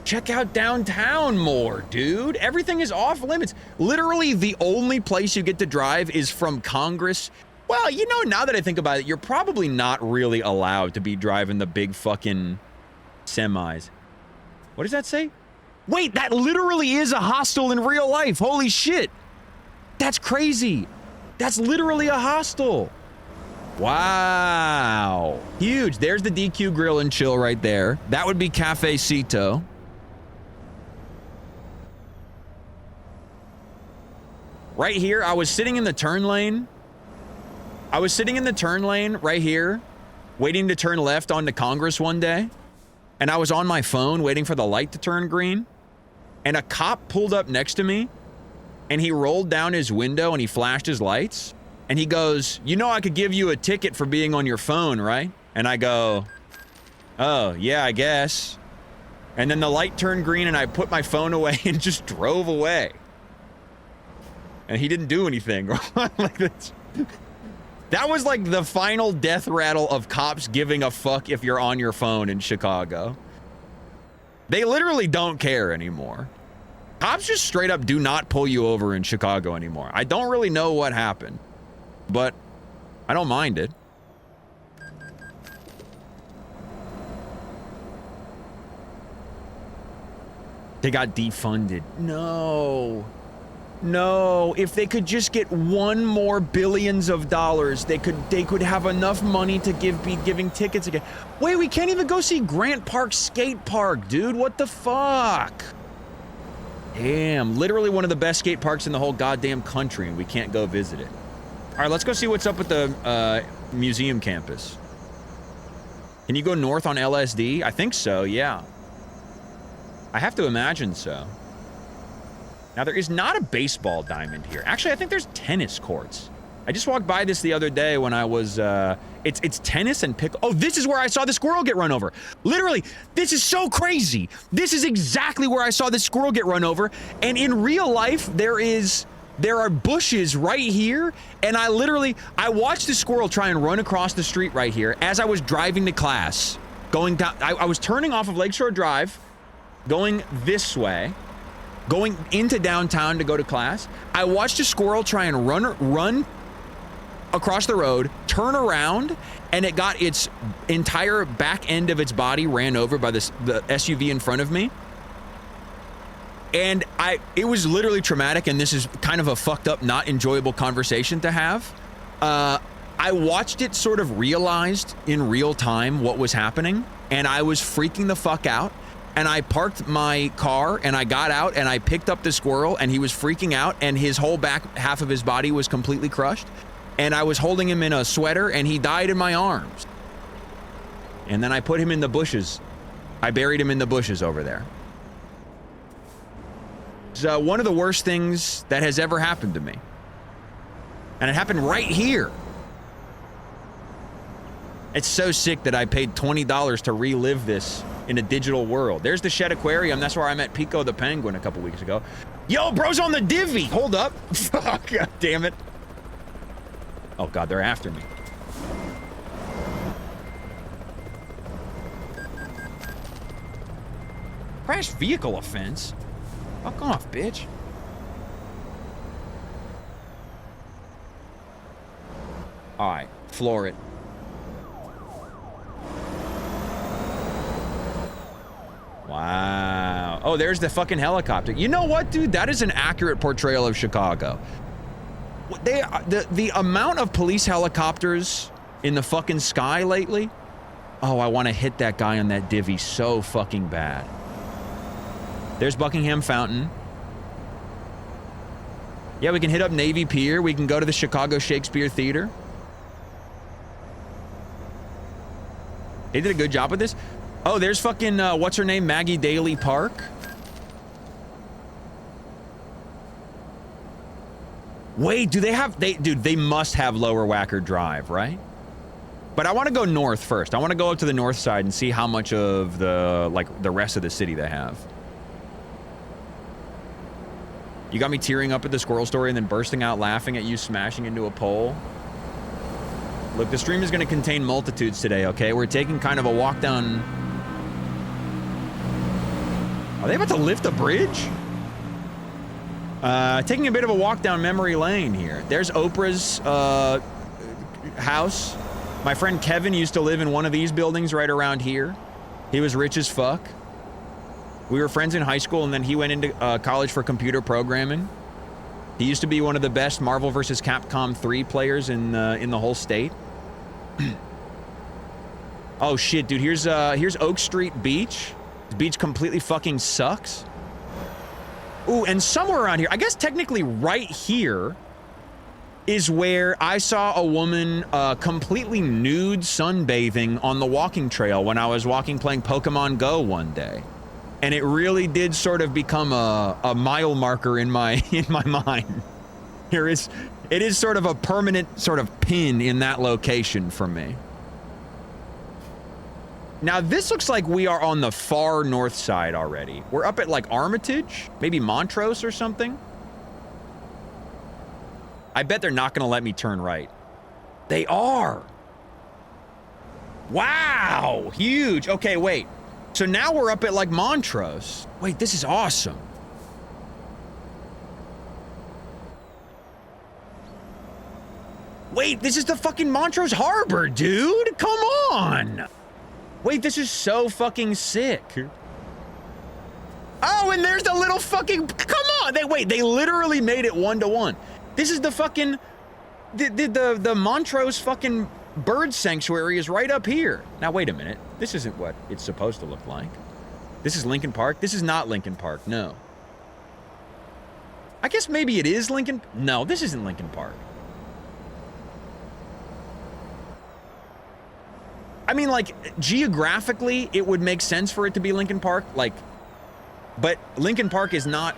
check out downtown more, dude. Everything is off limits. Literally, the only place you get to drive is from Congress. Well, you know, now that I think about it, you're probably not really allowed to be driving the big fucking semis. What does that say? Wait, that literally is a hostel in real life. Holy shit. That's crazy. That's literally a hostel. Wow. Huge. There's the DQ Grill and Chill right there. That would be Cafecito. Right here, I was sitting in the turn lane. I was sitting in the turn lane right here, waiting to turn left onto Congress one day. And I was on my phone waiting for the light to turn green. And a cop pulled up next to me. And he rolled down his window and he flashed his lights. And he goes, "You know I could give you a ticket for being on your phone, right?" And I go, "Oh, yeah, I guess." And then the light turned green and I put my phone away and just drove away. And he didn't do anything. Like that. That was like the final death rattle of cops giving a fuck if you're on your phone in Chicago. They literally don't care anymore. Cops just straight up do not pull you over in Chicago anymore. I don't really know what happened, but I don't mind it. They got defunded. No. No, if they could just get one more billions of dollars, they could have enough money to be giving tickets again. Wait, we can't even go see Grant Park Skate Park, dude. What the fuck? Damn, literally one of the best skate parks in the whole goddamn country, and we can't go visit it. All right, let's go see what's up with the museum campus. Can you go north on LSD? I think so, yeah. I have to imagine so. Now, there is not a baseball diamond here. Actually, I think there's tennis courts. I just walked by this the other day when I was, it's tennis and pickle. Oh, this is where I saw the squirrel get run over. Literally, this is so crazy. This is exactly where I saw the squirrel get run over. And in real life, there are bushes right here. And I watched the squirrel try and run across the street right here as I was driving to class. Going down, I was turning off of Lakeshore Drive, going this way, going into downtown to go to class. I watched a squirrel try and run across the road, turn around, and it got its entire back end of its body ran over by the SUV in front of me. And it was literally traumatic, and this is kind of a fucked up, not enjoyable conversation to have. I watched it sort of realized in real time what was happening, and I was freaking the fuck out. And I parked my car and I got out and I picked up the squirrel, and he was freaking out and his whole back half of his body was completely crushed. And I was holding him in a sweater and he died in my arms. And then I put him in the bushes. I buried him in the bushes over there. So one of the worst things that has ever happened to me. And it happened right here. It's so sick that I paid $20 to relive this in a digital world. There's the Shed Aquarium. That's where I met Pico the Penguin a couple weeks ago. Yo, bro's on the divvy. Hold up. Fuck, God damn it. Oh, God, they're after me. Crash vehicle offense? Fuck off, bitch. All right, floor it. Wow. Oh, there's the fucking helicopter. You know what, dude? That is an accurate portrayal of Chicago. The amount of police helicopters in the fucking sky lately. Oh, I want to hit that guy on that divvy so fucking bad. There's Buckingham Fountain. Yeah, we can hit up Navy Pier. We can go to the Chicago Shakespeare Theater. They did a good job with this. Oh, there's fucking, what's her name? Maggie Daley Park. Wait, do they have, dude, they must have Lower Wacker Drive, right? But I want to go north first. I want to go up to the north side and see how much of the, like, the rest of the city they have. You got me tearing up at the squirrel story and then bursting out laughing at you smashing into a pole. Look, the stream is going to contain multitudes today, okay? We're taking kind of a walk down... Are they about to lift a bridge? Taking a bit of a walk down memory lane here. There's Oprah's house. My friend Kevin used to live in one of these buildings right around here. He was rich as fuck. We were friends in high school, and then he went into college for computer programming. He used to be one of the best Marvel vs. Capcom 3 players in the whole state. Oh shit, dude! Here's Oak Street Beach. The beach completely fucking sucks. Ooh, and somewhere around here, I guess technically right here is where I saw a woman completely nude sunbathing on the walking trail when I was walking playing Pokemon Go one day. And it really did sort of become a mile marker in my mind. It is sort of a permanent sort of pin in that location for me. Now this looks like we are on the far north side already. We're up at like Armitage, maybe Montrose or something. I bet they're not gonna let me turn right. They are. Wow, huge. Okay, wait. So now we're up at like Montrose. Wait, this is awesome. Wait, this is the fucking Montrose Harbor, dude. Come on. Wait, this is so fucking sick. Oh, and there's the little fucking, come on. They literally made it 1-to-1. This is the fucking, the Montrose fucking bird sanctuary is right up here. Now, wait a minute. This isn't what it's supposed to look like. This is Lincoln Park. This is not Lincoln Park, no. I guess maybe it is Lincoln. No, this isn't Lincoln Park. I mean, like, geographically, it would make sense for it to be Lincoln Park, like, but Lincoln Park is not.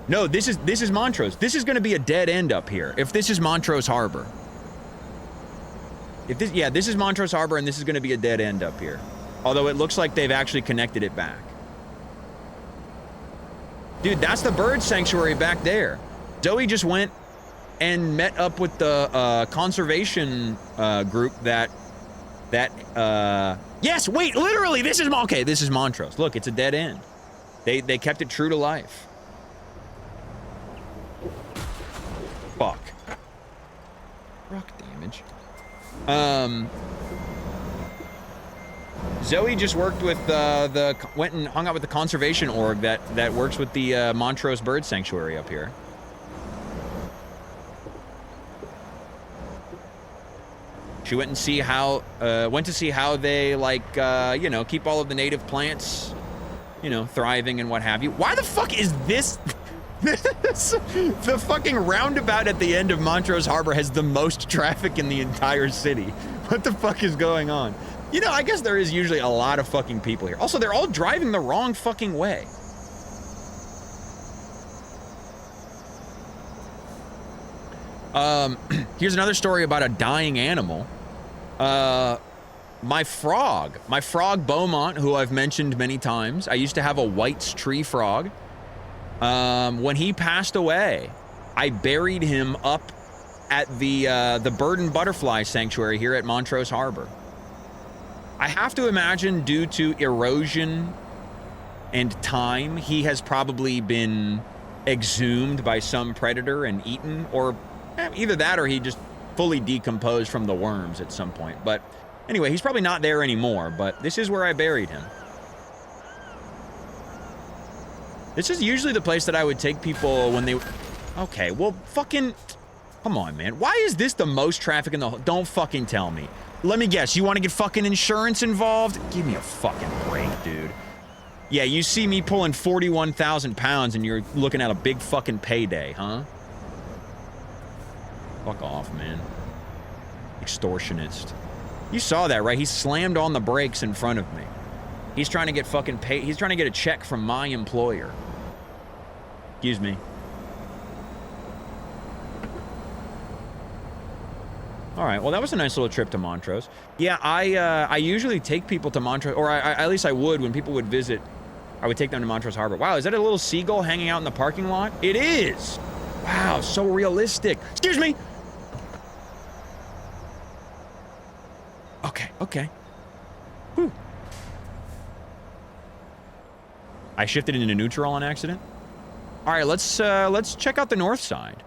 No, this is Montrose. This is going to be a dead end up here. If this is Montrose Harbor. If this, yeah, this is Montrose Harbor, and this is going to be a dead end up here. Although it looks like they've actually connected it back. Dude, that's the bird sanctuary back there. Zoe just went and met up with the conservation group that yes, wait, literally, this is okay. This is Montrose. Look, it's a dead end. They kept it true to life. Fuck. Rock damage. Zoe just worked with went and hung out with the conservation org that works with the Montrose Bird Sanctuary up here. She went and went to see how they like you know, keep all of the native plants, you know, thriving and what have you. Why the fuck is this? The fucking roundabout at the end of Montrose Harbor has the most traffic in the entire city. What the fuck is going on? You know, I guess there is usually a lot of fucking people here. Also, they're all driving the wrong fucking way. Here's another story about a dying animal. My frog Beaumont, who I've mentioned many times. I used to have a White's tree frog. When he passed away, I buried him up at the Bird and Butterfly Sanctuary here at Montrose Harbor. I have to imagine due to erosion and time, he has probably been exhumed by some predator and eaten, or either that or he just fully decomposed from the worms at some point. But anyway, he's probably not there anymore, but this is where I buried him. This is usually the place that I would take people when they... Okay, well, fucking... Come on, man. Why is this the most traffic in the... Don't fucking tell me. Let me guess, you want to get fucking insurance involved? Give me a fucking break, dude. Yeah, you see me pulling 41,000 pounds and you're looking at a big fucking payday, huh? Fuck off, man. Extortionist. You saw that, right? He slammed on the brakes in front of me. He's trying to get fucking paid. He's trying to get a check from my employer. Excuse me. All right, well, that was a nice little trip to Montrose. Yeah, I usually take people to Montrose, or at least I would when people would visit. I would take them to Montrose Harbor. Wow, is that a little seagull hanging out in the parking lot? It is. Wow, so realistic. Excuse me. Okay. Whew. I shifted into neutral on accident. All right, let's check out the north side.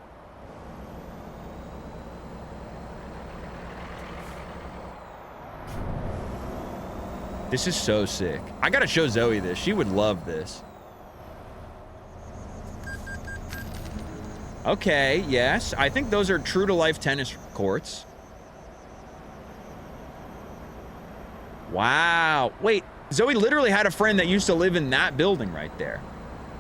This is so sick. I gotta show Zoe this. She would love this. Okay, yes. I think those are true-to-life tennis courts. Wow. Wait, Zoe literally had a friend that used to live in that building right there.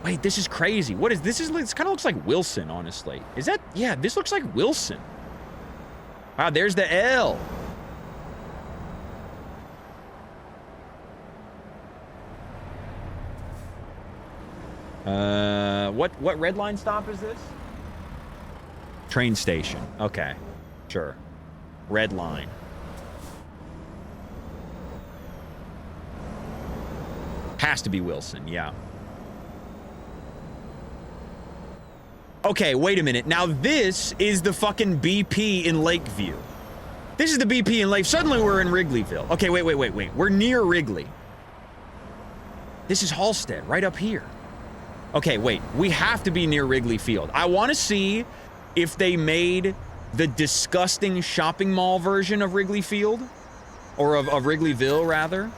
Wait, this is crazy. What is this? This kind of looks like Wilson, honestly. Is that? Yeah, this looks like Wilson. Wow, there's the L. What red line stop is this? Train station. Okay, sure. Red line. Has to be Wilson, yeah. Okay, wait a minute. Now this is the fucking BP in Lakeview. This is the BP in Lake. Suddenly we're in Wrigleyville. Okay, wait. We're near Wrigley. This is Halstead, right up here. Okay, wait. We have to be near Wrigley Field. I want to see if they made the disgusting shopping mall version of Wrigley Field. Or of Wrigleyville, rather.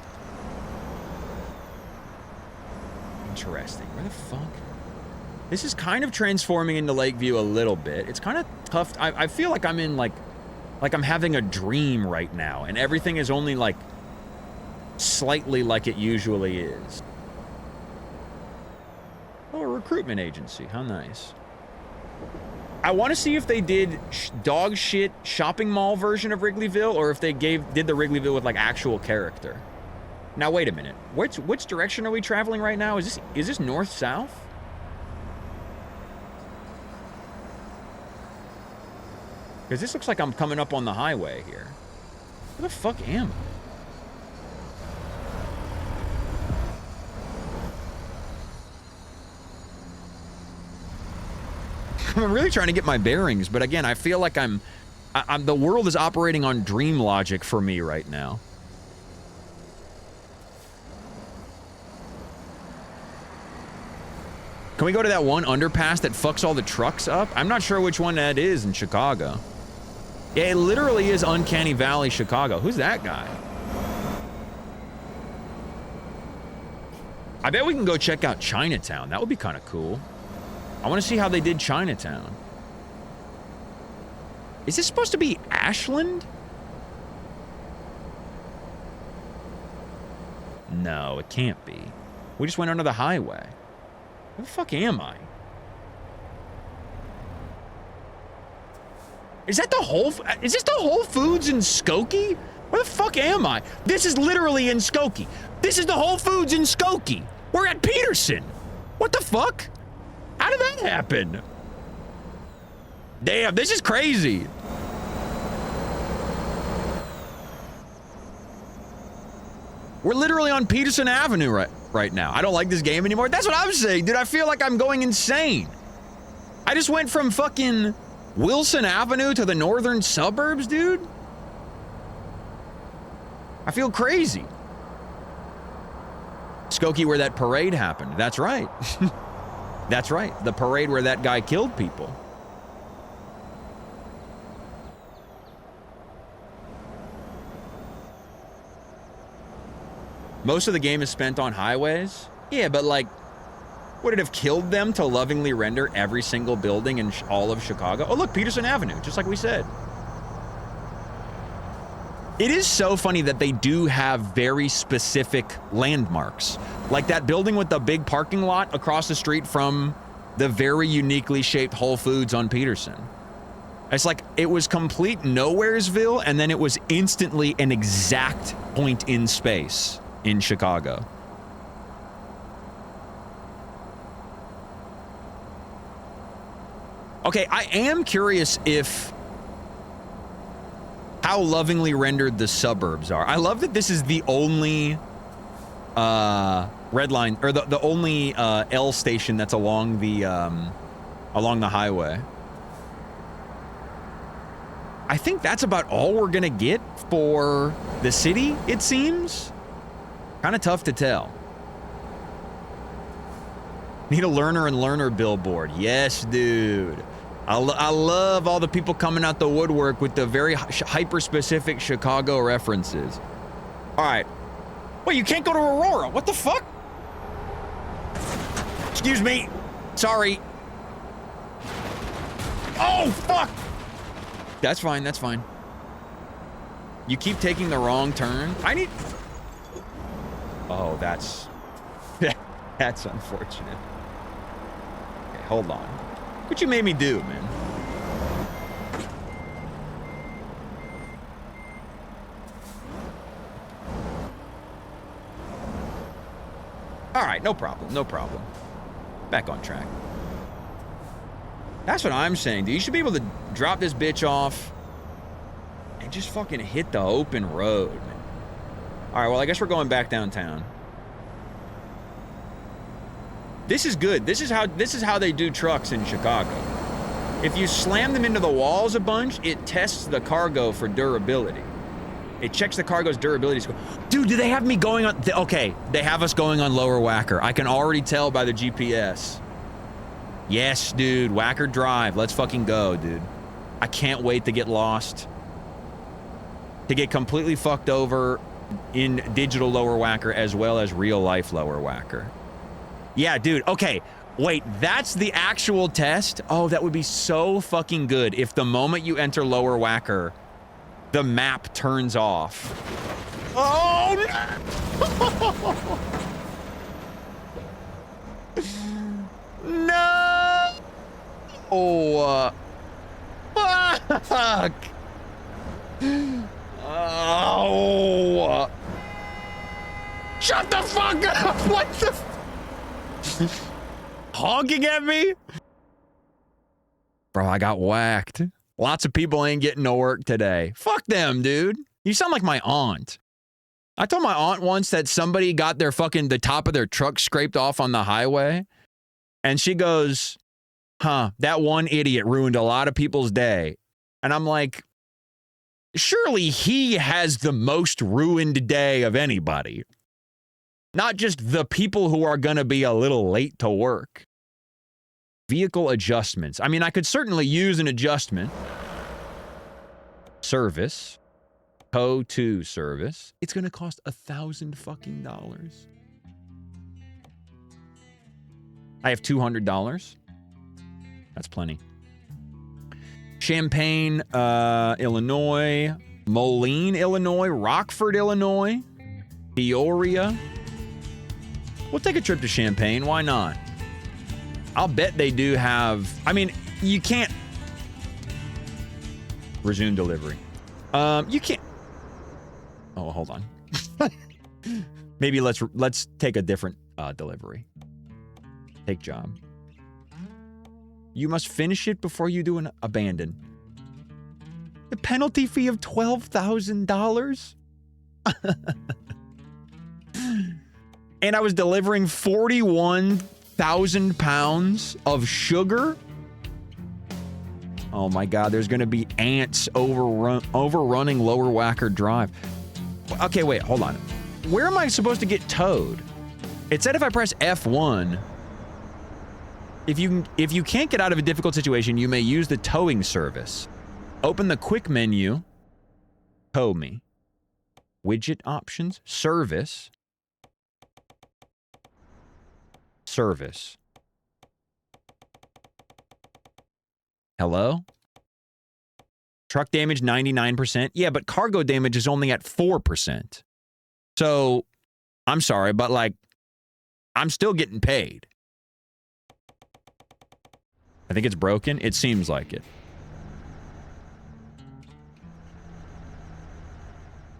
Interesting. Where the fuck? This is kind of transforming into Lakeview a little bit. It's kind of tough. I feel like I'm in like I'm having a dream right now, and everything is only like slightly like it usually is. Oh, a recruitment agency. How nice. I want to see if they did dog shit shopping mall version of Wrigleyville, or if they did the Wrigleyville with like actual character. Now wait a minute. Which direction are we traveling right now? Is this north south? Because this looks like I'm coming up on the highway here. Where the fuck am I? I'm really trying to get my bearings, but again, I feel like I'm the world is operating on dream logic for me right now. Can we go to that one underpass that fucks all the trucks up? I'm not sure which one that is in Chicago. Yeah, it literally is Uncanny Valley, Chicago. Who's that guy? I bet we can go check out Chinatown. That would be kind of cool. I want to see how they did Chinatown. Is this supposed to be Ashland? No, it can't be. We just went under the highway. Where the fuck am I? Is this the Whole Foods in Skokie? Where the fuck am I? This is literally in Skokie. This is the Whole Foods in Skokie. We're at Peterson. What the fuck? How did that happen? Damn, this is crazy. We're literally on Peterson Avenue right now. I don't like this game anymore. That's what I'm saying, dude. I feel like I'm going insane. I just went from fucking Wilson Avenue to the northern suburbs, dude. I feel crazy. Skokie, where that parade happened. That's right. That's right. The parade where that guy killed people. Most of the game is spent on highways. Yeah, but like, would it have killed them to lovingly render every single building in all of Chicago? Oh, look, Peterson Avenue, just like we said. It is so funny that they do have very specific landmarks. Like that building with the big parking lot across the street from the very uniquely shaped Whole Foods on Peterson. It's like it was complete Nowheresville, and then it was instantly an exact point in space in Chicago. Okay, I am curious if how lovingly rendered the suburbs are. I love that this is the only red line, or the only L station that's along the highway. I think that's about all we're gonna get for the city, it seems. Kind of tough to tell. Need a learner and learner billboard. Yes, dude. I love all the people coming out the woodwork with the very hyper-specific Chicago references. All right. Wait, you can't go to Aurora. What the fuck? Excuse me. Sorry. Oh, fuck. That's fine. That's fine. You keep taking the wrong turn. Oh, that's that's unfortunate. Okay, hold on. What you made me do, man? All right, no problem, no problem. Back on track. That's what I'm saying, dude. You should be able to drop this bitch off and just fucking hit the open road, man. All right, well, I guess we're going back downtown. This is good. This is how they do trucks in Chicago. If you slam them into the walls a bunch, it tests the cargo for durability. It checks the cargo's durability score. Dude, do they have me going on? Okay, they have us going on Lower Wacker. I can already tell by the GPS. Yes, dude, Wacker Drive. Let's fucking go, dude. I can't wait to get lost. To get completely fucked over in digital Lower Wacker as well as real life Lower Wacker. Yeah, dude, okay. Wait, that's the actual test? Oh, that would be so fucking good if the moment you enter Lower Wacker, the map turns off. Oh, no! No! Oh, fuck! Oh! Shut the fuck up! What the? Honking at me? Bro, I got whacked. Lots of people ain't getting to work today. Fuck them, dude. You sound like my aunt. I told my aunt once that somebody got their fucking, the top of their truck scraped off on the highway. And she goes, huh, that one idiot ruined a lot of people's day. And I'm like, surely he has the most ruined day of anybody. Not just the people who are going to be a little late to work. Vehicle adjustments. I mean, I could certainly use an adjustment. Service. Tow to service. It's going to cost $1,000 fucking dollars. I have $200. That's plenty. Champaign, Illinois. Moline, Illinois. Rockford, Illinois. Peoria. We'll take a trip to Champaign. Why not? I'll bet they do have... I mean, you can't... Resume delivery. You can't... Oh, hold on. Maybe let's take a different delivery. Take job. You must finish it before you do an abandon. The penalty fee of $12,000? And I was delivering 41,000 pounds of sugar? Oh my God, there's gonna be ants overrunning Lower Wacker Drive. Okay, wait, hold on. Where am I supposed to get towed? It said if I press F1, if you can't get out of a difficult situation, you may use the towing service. Open the quick menu, tow me. Widget options, service. Service. Hello? Truck damage 99%. Yeah, but cargo damage is only at 4%. So, I'm sorry, but like, I'm still getting paid. I think it's broken. It seems like it.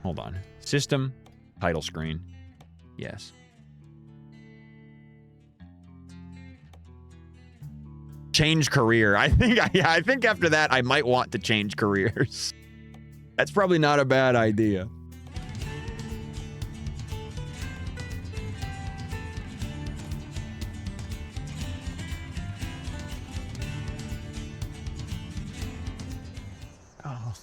Hold on. System, title screen. Yes. Change career. I think after that I might want to change careers. That's probably not a bad idea. Oh.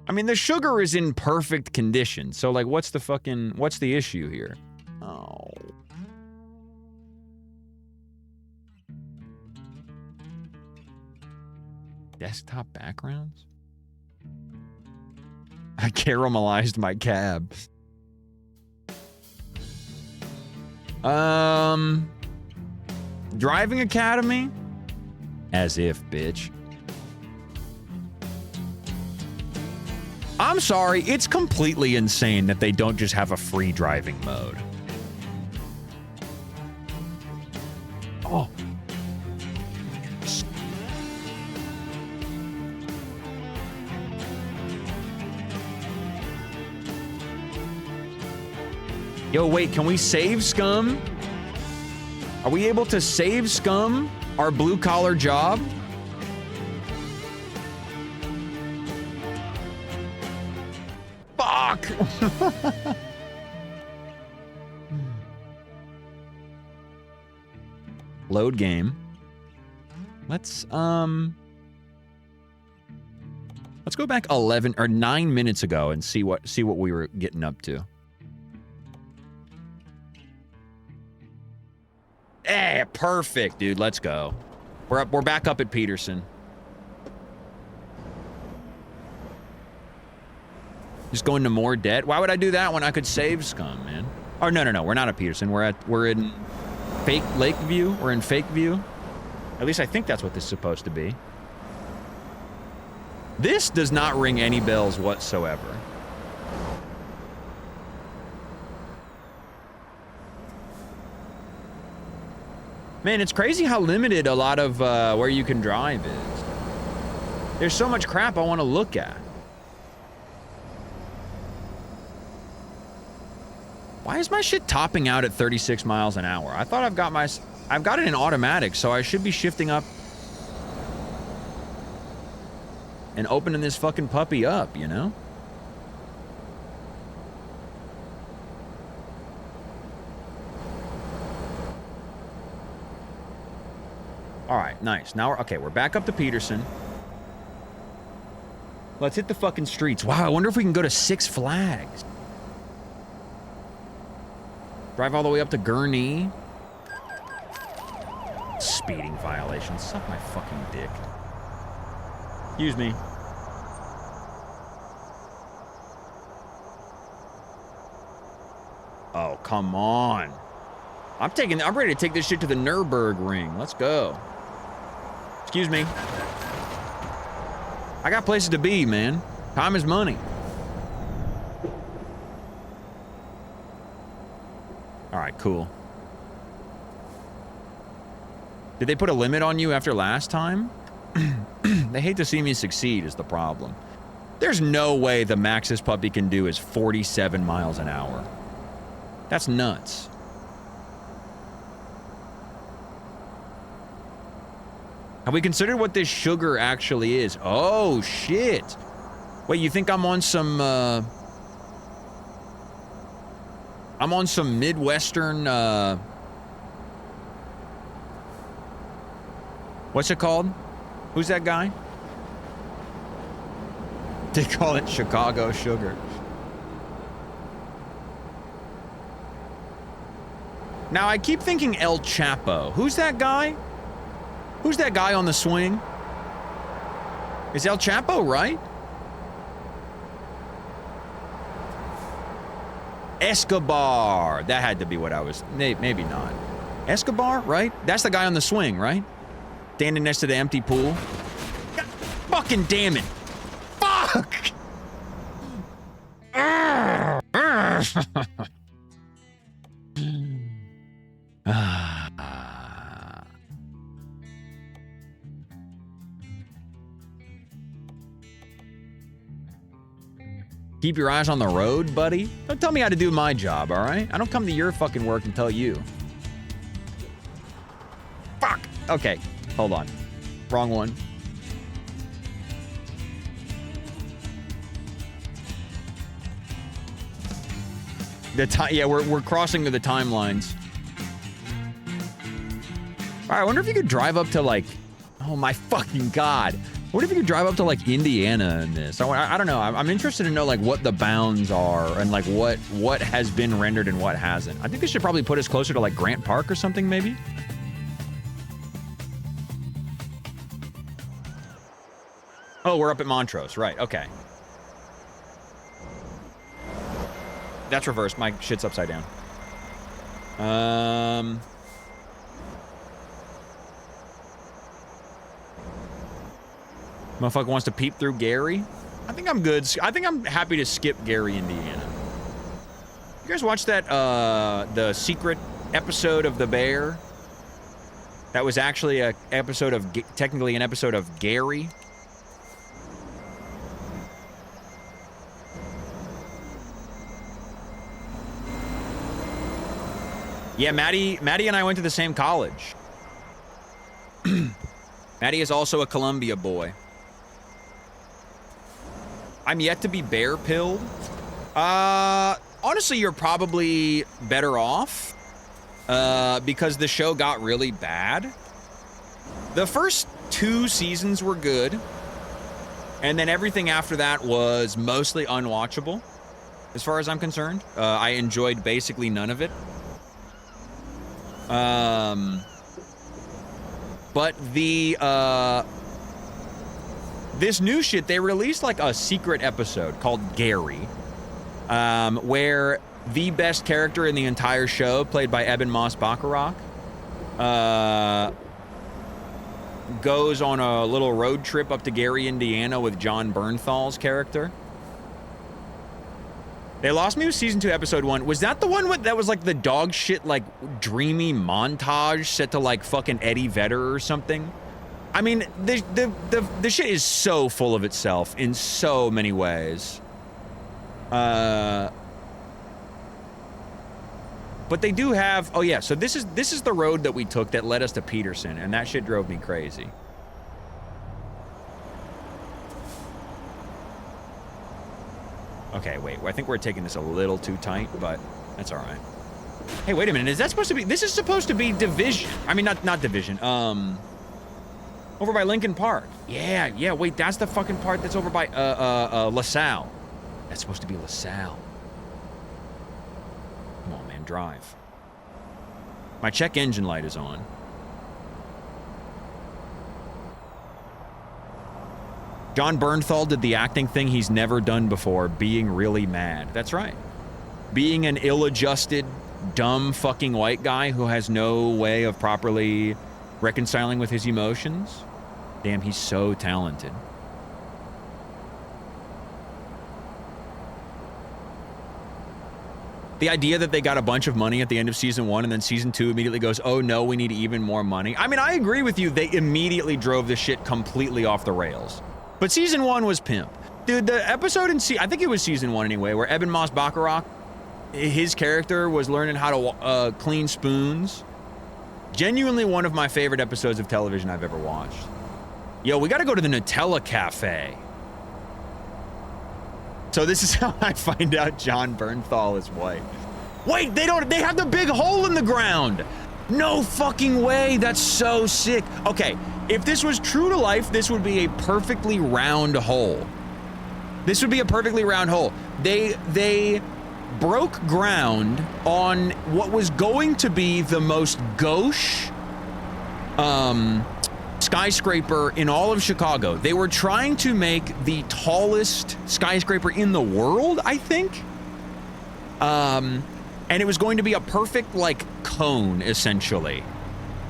I mean, the sugar is in perfect condition. So, like, what's the issue here? Oh. Desktop backgrounds? I caramelized my cab. Driving Academy? As if, bitch. I'm sorry, it's completely insane that they don't just have a free driving mode. Oh. Yo, wait, can we save Scum? Are we able to save Scum, our blue-collar job? Fuck! Load game. Let's go back 11 or 9 minutes ago and see what we were getting up to. Eh, perfect, dude. Let's go. We're back up at Peterson. Just going to more debt? Why would I do that when I could save Scum, man? Oh, no. We're not at Peterson. We're in Fake Lakeview. We're in Fake View. At least I think that's what this is supposed to be. This does not ring any bells whatsoever. Man, it's crazy how limited a lot of where you can drive is. There's so much crap I want to look at. Why is my shit topping out at 36 miles an hour? I thought I've got it in automatic, so I should be shifting up and opening this fucking puppy up, you know? All right, nice. Now we're back up to Peterson. Let's hit the fucking streets. Wow, I wonder if we can go to Six Flags. Drive all the way up to Gurnee. Speeding violation. Suck my fucking dick. Excuse me. Oh, come on. I'm ready to take this shit to the Nürburgring. Let's go. Excuse me. I got places to be, man. Time is money. All right, cool. Did they put a limit on you after last time? They hate to see me succeed is the problem. There's no way the max this puppy can do is 47 miles an hour. That's nuts. Have we considered what this sugar actually is? Oh, shit. Wait, you think I'm on some, I'm on some Midwestern, what's it called? Who's that guy? They call it Chicago sugar. Now, I keep thinking El Chapo. Who's that guy? Who's that guy on the swing? It's El Chapo, right? Escobar. That had to be what I was... Maybe not. Escobar, right? That's the guy on the swing, right? Standing next to the empty pool. God, fucking damn it. Fuck! Keep your eyes on the road, buddy. Don't tell me how to do my job, all right? I don't come to your fucking work and tell you. Fuck! Okay, hold on. Wrong one. Yeah, we're crossing to the timelines. All right, I wonder if you could drive up to like... Oh my fucking God. What if you could drive up to like Indiana in this? I don't know. I'm interested to know like what the bounds are and like what has been rendered and what hasn't. I think this should probably put us closer to like Grant Park or something maybe. Oh, we're up at Montrose, right? Okay. That's reversed. My shit's upside down. Motherfucker wants to peep through Gary. I think I'm good. I think I'm happy to skip Gary, Indiana. You guys watch that, the secret episode of The Bear? That was actually a episode of, technically an episode of Gary. Yeah, Maddie and I went to the same college. Maddie is also a Columbia boy. I'm yet to be bear pilled. Honestly, you're probably better off. Because the show got really bad. The first 2 seasons were good. And then everything after that was mostly unwatchable. As far as I'm concerned. I enjoyed basically none of it. But the, this new shit, they released like a secret episode called Gary, where the best character in the entire show, played by Eben Moss-Bacharach, goes on a little road trip up to Gary, Indiana with John Bernthal's character. They lost me with season 2, episode 1. Was that the one that was like the dog shit, like dreamy montage set to like fucking Eddie Vedder or something? I mean, the shit is so full of itself in so many ways. But they do have, oh yeah, so this is the road that we took that led us to Peterson, and that shit drove me crazy. Okay, wait, I think we're taking this a little too tight, but that's all right. Hey, wait a minute, is that supposed to be, this is supposed to be Division. I mean, not Division, over by Lincoln Park. Yeah, wait, that's the fucking part that's over by, LaSalle. That's supposed to be LaSalle. Come on, man, drive. My check engine light is on. John Bernthal did the acting thing he's never done before, being really mad. That's right. Being an ill-adjusted, dumb fucking white guy who has no way of properly reconciling with his emotions. Damn, he's so talented. The idea that they got a bunch of money at the end of season 1 and then season 2 immediately goes, oh no, we need even more money. I mean, I agree with you. They immediately drove this shit completely off the rails. But season 1 was pimp. Dude, the episode in I think it was season 1 anyway, where Eben Moss-Bacharach, his character was learning how to clean spoons. Genuinely one of my favorite episodes of television I've ever watched. Yo, we gotta go to the Nutella Cafe. So this is how I find out John Bernthal is white. Wait, they have the big hole in the ground. No fucking way, that's so sick. Okay, if this was true to life, this would be a perfectly round hole. This would be a perfectly round hole. They broke ground on what was going to be the most gauche skyscraper in all of Chicago. They were trying to make the tallest skyscraper in the world, I think. And it was going to be a perfect, like, cone, essentially.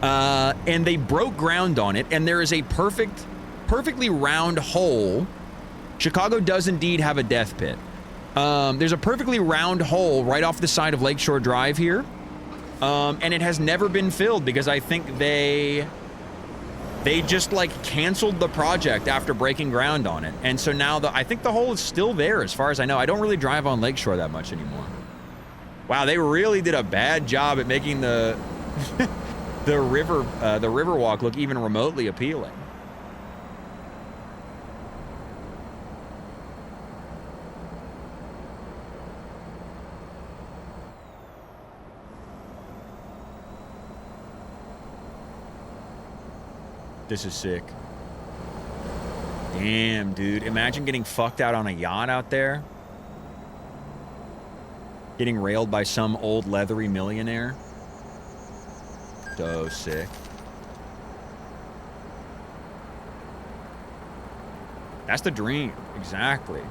And they broke ground on it, and there is a perfectly round hole. Chicago does indeed have a death pit. There's a perfectly round hole right off the side of Lakeshore Drive here. And it has never been filled because I think they just like canceled the project after breaking ground on it. And so now I think the hole is still there as far as I know. I don't really drive on Lakeshore that much anymore. Wow, they really did a bad job at making the the river walk look even remotely appealing. This is sick. Damn, dude. Imagine getting fucked out on a yacht out there. Getting railed by some old leathery millionaire. So sick. That's the dream. Exactly.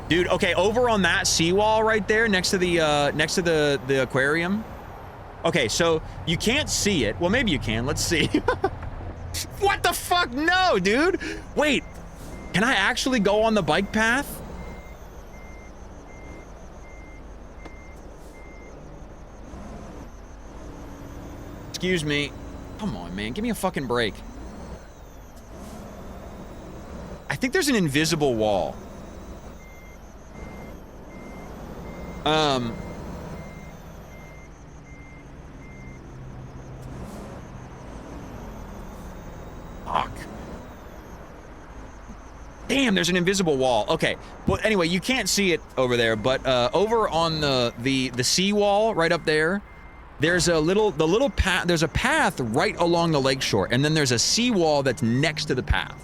Dude, okay, over on that seawall right there next to the aquarium. Okay, so you can't see it. Well, maybe you can. Let's see. What the fuck? fuck no, dude. Wait, can I actually go on the bike path? Excuse me. Come on, man. Give me a fucking break. I think there's an invisible wall. Fuck. Damn, there's an invisible wall. Okay. Well, anyway, you can't see it over there, but over on the seawall right up there, there's a path. There's a path right along the lakeshore, and then there's a seawall that's next to the path.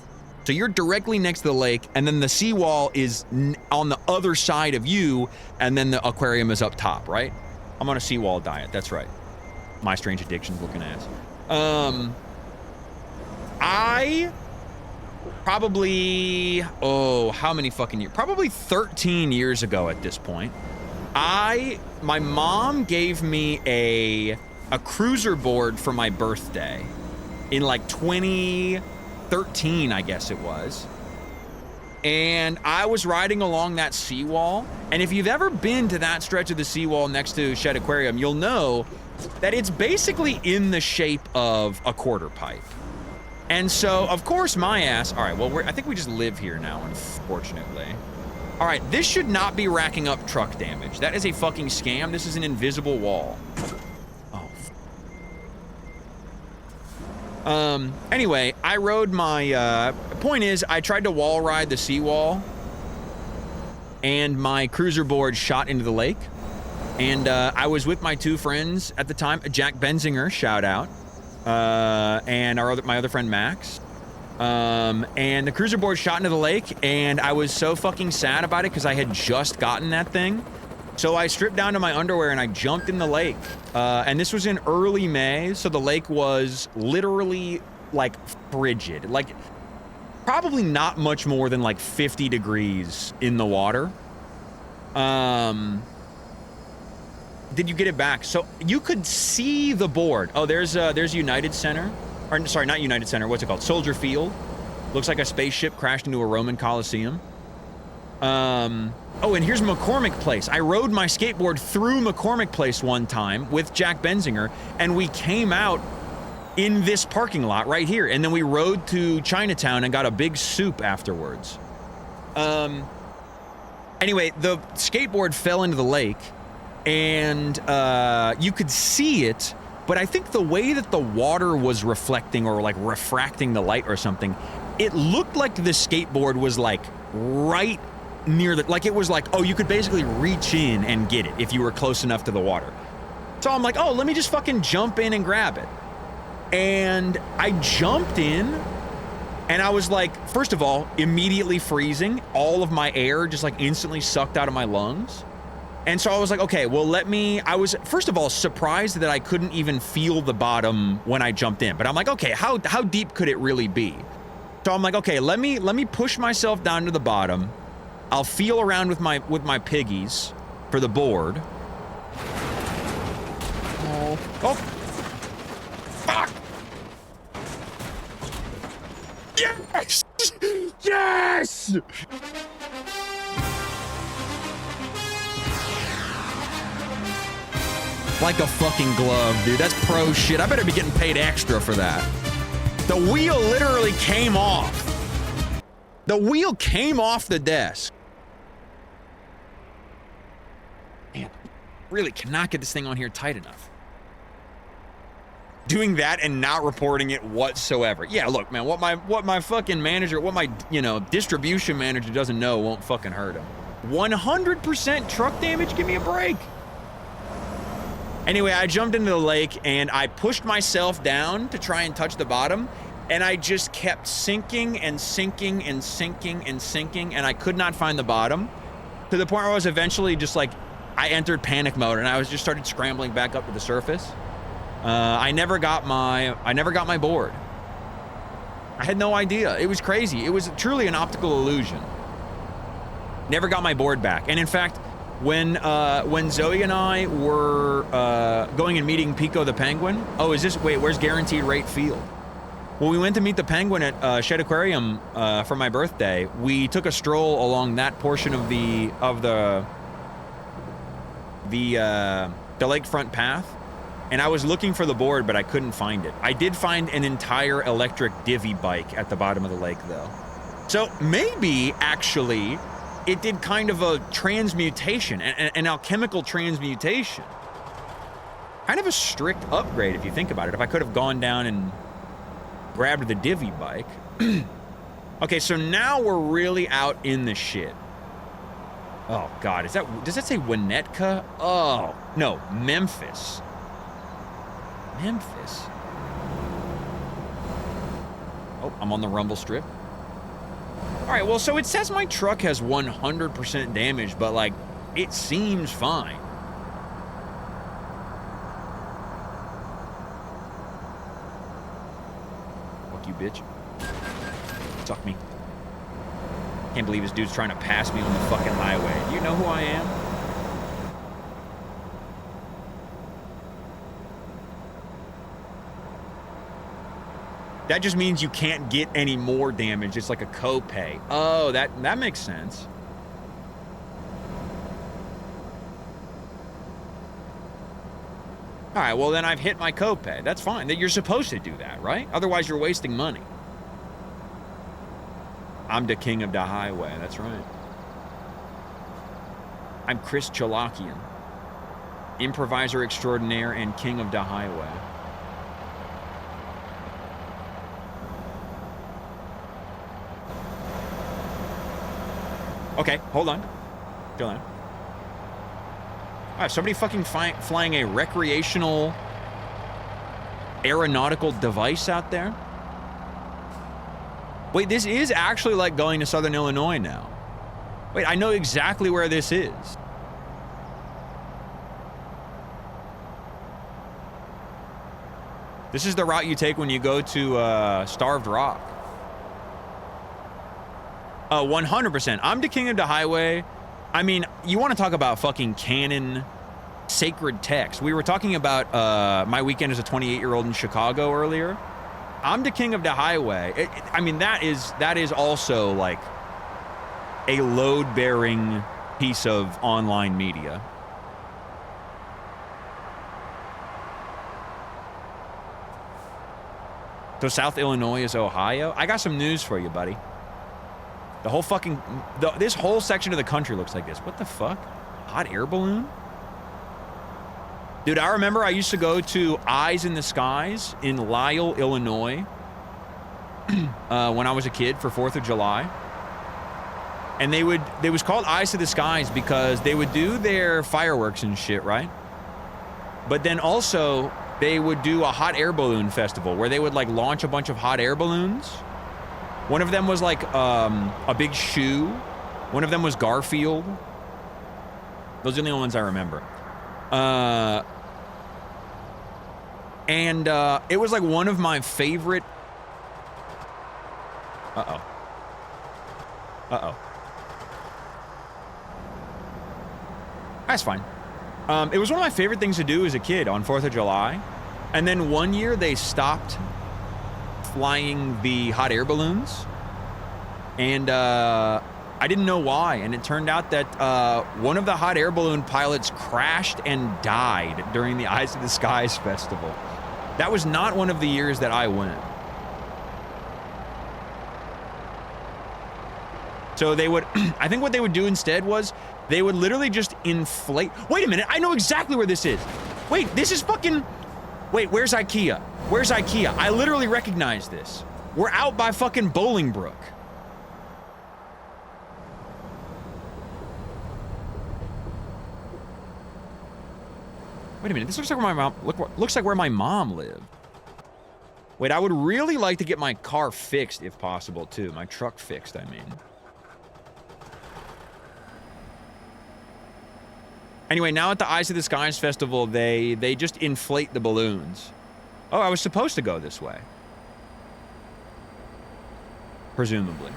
So you're directly next to the lake, and then the seawall is on the other side of you, and then the aquarium is up top, right? I'm on a seawall diet. That's right. My strange addictions looking ass. I probably, how many fucking years? Probably 13 years ago at this point. My mom gave me a cruiser board for my birthday in like 2013, I guess it was. And I was riding along that seawall. And if you've ever been to that stretch of the seawall next to Shed Aquarium, you'll know that it's basically in the shape of a quarter pipe. And so, of course, my ass, all right, well, I think we just live here now, unfortunately. All right, this should not be racking up truck damage. That is a fucking scam. This is an invisible wall. Oh. Anyway, I rode my, point is, I tried to wall ride the seawall, and my cruiser board shot into the lake. And I was with my two friends at the time, Jack Benzinger, shout out, and my other friend Max. And the cruiser board shot into the lake, and I was so fucking sad about it because I had just gotten that thing. So I stripped down to my underwear and I jumped in the lake. And this was in early May, so the lake was literally like frigid. Like probably not much more than like 50 degrees in the water. Did you get it back? So you could see the board. Oh, there's United Center. Or, sorry, not United Center. What's it called? Soldier Field. Looks like a spaceship crashed into a Roman Coliseum. Oh, and here's McCormick Place. I rode my skateboard through McCormick Place one time with Jack Benzinger, and we came out in this parking lot right here. And then we rode to Chinatown and got a big soup afterwards. Anyway, the skateboard fell into the lake, and you could see it, but I think the way that the water was reflecting or like refracting the light or something, it looked like the skateboard was like right near the, like it was like, oh, you could basically reach in and get it if you were close enough to the water. So I'm like, oh, let me just fucking jump in and grab it. And I jumped in, and I was like, first of all, immediately freezing. All of my air just like instantly sucked out of my lungs. And so I was like, okay, well, I was, first of all, surprised that I couldn't even feel the bottom when I jumped in. But I'm like, okay, how deep could it really be? So I'm like, okay, let me push myself down to the bottom. I'll feel around with my piggies for the board. Oh, fuck! Yes! Yes! Like a fucking glove, dude. That's pro shit. I better be getting paid extra for that. The wheel literally came off. The wheel came off the desk. Man, really cannot get this thing on here tight enough. Doing that and not reporting it whatsoever. Yeah, look, man, what my fucking manager, what my, distribution manager doesn't know won't fucking hurt him. 100% truck damage? Give me a break. Anyway, I jumped into the lake and I pushed myself down to try and touch the bottom, and I just kept sinking and sinking and sinking and sinking, and I could not find the bottom, to the point where I was eventually just like, I entered panic mode and I was just started scrambling back up to the surface. I never got my board. I had no idea. It was crazy. It was truly an optical illusion. Never got my board back. And in fact, when Zoe and I were going and meeting Pico the Penguin, where's Guaranteed Rate Field? When we went to meet the penguin at Shed Aquarium for my birthday, we took a stroll along that portion of the lakefront path, and I was looking for the board, but I couldn't find it. I did find an entire electric divvy bike at the bottom of the lake, though. So maybe, actually, it did kind of a transmutation, an alchemical transmutation. Kind of a strict upgrade, if you think about it. If I could have gone down and grabbed the divvy bike. Okay, so now we're really out in the shit. Oh, God, does that say Winnetka? Oh, no, Memphis. Memphis. Oh, I'm on the rumble strip. All right, well, so it says my truck has 100% damage, but, like, it seems fine. Fuck you, bitch. Suck me. Can't believe this dude's trying to pass me on the fucking highway. Do you know who I am? That just means you can't get any more damage. It's like a copay. Oh, that makes sense. All right, well then I've hit my copay. That's fine. You're supposed to do that, right? Otherwise you're wasting money. I'm the king of the highway. That's right. I'm Chris Chalakian, improviser extraordinaire and king of the highway. Okay, hold on. Go on. All right, somebody fucking flying a recreational aeronautical device out there? Wait, this is actually like going to Southern Illinois now. Wait, I know exactly where this is. This is the route you take when you go to Starved Rock. 100%. I'm the king of the highway. I mean, you want to talk about fucking canon sacred text. We were talking about my weekend as a 28-year-old in Chicago earlier. I'm the king of the highway. I mean, that is also like a load-bearing piece of online media. So South Illinois is Ohio? I got some news for you, buddy. The whole fucking... this whole section of the country looks like this. What the fuck? Hot air balloon? Dude, I remember I used to go to Eyes in the Skies in Lisle, Illinois when I was a kid for 4th of July. And they was called Eyes to the Skies because they would do their fireworks and shit, right? But then also they would do a hot air balloon festival where they would like launch a bunch of hot air balloons. One of them was like a big shoe. One of them was Garfield. Those are the only ones I remember. And it was like one of my favorite... Uh-oh. Uh-oh. That's fine. It was one of my favorite things to do as a kid on 4th of July. And then one year they stopped flying the hot air balloons. And I didn't know why. And it turned out that one of the hot air balloon pilots crashed and died during the Eyes of the Skies festival. That was not one of the years that I went. So they would, I think what they would do instead was they would literally just inflate. Wait a minute, I know exactly where this is. Wait, this is fucking, wait, where's IKEA? Where's IKEA? I literally recognize this. We're out by fucking Bolingbrook. Wait a minute, this looks like where my mom, looks like where my mom lived. Wait, I would really like to get my car fixed if possible too. My truck fixed, I mean. Anyway, now at the Eyes of the Skies festival, they just inflate the balloons. Oh, I was supposed to go this way. Presumably.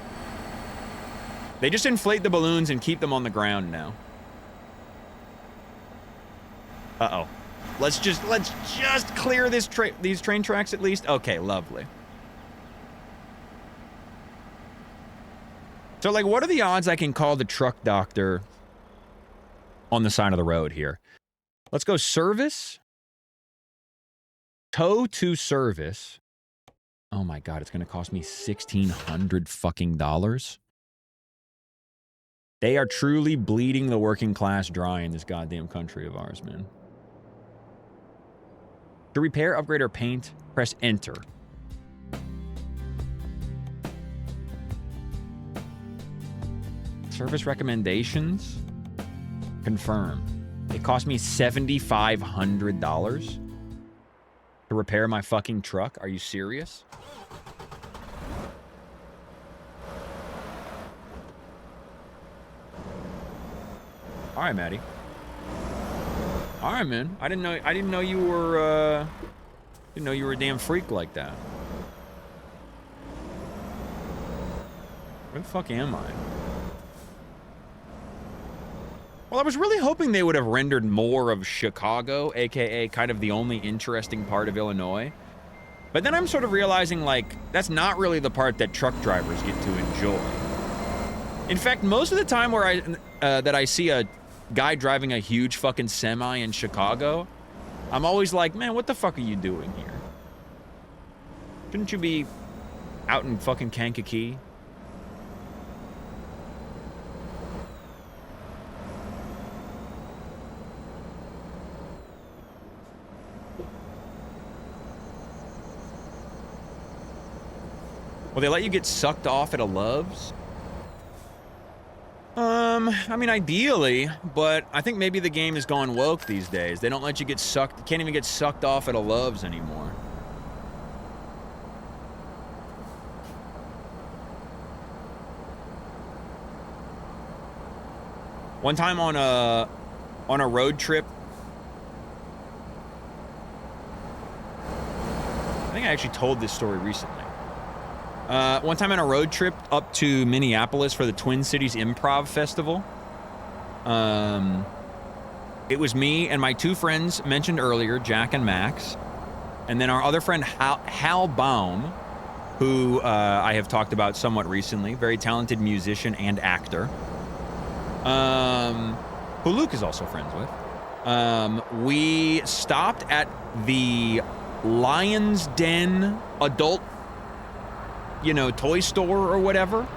They just inflate the balloons and keep them on the ground now. Uh-oh. Let's just clear these train tracks at least. Okay, lovely. So, like, what are the odds I can call the truck doctor on the side of the road here? Let's go service. Tow to service. Oh my God, it's going to cost me $1,600 fucking dollars. They are truly bleeding the working class dry in this goddamn country of ours, man. To repair, upgrade, or paint, press enter. Service recommendations. Confirm. It cost me $7,500 to repair my fucking truck. Are you serious? All right, Maddie. All right, man. I didn't know you were a damn freak like that. Where the fuck am I? Well, I was really hoping they would have rendered more of Chicago, aka kind of the only interesting part of Illinois. But then I'm sort of realizing, like, that's not really the part that truck drivers get to enjoy. In fact, most of the time where that I see a guy driving a huge fucking semi in Chicago, I'm always like, man, what the fuck are you doing here? Shouldn't you be out in fucking Kankakee? Will they let you get sucked off at a Love's? I mean, ideally, but I think maybe the game has gone woke these days. They don't let you get sucked, you can't even get sucked off at a Love's anymore. One time on a road trip, I think I actually told this story recently. One time on a road trip up to Minneapolis for the Twin Cities Improv Festival. It was me and my two friends mentioned earlier, Jack and Max. And then our other friend, Hal Baum, who I have talked about somewhat recently. Very talented musician and actor. Who Luke is also friends with. We stopped at the Lion's Den adult, you know, toy store or whatever.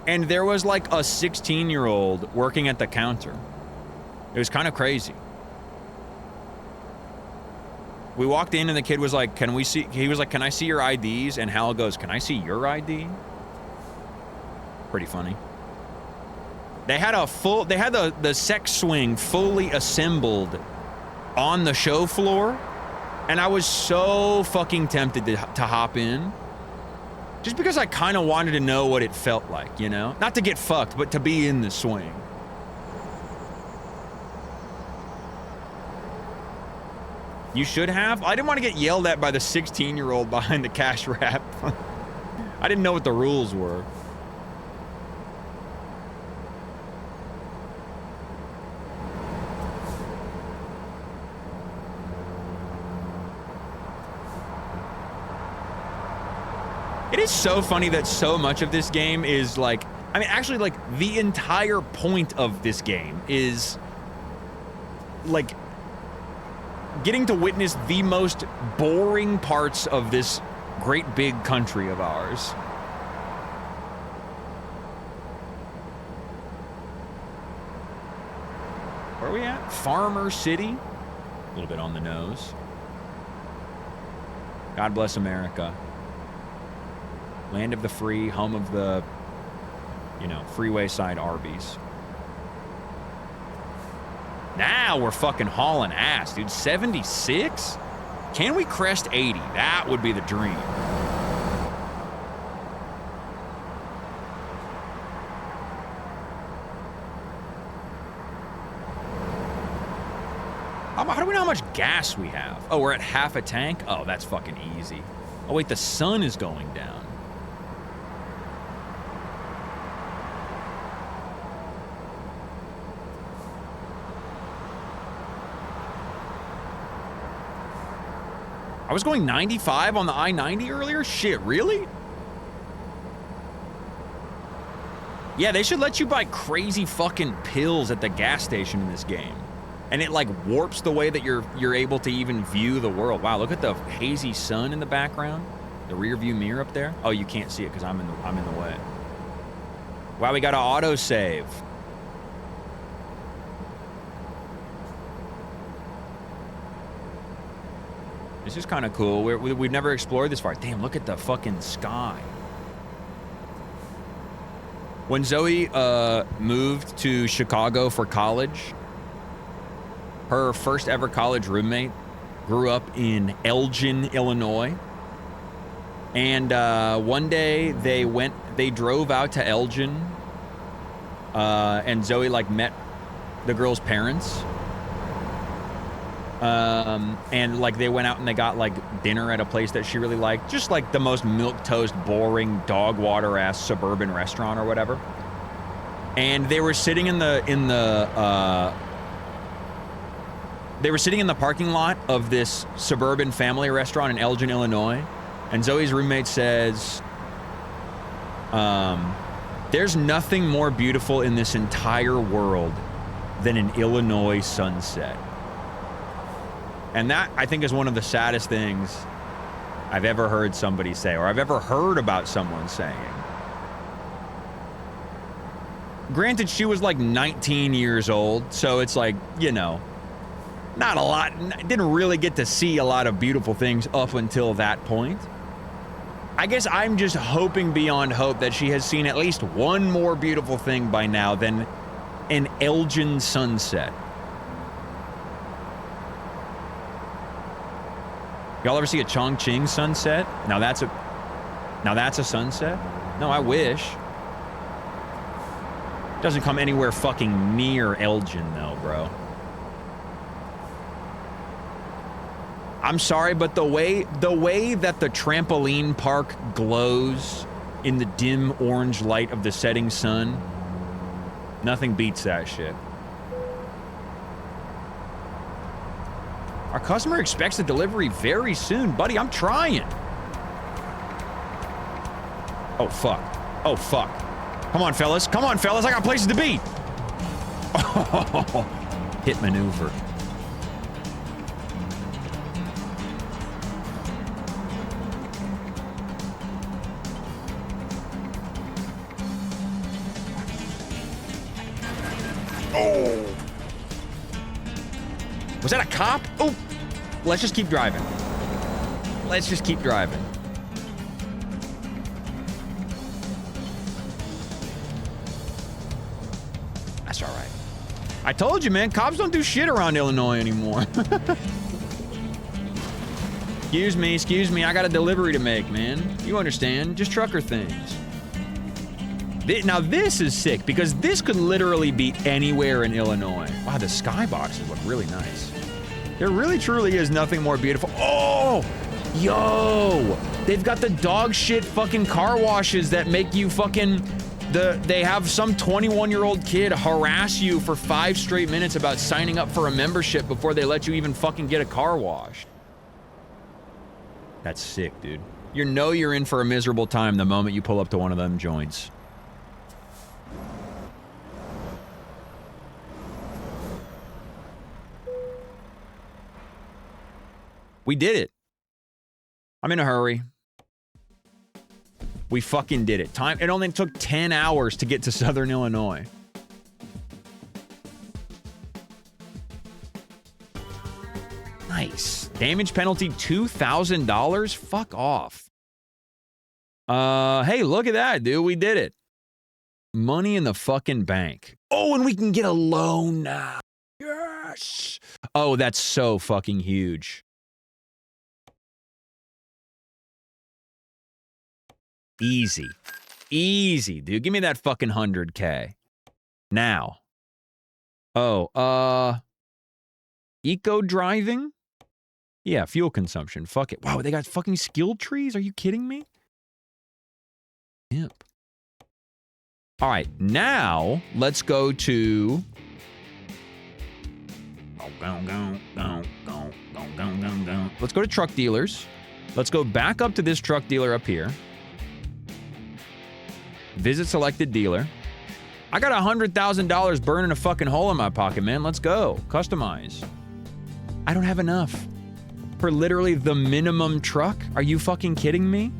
And there was like a 16-year-old working at the counter. It was kind of crazy. We walked in and the kid was like, can I see your IDs? And Hal goes, can I see your ID? Pretty funny. They had the sex swing fully assembled on the show floor. And I was so fucking tempted to hop in. Just because I kind of wanted to know what it felt like, you know? Not to get fucked, but to be in the swing. You should have? I didn't want to get yelled at by the 16-year-old behind the cash wrap. I didn't know what the rules were. It is so funny that so much of this game is like, I mean, actually, like, the entire point of this game is, like, getting to witness the most boring parts of this great big country of ours. Where are we at? Farmer City? A little bit on the nose. God bless America. Land of the free, home of the, you know, freeway side Arby's. Now we're fucking hauling ass, dude. 76? Can we crest 80? That would be the dream. How do we know how much gas we have? Oh, we're at half a tank? Oh, that's fucking easy. Oh, wait, the sun is going down. I was going 95 on the I-90 earlier? Shit, really? Yeah, they should let you buy crazy fucking pills at the gas station in this game. And it like warps the way that you're able to even view the world. Wow, look at the hazy sun in the background. The rear view mirror up there. Oh, you can't see it because I'm in the way. Wow, we got an auto save. This is kind of cool. We've never explored this far. Damn, look at the fucking sky. When Zoe moved to Chicago for college, her first ever college roommate grew up in Elgin, Illinois. And one day they drove out to Elgin, and Zoe like met the girl's parents. And like they went out and they got like dinner at a place that she really liked, just like the most milquetoast, boring, dog water ass suburban restaurant or whatever. And they were sitting in the parking lot of this suburban family restaurant in Elgin, Illinois. And Zoe's roommate says, there's nothing more beautiful in this entire world than an Illinois sunset. And that, I think, is one of the saddest things I've ever heard somebody say, or I've ever heard about someone saying. Granted, she was like 19 years old, so it's like, you know, not a lot. Didn't really get to see a lot of beautiful things up until that point. I guess I'm just hoping beyond hope that she has seen at least one more beautiful thing by now than an Elgin sunset. Y'all ever see a Chongqing sunset? Now that's a sunset? No, I wish. Doesn't come anywhere fucking near Elgin though, bro. I'm sorry, but the way that the trampoline park glows in the dim orange light of the setting sun, nothing beats that shit. Our customer expects the delivery very soon. Buddy, I'm trying. Oh, fuck. Oh, fuck. Come on, fellas. Come on, fellas. I got places to be. Oh, hit maneuver. Oh. Was that a cop? Oh. Let's just keep driving. Let's just keep driving. That's all right. I told you, man, cops don't do shit around Illinois anymore. Excuse me, I got a delivery to make, man. You understand, just trucker things. Now this is sick, because this could literally be anywhere in Illinois. Wow, the skyboxes look really nice. There really truly is nothing more beautiful. Oh, yo, they've got the dog shit fucking car washes that make you fucking, they have some 21-year-old kid harass you for 5 straight minutes about signing up for a membership before they let you even fucking get a car washed. That's sick, dude. You know you're in for a miserable time the moment you pull up to one of them joints. We did it. I'm in a hurry. We fucking did it. It only took 10 hours to get to Southern Illinois. Nice. Damage penalty $2,000? Fuck off. Hey, look at that, dude. We did it. Money in the fucking bank. Oh, and we can get a loan now. Yes. Oh, that's so fucking huge. Easy. Easy, dude. Give me that fucking 100K. Now. Oh, eco driving? Yeah, fuel consumption. Fuck it. Wow, they got fucking skill trees? Are you kidding me? Yep. All right, now let's go to... Let's go to truck dealers. Let's go back up to this truck dealer up here. Visit selected dealer. I got $100,000 burning a fucking hole in my pocket, man. Let's go. Customize. I don't have enough for literally the minimum truck. Are you fucking kidding me?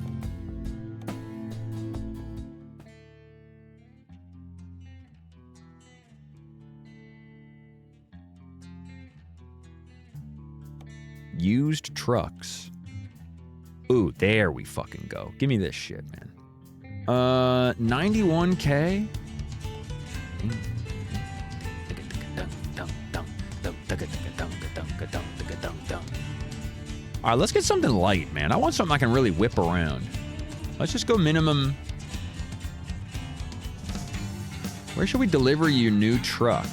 Used trucks. Ooh, there we fucking go. Give me this shit, man. 91K. All right, let's get something light, man. I want something I can really whip around. Let's just go minimum. Where should we deliver your new truck?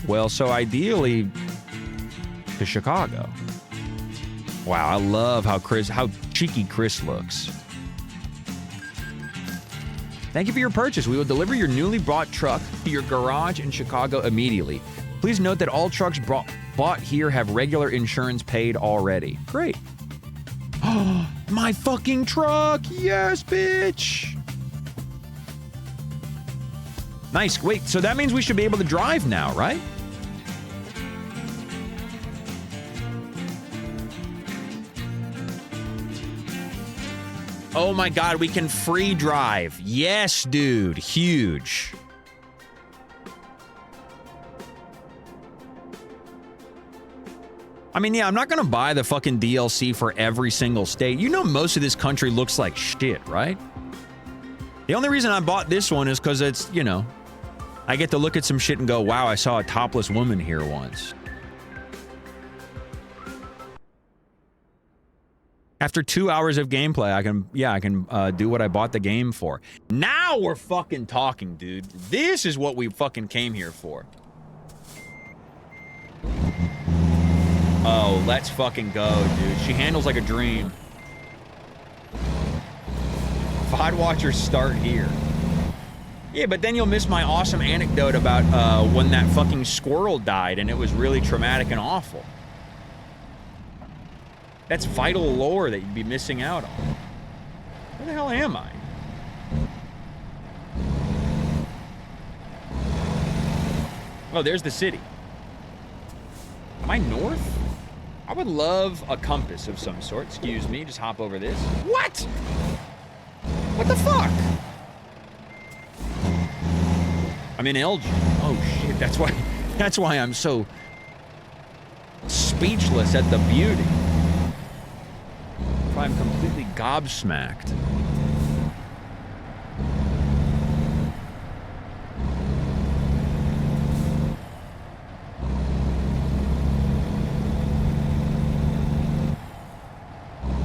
Well, so ideally to Chicago. Wow, I love how cheeky Chris looks. Thank you for your purchase. We will deliver your newly bought truck to your garage in Chicago immediately. Please note that all trucks bought here have regular insurance paid already. Great. Oh, my fucking truck. Yes, bitch. Nice. Wait, so that means we should be able to drive now, right? Oh my God, we can free drive. Yes, dude. Huge. I mean, yeah, I'm not going to buy the fucking DLC for every single state. You know, most of this country looks like shit, right? The only reason I bought this one is because it's, you know, I get to look at some shit and go, wow, I saw a topless woman here once. After 2 hours of gameplay, I can do what I bought the game for. Now we're fucking talking, dude. This is what we fucking came here for. Oh, let's fucking go, dude. She handles like a dream. VOD watchers start here. Yeah, but then you'll miss my awesome anecdote about when that fucking squirrel died and it was really traumatic and awful. That's vital lore that you'd be missing out on. Where the hell am I? Oh, there's the city. Am I north? I would love a compass of some sort. Excuse me, just hop over this. What? What the fuck? I'm in Elgin. Oh shit, that's why I'm so speechless at the beauty. I'm completely gobsmacked.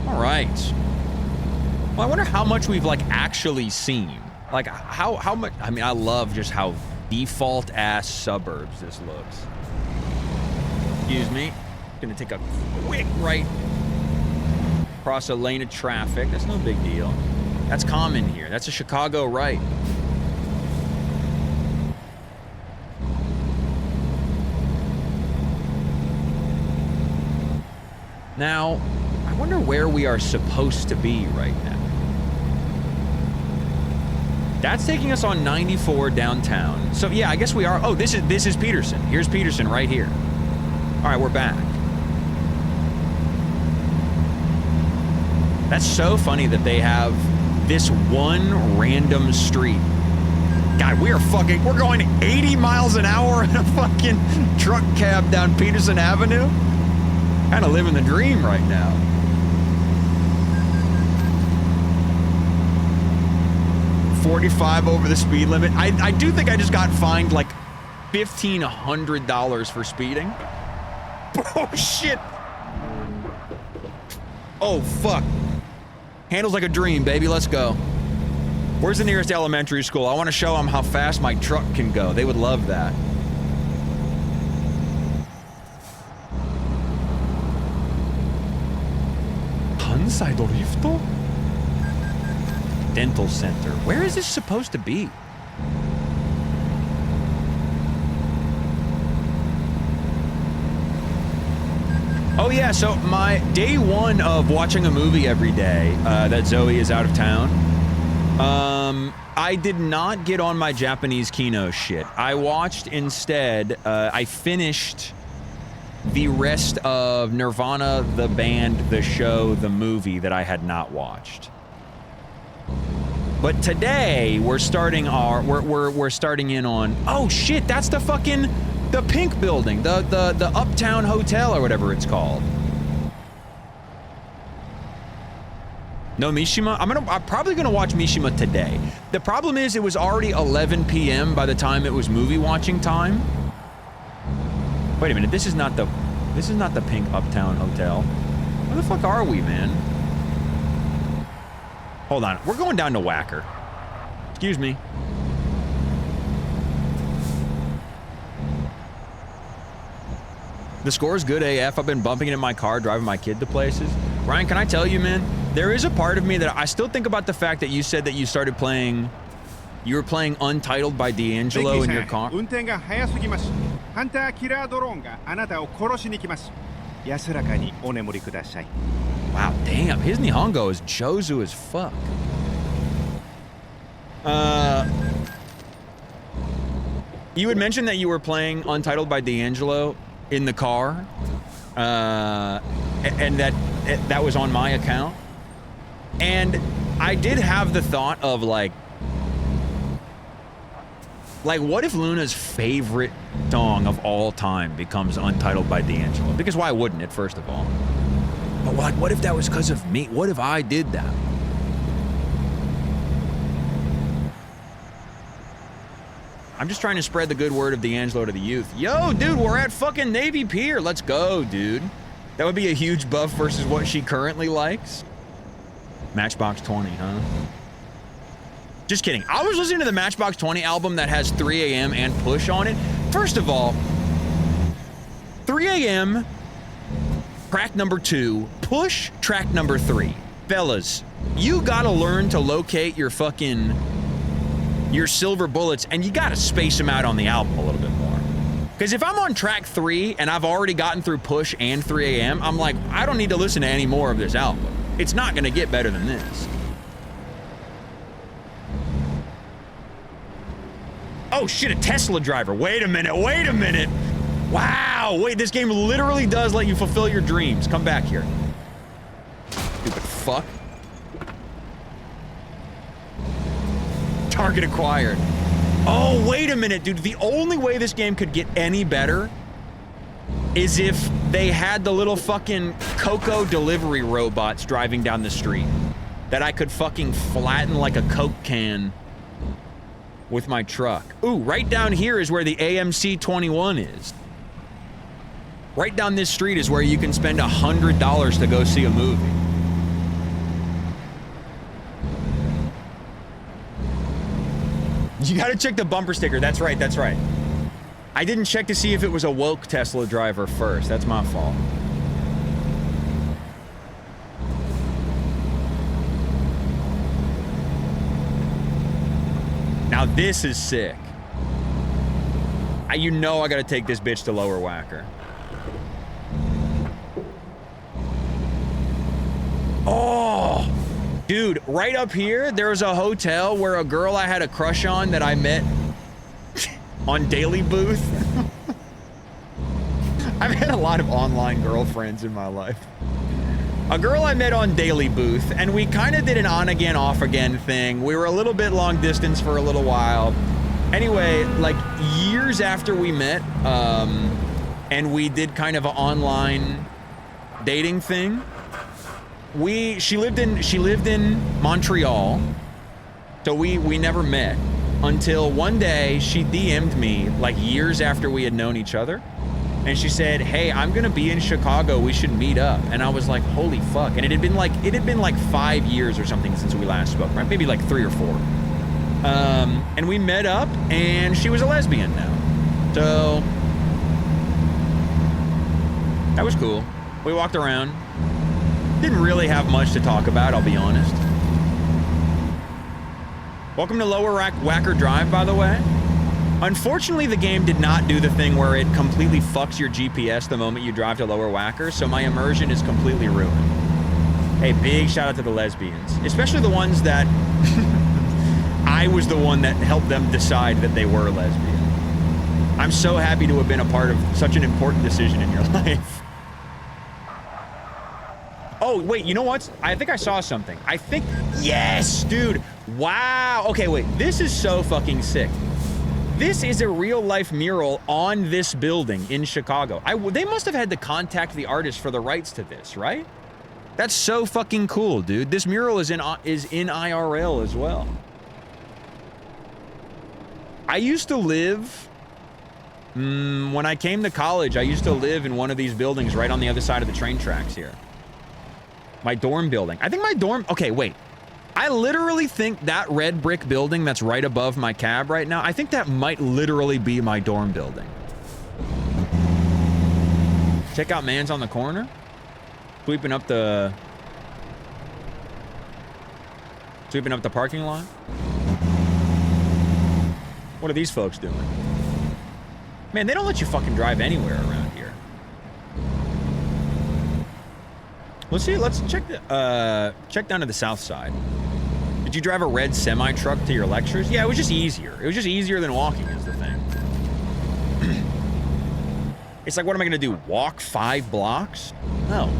All right. Well, I wonder how much we've like actually seen. Like how much? I mean, I love just how default ass suburbs this looks. Excuse me. Gonna take a quick right. Cross a lane of traffic. That's no big deal. That's common here. That's a Chicago right. Now, I wonder where we are supposed to be right now. That's taking us on 94 downtown. So yeah, I guess we are. Oh, this is Peterson. Here's Peterson right here. All right, we're back. That's so funny that they have this one random street. God, we're going 80 miles an hour in a fucking truck cab down Peterson Avenue. Kind of living the dream right now. $45 over the speed limit. I do think I just got fined like $1,500 for speeding. Oh shit. Oh fuck. Handles like a dream, baby. Let's go. Where's the nearest elementary school? I want to show them how fast my truck can go. They would love that. Kansai Dorifto? Dental center. Where is this supposed to be? Oh yeah, so my day one of watching a movie every day that Zoe is out of town, I did not get on my Japanese Kino shit. I watched instead, I finished the rest of Nirvana, the band, the show, the movie that I had not watched. But today we're starting we're starting in on, oh shit, that's the fucking, the pink building, the Uptown Hotel or whatever it's called. No Mishima? I'm probably gonna watch Mishima today. The problem is it was already 11 p.m. by the time it was movie watching time. Wait a minute, this is not the pink Uptown Hotel. Where the fuck are we, man? Hold on, we're going down to Wacker. Excuse me. The score is good AF. I've been bumping it in my car, driving my kid to places. Ryan, can I tell you, man? There is a part of me that I still think about the fact that you said that you started playing, you were playing Untitled by D'Angelo in your car. Wow, damn, his Nihongo is Jozu as fuck. You had mentioned that you were playing Untitled by D'Angelo in the car, and that was on my account. And I did have the thought of like what if Luna's favorite song of all time becomes Untitled by D'Angelo? Because why wouldn't it, first of all? But like, what if that was because of me? What if I did that? I'm just trying to spread the good word of D'Angelo to the youth. Yo, dude, we're at fucking Navy Pier. Let's go, dude. That would be a huge buff versus what she currently likes. Matchbox 20, huh? Just kidding. I was listening to the Matchbox 20 album that has 3 AM and Push on it. First of all, 3 AM, track number 2, Push, track number 3. Fellas, you gotta learn to locate your fucking, your silver bullets, and you gotta space them out on the album a little bit more. Because if I'm on track 3 and I've already gotten through Push and 3 AM, I'm like, I don't need to listen to any more of this album. It's not gonna get better than this. Oh shit, a Tesla driver. Wait a minute, wait a minute. Wow, wait, this game literally does let you fulfill your dreams. Come back here. Stupid fuck. Target acquired. Oh, wait a minute, dude. The only way this game could get any better is if they had the little fucking Coco delivery robots driving down the street that I could fucking flatten like a Coke can with my truck. Ooh, right down here is where the AMC 21 is. Right down this street is where you can spend $100 to go see a movie. You gotta check the bumper sticker. That's right, that's right. I didn't check to see if it was a woke Tesla driver first. That's my fault. Now this is sick. You know I gotta take this bitch to Lower Wacker. Oh! Dude, right up here, there's a hotel where a girl I had a crush on that I met on Daily Booth. I've had a lot of online girlfriends in my life. A girl I met on Daily Booth, and we kind of did an on-again, off-again thing. We were a little bit long distance for a little while. Anyway, like years after we met, and we did kind of an online dating thing, she lived in Montreal, so we never met until one day she DM'd me like years after we had known each other, and she said, "Hey, I'm gonna be in Chicago. We should meet up." And I was like, "Holy fuck!" And it had been like 5 years or something since we last spoke, right? Maybe like 3 or 4. And we met up, and she was a lesbian now, so that was cool. We walked around. Didn't really have much to talk about, I'll be honest. Welcome to Lower Wacker Drive, by the way. Unfortunately, the game did not do the thing where it completely fucks your GPS the moment you drive to Lower Wacker, so my immersion is completely ruined. Hey, big shout out to the lesbians, especially the ones that I I was the one that helped them decide that they were lesbian. I'm so happy to have been a part of such an important decision in your life. Oh, wait, you know what? I think I saw something. I think, yes, dude. Wow. Okay, wait, this is so fucking sick. This is a real life mural on this building in Chicago. They must have had to contact the artist for the rights to this, right? That's so fucking cool, dude. This mural is in IRL as well. I used to live, when I came to college, I used to live in one of these buildings right on the other side of the train tracks here. My dorm building. I think my dorm, okay, wait. I literally think that red brick building that's right above my cab right now, I think that might literally be my dorm building. Check out Man's on the corner. Sweeping up the parking lot. What are these folks doing? Man, they don't let you fucking drive anywhere around here. Let's see, let's check down to the south side. Did you drive a red semi-truck to your lectures? Yeah, it was just easier. It was just easier than walking is the thing. It's like, what am I gonna do? Walk 5 blocks? No.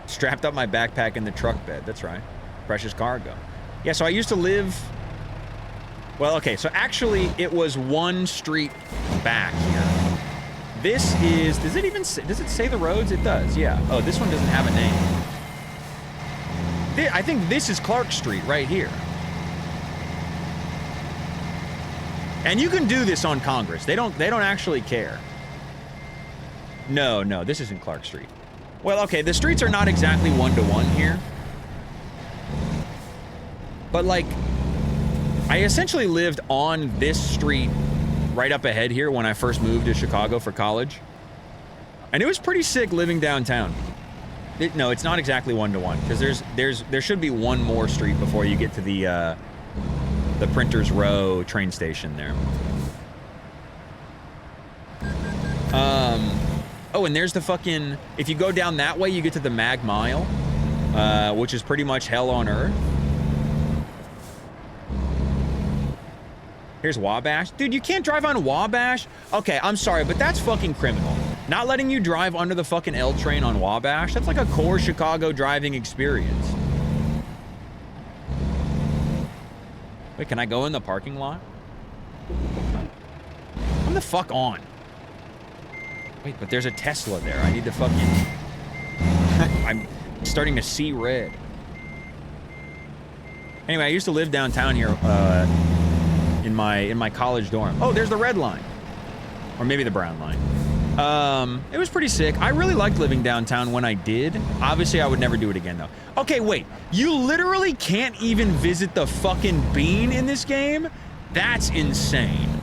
Strapped up my backpack in the truck bed. That's right. Precious cargo. Yeah, so I used to live... Well, okay, so actually it was one street back here. This is... Does it say the roads? It does, yeah. Oh, this one doesn't have a name. I think this is Clark Street right here. And you can do this on Congress. They don't actually care. No, this isn't Clark Street. Well, okay, the streets are not exactly one-to-one here. But, like, I essentially lived on this street right up ahead here when I first moved to Chicago for college. And it was pretty sick living downtown. No, it's not exactly one-to-one, because there should be one more street before you get to the Printers Row train station there. Oh, and there's the fucking... If you go down that way, you get to the Mag Mile, which is pretty much hell on earth. Here's Wabash. Dude, you can't drive on Wabash? Okay, I'm sorry, but that's fucking criminal. Not letting you drive under the fucking L train on Wabash, that's like a core Chicago driving experience. Wait, can I go in the parking lot? Come the fuck on. Wait, but there's a Tesla there. I need to fucking... I'm starting to see red. Anyway, I used to live downtown here in my college dorm. Oh, there's the red line. Or maybe the brown line. It was pretty sick. I really liked living downtown when I did. Obviously, I would never do it again, though. Okay, wait. You literally can't even visit the fucking Bean in this game? That's insane.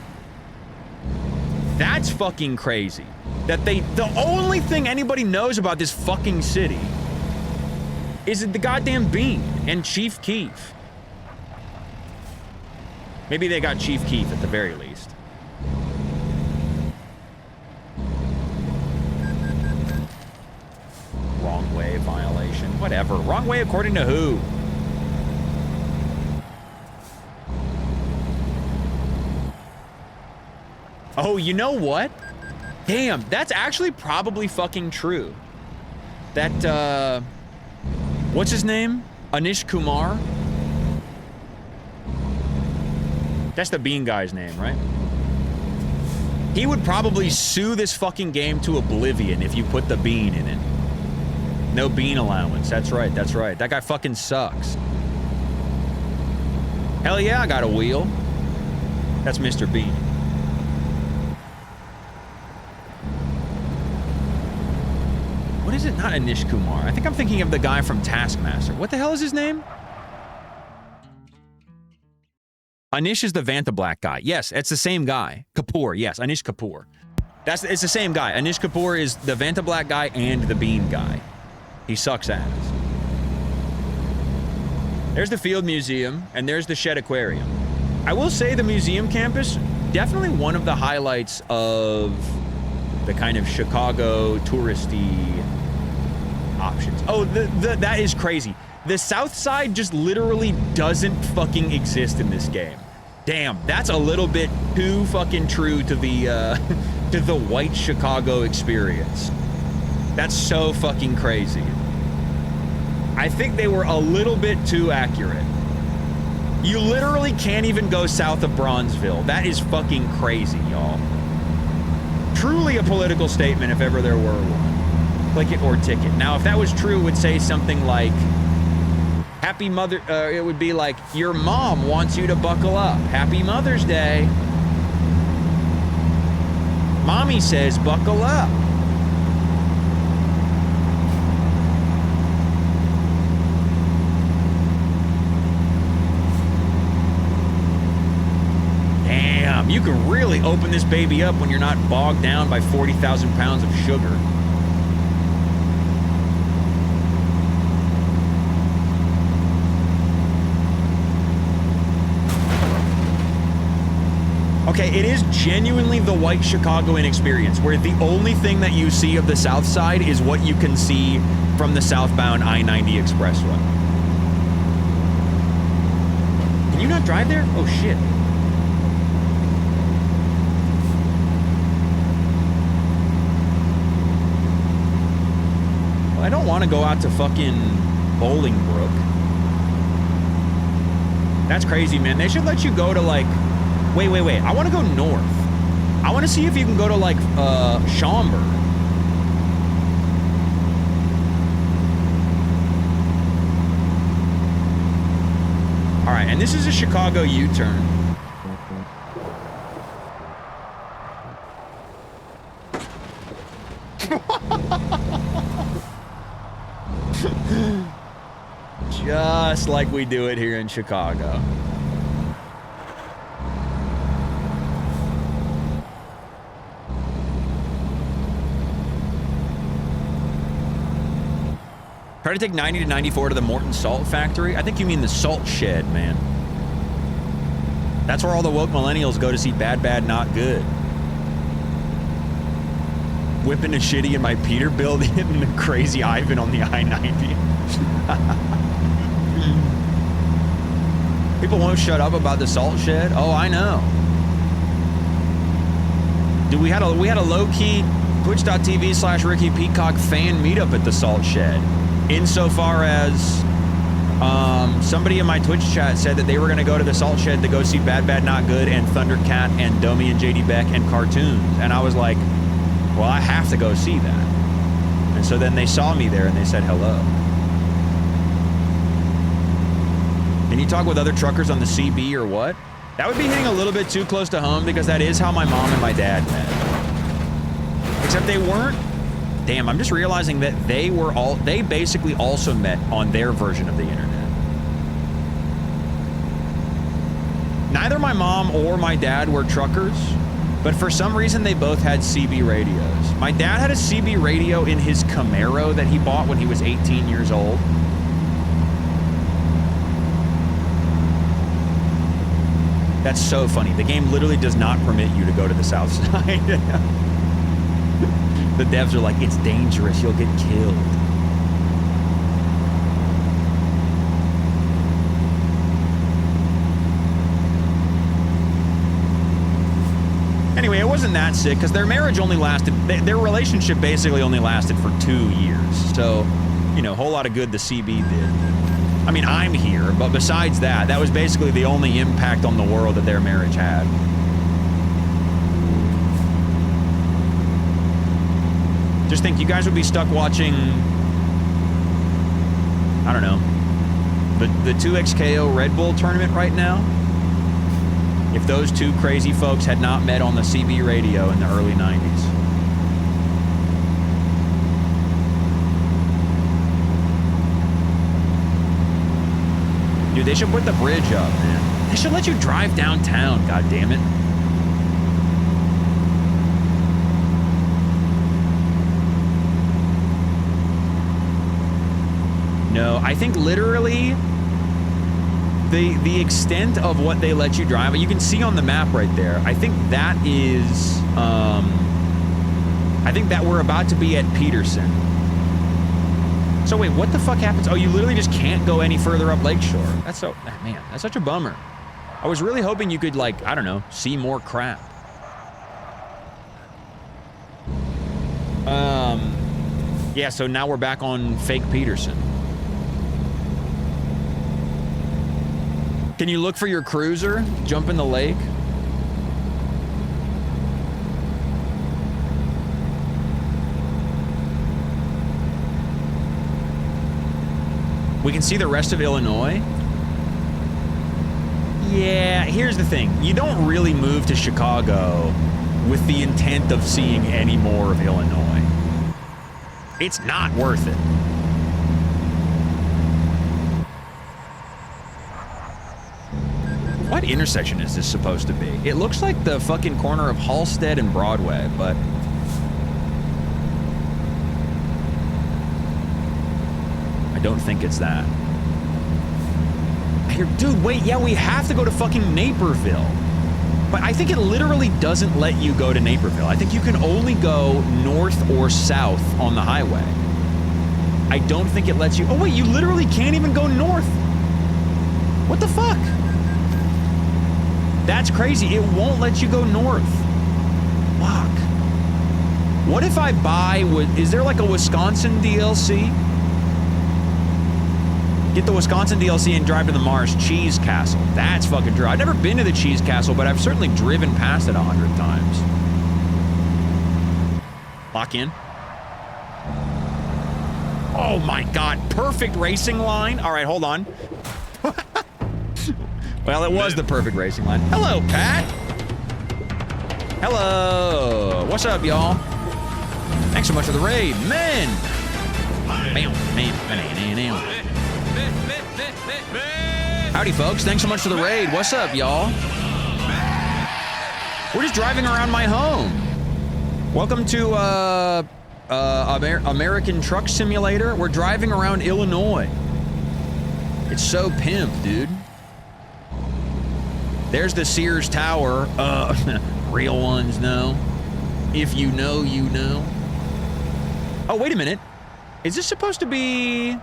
That's fucking crazy. That the only thing anybody knows about this fucking city is the goddamn Bean and Chief Keef. Maybe they got Chief Keef at the very least. Wrong way violation. Whatever. Wrong way according to who? Oh, you know what? Damn, that's actually probably fucking true. That, what's his name? Anish Kumar? That's the Bean guy's name, right? He would probably sue this fucking game to oblivion if you put the Bean in it. No Bean allowance. That's right, that's right. That guy fucking sucks. Hell yeah, I got a wheel. That's Mr. Bean. What is it? Not Anish Kumar. I think I'm thinking of the guy from Taskmaster. What the hell is his name? Anish is the Vantablack guy. Yes, it's the same guy. Kapoor, yes, Anish Kapoor. It's the same guy. Anish Kapoor is the Vantablack guy and the Bean guy. He sucks ass. There's the Field Museum, and there's the Shed Aquarium. I will say the museum campus, definitely one of the highlights of the kind of Chicago touristy options. Oh, that is crazy. The South Side just literally doesn't fucking exist in this game. Damn, that's a little bit too fucking true to the to the white Chicago experience. That's so fucking crazy. I think they were a little bit too accurate. You literally can't even go south of Bronzeville. That is fucking crazy, y'all. Truly a political statement if ever there were one. Click it or ticket. Now, if that was true, it would say something like, Happy Mother, it would be like, your mom wants you to buckle up. Happy Mother's Day. Mommy says buckle up. Damn, you can really open this baby up when you're not bogged down by 40,000 pounds of sugar. Okay, it is genuinely the white Chicagoan experience, where the only thing that you see of the South Side is what you can see from the southbound I-90 expressway. Can you not drive there? Oh, shit. Well, I don't want to go out to fucking Bolingbrook. That's crazy, man. They should let you go to, like... Wait. I want to go north. I want to see if you can go to, like, Schaumburg. All right, and this is a Chicago U-turn. Just like we do it here in Chicago. Try to take 90 to 94 to the Morton Salt Factory. I think you mean the salt shed, man. That's where all the woke millennials go to see Bad, Not Good. Whipping a shitty in my Peterbilt, hitting the crazy Ivan on the I-90. People won't shut up about the salt shed. Oh, I know. Dude, we had a low-key Twitch.tv/Ricky Peacock fan meetup at the salt shed. Insofar as somebody in my Twitch chat said that they were going to go to the salt shed to go see Bad, Not Good and Thundercat and Domi and JD Beck and cartoons. And I was like, well, I have to go see that. And so then they saw me there and they said hello. Can you talk with other truckers on the CB or what? That would be hitting a little bit too close to home because that is how my mom and my dad met. Except they weren't. Damn, I'm just realizing that they basically also met on their version of the internet. Neither my mom or my dad were truckers, but for some reason they both had CB radios. My dad had a CB radio in his Camaro that he bought when he was 18 years old. That's so funny. The game literally does not permit you to go to the South Side. The devs are like, it's dangerous, you'll get killed. Anyway, it wasn't that sick, because their marriage only lasted, their relationship basically only lasted for 2 years. So, you know, a whole lot of good the CB did. I mean, I'm here, but besides that, that was basically the only impact on the world that their marriage had. Just think, you guys would be stuck watching, I don't know, the 2XKO Red Bull tournament right now. If those two crazy folks had not met on the CB radio in the early 90s. Dude, they should put the bridge up, man. They should let you drive downtown, god damn it. No, I think literally the extent of what they let you drive, you can see on the map right there. I think that is, I think that we're about to be at Peterson. So wait, what the fuck happens? Oh, you literally just can't go any further up Lakeshore. That's so, man, that's such a bummer. I was really hoping you could, like, I don't know, see more crap. Yeah, so now we're back on fake Peterson. Can you look for your cruiser? Jump in the lake? We can see the rest of Illinois? Yeah, here's the thing. You don't really move to Chicago with the intent of seeing any more of Illinois. It's not worth it. What intersection is this supposed to be? It looks like the fucking corner of Halsted and Broadway, but... I don't think it's that. Here, dude, wait, yeah, we have to go to fucking Naperville. But I think it literally doesn't let you go to Naperville. I think you can only go north or south on the highway. I don't think it lets you... Oh, wait, you literally can't even go north. What the fuck? That's crazy. It won't let you go north. Fuck. What if I buy... Is there like a Wisconsin DLC? Get the Wisconsin DLC and drive to the Mars Cheese Castle. That's fucking true. I've never been to the Cheese Castle, but I've certainly driven past it 100 times. Lock in. Oh my god, perfect racing line. All right, hold on. Well, it was the perfect racing line. Hello, Pat. Hello. What's up, y'all? Thanks so much for the raid. Men. Howdy, folks. Thanks so much for the raid. What's up, y'all? We're just driving around my home. Welcome to American Truck Simulator. We're driving around Illinois. It's so pimp, dude. There's the Sears Tower. Real ones know. If you know, you know. Oh, wait a minute. Is this supposed to be...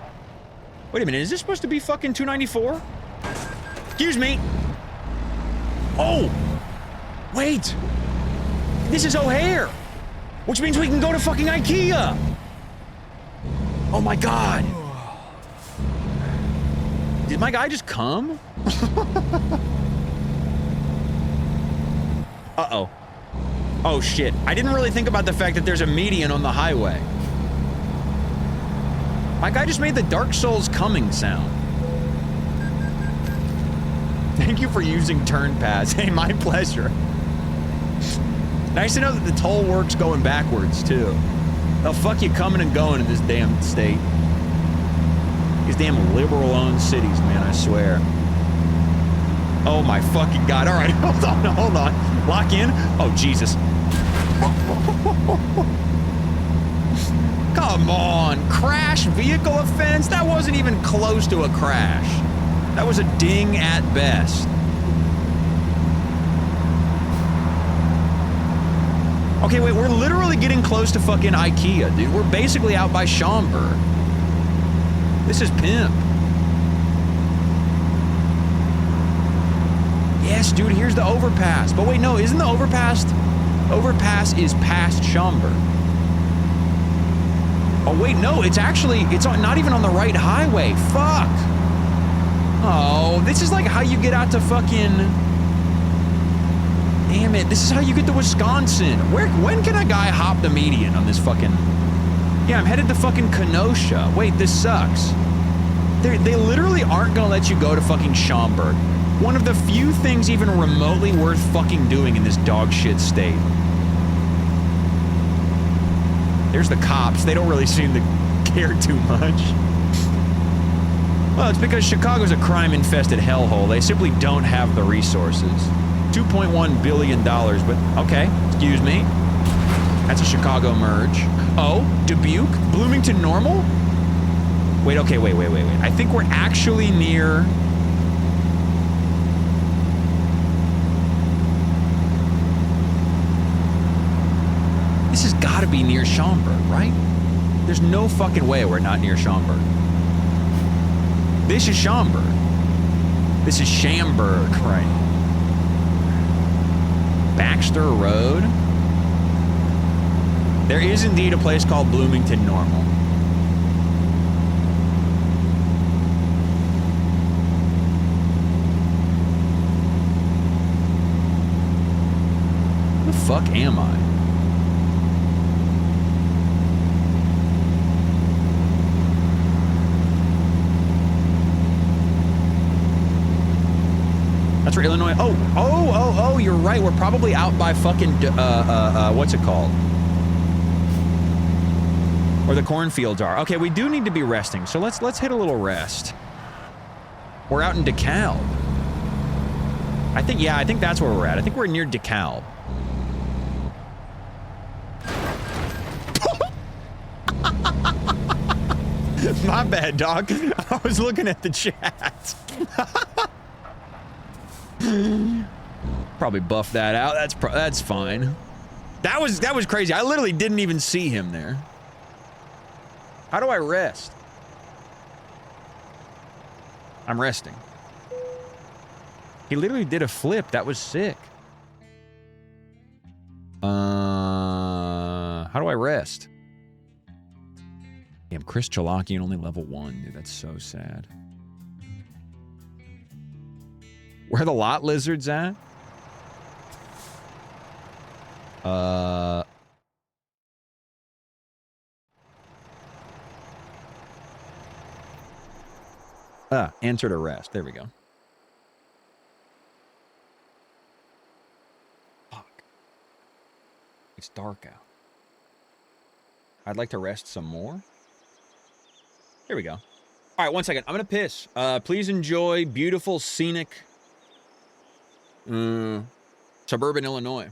Wait a minute. Is this supposed to be fucking 294? Excuse me. Oh. Wait. This is O'Hare. Which means we can go to fucking IKEA. Oh my god. Did my guy just come? Uh-oh. Oh shit. I didn't really think about the fact that there's a median on the highway. My guy just made the Dark Souls coming sound. Thank you for using Turn Pass. Hey, my pleasure. Nice to know that the toll works going backwards, too. They'll fuck you coming and going in this damn state. These damn liberal-owned cities, man, I swear. Oh my fucking god. All right, hold on. Lock in. Oh, Jesus. Come on. Crash vehicle offense? That wasn't even close to a crash. That was a ding at best. Okay, wait, we're literally getting close to fucking IKEA, dude. We're basically out by Schaumburg. This is pimp. Yes, dude, here's the overpass. But wait, no, isn't the overpass... Overpass is past Schaumburg. Oh, wait, no, it's actually... It's not even on the right highway. Fuck. Oh, this is like how you get out to fucking... Damn it, this is how you get to Wisconsin. When can a guy hop the median on this fucking... Yeah, I'm headed to fucking Kenosha. Wait, this sucks. They literally aren't gonna let you go to fucking Schaumburg. One of the few things even remotely worth fucking doing in this dog shit state. There's the cops. They don't really seem to care too much. Well, it's because Chicago's a crime-infested hellhole. They simply don't have the resources. $2.1 billion, but okay, excuse me. That's a Chicago merge. Oh, Dubuque? Bloomington Normal? Wait, okay, wait. I think we're actually near... This has got to be near Schaumburg, right? There's no fucking way we're not near Schaumburg. This is Schaumburg. This is Schaumburg, right? Baxter Road. There is indeed a place called Bloomington Normal. Who the fuck am I? That's where Illinois. Oh, you're right. We're probably out by fucking what's it called? Where the cornfields are. Okay, we do need to be resting. So let's hit a little rest. We're out in DeKalb. I think that's where we're at. I think we're near DeKalb. My bad, dog. I was looking at the chat. Probably buff that out. That's fine. That was crazy. I literally didn't even see him there. How do I rest? I'm resting. He literally did a flip. That was sick. How do I rest? Damn, Chris Chalakian only level 1. Dude, that's so sad. Where are the lot lizards at? Enter to rest. There we go. Fuck. It's dark out. I'd like to rest some more. Here we go. All right, 1 second. I'm gonna piss. Please enjoy beautiful, scenic, suburban Illinois.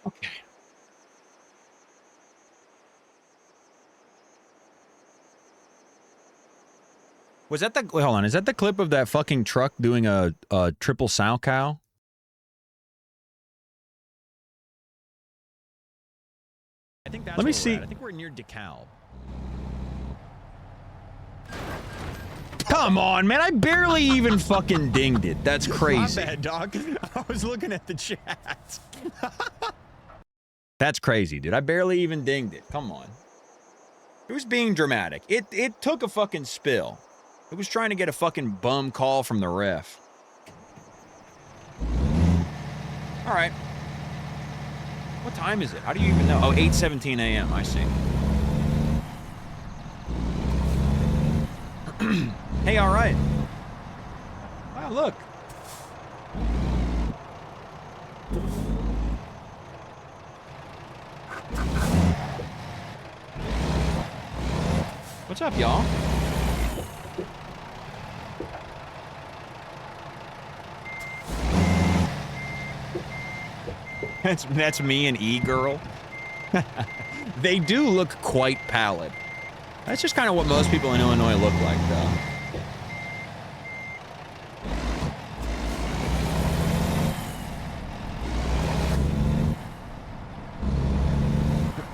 Okay. Was that the... Wait, hold on. Is that the clip of that fucking truck doing a triple sow cow? I think that's... Let me see. I think we're near DeKalb. Come on, man. I barely even fucking dinged it. That's crazy. My bad, dog. I was looking at the chat. That's crazy, dude. I barely even dinged it. Come on. It was being dramatic. It took a fucking spill. It was trying to get a fucking bum call from the ref. All right. What time is it? How do you even know? Oh, 8:17 a.m. I see. Hey, all right. Wow, look. What's up, y'all? That's me and E-Girl. They do look quite pallid. That's just kind of what most people in Illinois look like, though.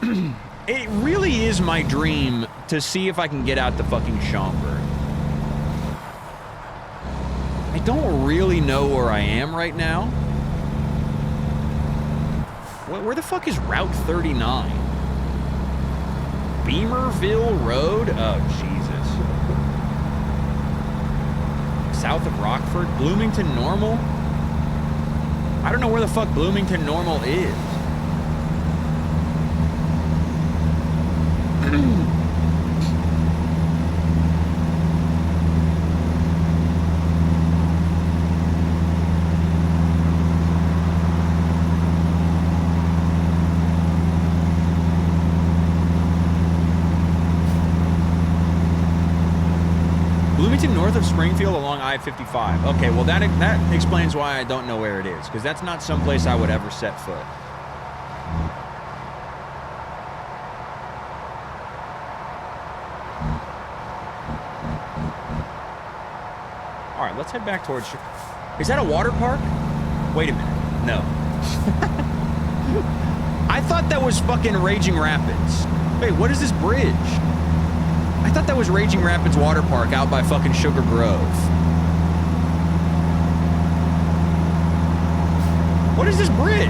It really is my dream to see if I can get out the fucking Schomburg. I don't really know where I am right now. Where the fuck is Route 39? Beamerville Road? Oh, Jesus. South of Rockford? Bloomington Normal? I don't know where the fuck Bloomington Normal is. Bloomington north of Springfield along I-55. Okay, well that explains why I don't know where it is, because that's not someplace I would ever set foot. All right, let's head back towards... Is that a water park? Wait a minute. No. I thought that was fucking Raging Rapids. Wait, what is this bridge? I thought that was Raging Rapids Water Park out by fucking Sugar Grove. What is this bridge?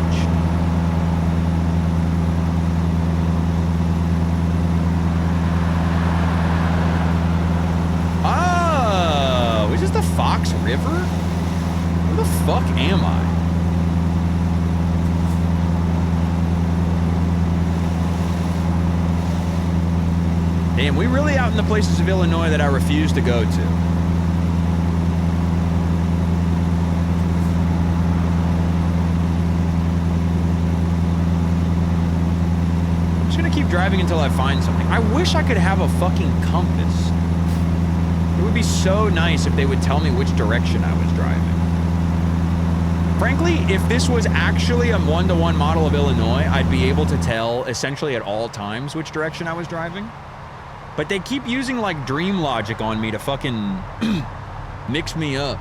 Oh, is this the Fox River? Where the fuck am I? Damn, we really out in the places of Illinois that I refuse to go to. I'm just gonna keep driving until I find something. I wish I could have a fucking compass. It would be so nice if they would tell me which direction I was driving. Frankly, if this was actually a one-to-one model of Illinois, I'd be able to tell essentially at all times which direction I was driving. But they keep using, like, dream logic on me to fucking mix me up.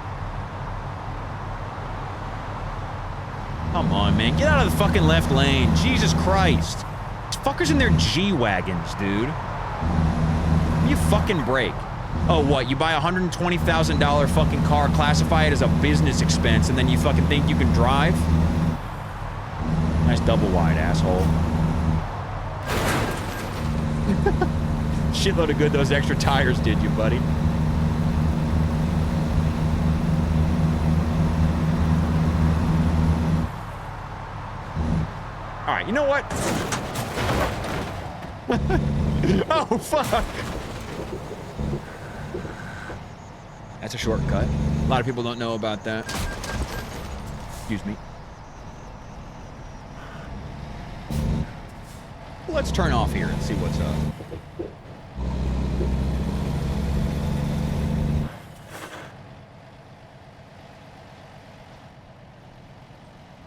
Come on, man. Get out of the fucking left lane. Jesus Christ. These fuckers in their G-Wagons, dude. You fucking break. Oh, what? You buy a $120,000 fucking car, classify it as a business expense, and then you fucking think you can drive? Nice double wide, asshole. Shitload of good those extra tires did you, buddy. All right, you know what? Oh, fuck. That's a shortcut. A lot of people don't know about that. Excuse me. Let's turn off here and see what's up.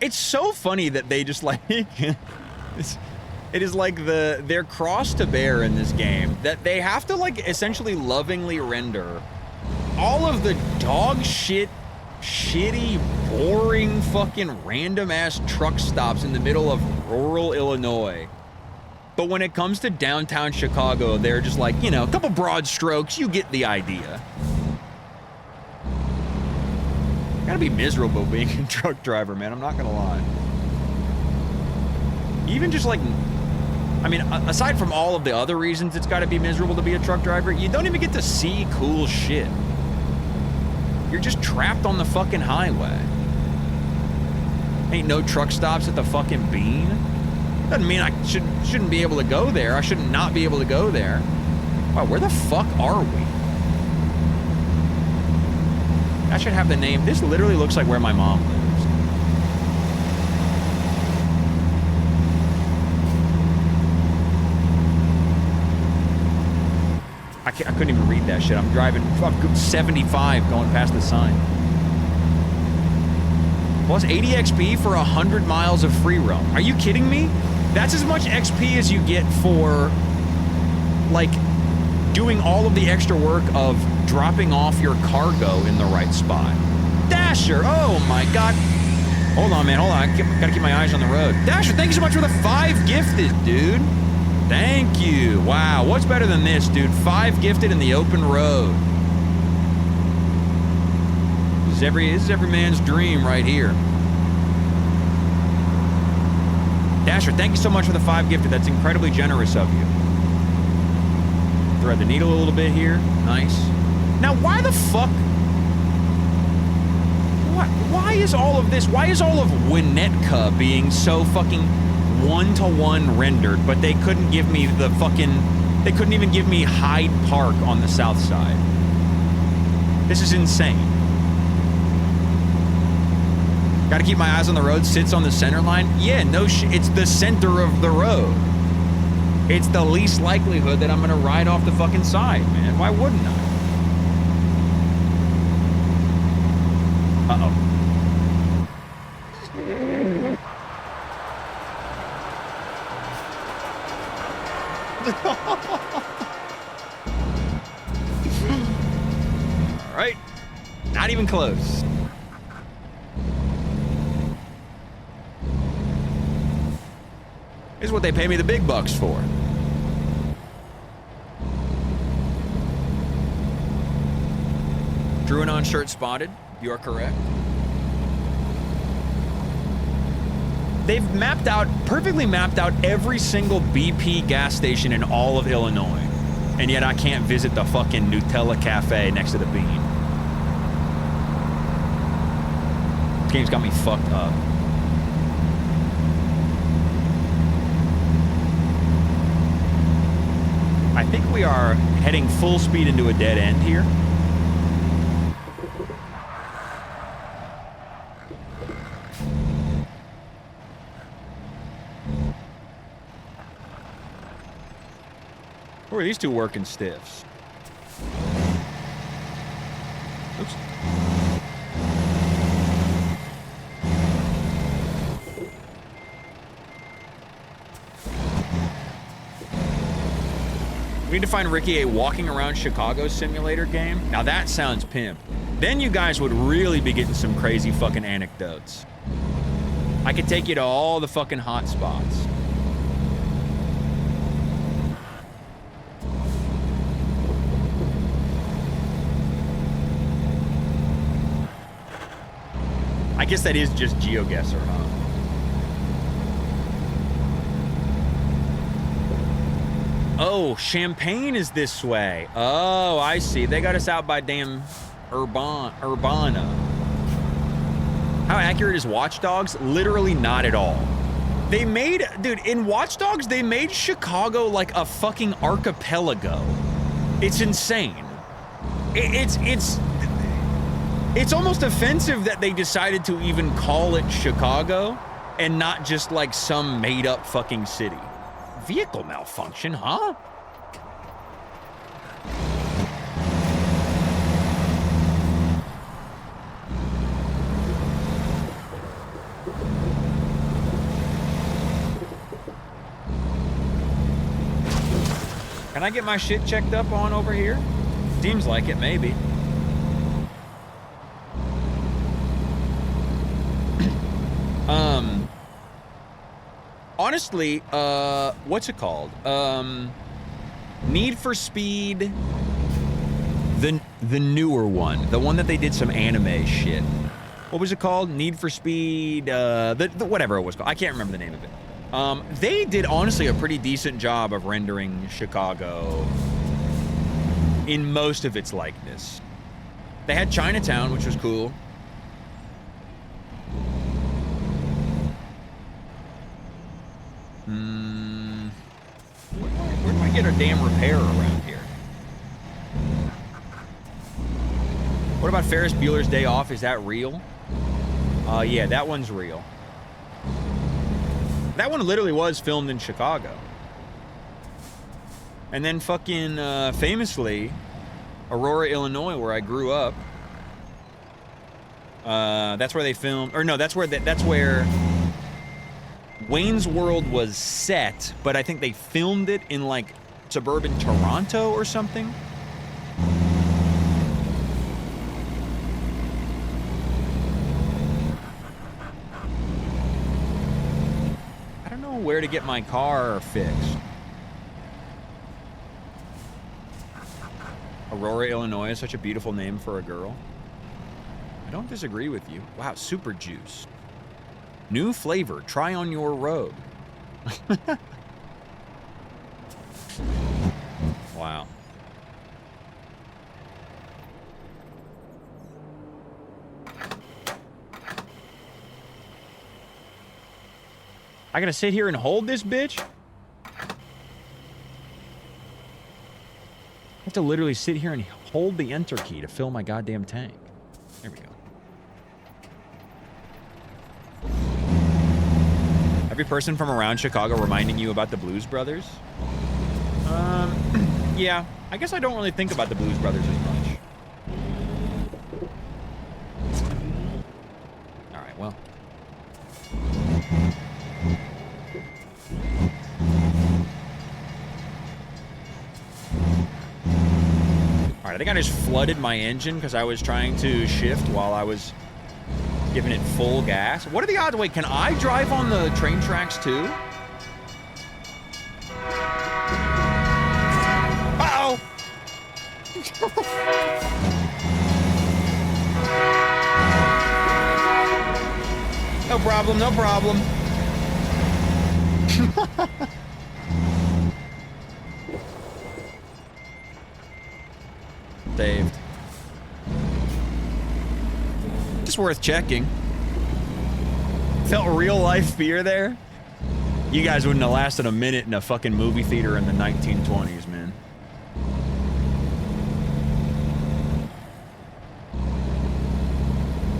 It's so funny that they just like it is like their cross to bear in this game that they have to like essentially lovingly render all of the dog shit, shitty, boring, fucking random ass truck stops in the middle of rural Illinois. But when it comes to downtown Chicago, they're just like, you know, a couple broad strokes, you get the idea. Gotta be miserable being a truck driver, man. I'm not gonna lie. Even just like, I mean, aside from all of the other reasons it's gotta be miserable to be a truck driver, you don't even get to see cool shit. You're just trapped on the fucking highway. Ain't no truck stops at the fucking Bean. Doesn't mean I shouldn't be able to go there. I should not be able to go there. Wow, where the fuck are we? I should have the name. This literally looks like where my mom lives. I couldn't even read that shit. I'm driving 75 going past the sign. Plus 80 XP for 100 miles of free roam. Are you kidding me? That's as much XP as you get for, like, doing all of the extra work of dropping off your cargo in the right spot. Dasher, oh my god. Hold on, man, hold on. I gotta keep my eyes on the road. Dasher, thank you so much for the 5 gifted, dude. Thank you. Wow, what's better than this, dude? 5 gifted in the open road. This is every man's dream right here. Dasher, thank you so much for the 5 gifted. That's incredibly generous of you. Thread the needle a little bit here. Nice. Now, why the fuck? Why is all of this? Why is all of Winnetka being so fucking 1-to-1 rendered, but they couldn't give me the fucking... They couldn't even give me Hyde Park on the south side. This is insane. Gotta keep my eyes on the road, sits on the center line. Yeah, no shit. It's the center of the road. It's the least likelihood that I'm gonna ride off the fucking side, man. Why wouldn't I? Uh-oh. All right. Not even close. This is what they pay me the big bucks for. Drew Anon shirt spotted. You are correct. They've perfectly mapped out every single BP gas station in all of Illinois. And yet I can't visit the fucking Nutella Cafe next to the Bean. This game's got me fucked up. I think we are heading full speed into a dead end here. Who are these two working stiffs? Oops. We need to find Ricky a walking around Chicago simulator game. Now that sounds pimp. Then you guys would really be getting some crazy fucking anecdotes. I could take you to all the fucking hot spots. I guess that is just GeoGuessr, huh? Oh, Champaign is this way. Oh, I see. They got us out by damn Urbana. How accurate is Watch Dogs? Literally not at all. They made, dude, in Watch Dogs, they made Chicago like a fucking archipelago. It's insane. It's almost offensive that they decided to even call it Chicago and not just like some made up fucking city. Vehicle malfunction, huh? Can I get my shit checked up on over here? Seems like it, maybe. Honestly, what's it called? Need for Speed, the newer one, the one that they did some anime shit. What was it called? Need for Speed, whatever it was called. I can't remember the name of it. They did honestly a pretty decent job of rendering Chicago in most of its likeness. They had Chinatown, which was cool. Where do I get a damn repair around here? What about Ferris Bueller's Day Off? Is that real? Yeah, that one's real. That one literally was filmed in Chicago. And then fucking famously, Aurora, Illinois, where I grew up. That's where they filmed, or no, that's where Wayne's World was set, but I think they filmed it in like suburban Toronto or something. I don't know where to get my car fixed. Aurora, Illinois is such a beautiful name for a girl. I don't disagree with you. Wow, super juice. New flavor. Try on your road. Wow. I gotta sit here and hold this bitch? I have to literally sit here and hold the enter key to fill my goddamn tank. There we go. Every person from around Chicago reminding you about the Blues Brothers? Yeah. I guess I don't really think about the Blues Brothers as much. Alright, well. Alright, I think I just flooded my engine because I was trying to shift while I was giving it full gas. What are the odds? Wait, can I drive on the train tracks too? Uh-oh! No problem, no problem. Saved. Just worth checking. Felt real life fear there. You guys wouldn't have lasted a minute in a fucking movie theater in the 1920s, man.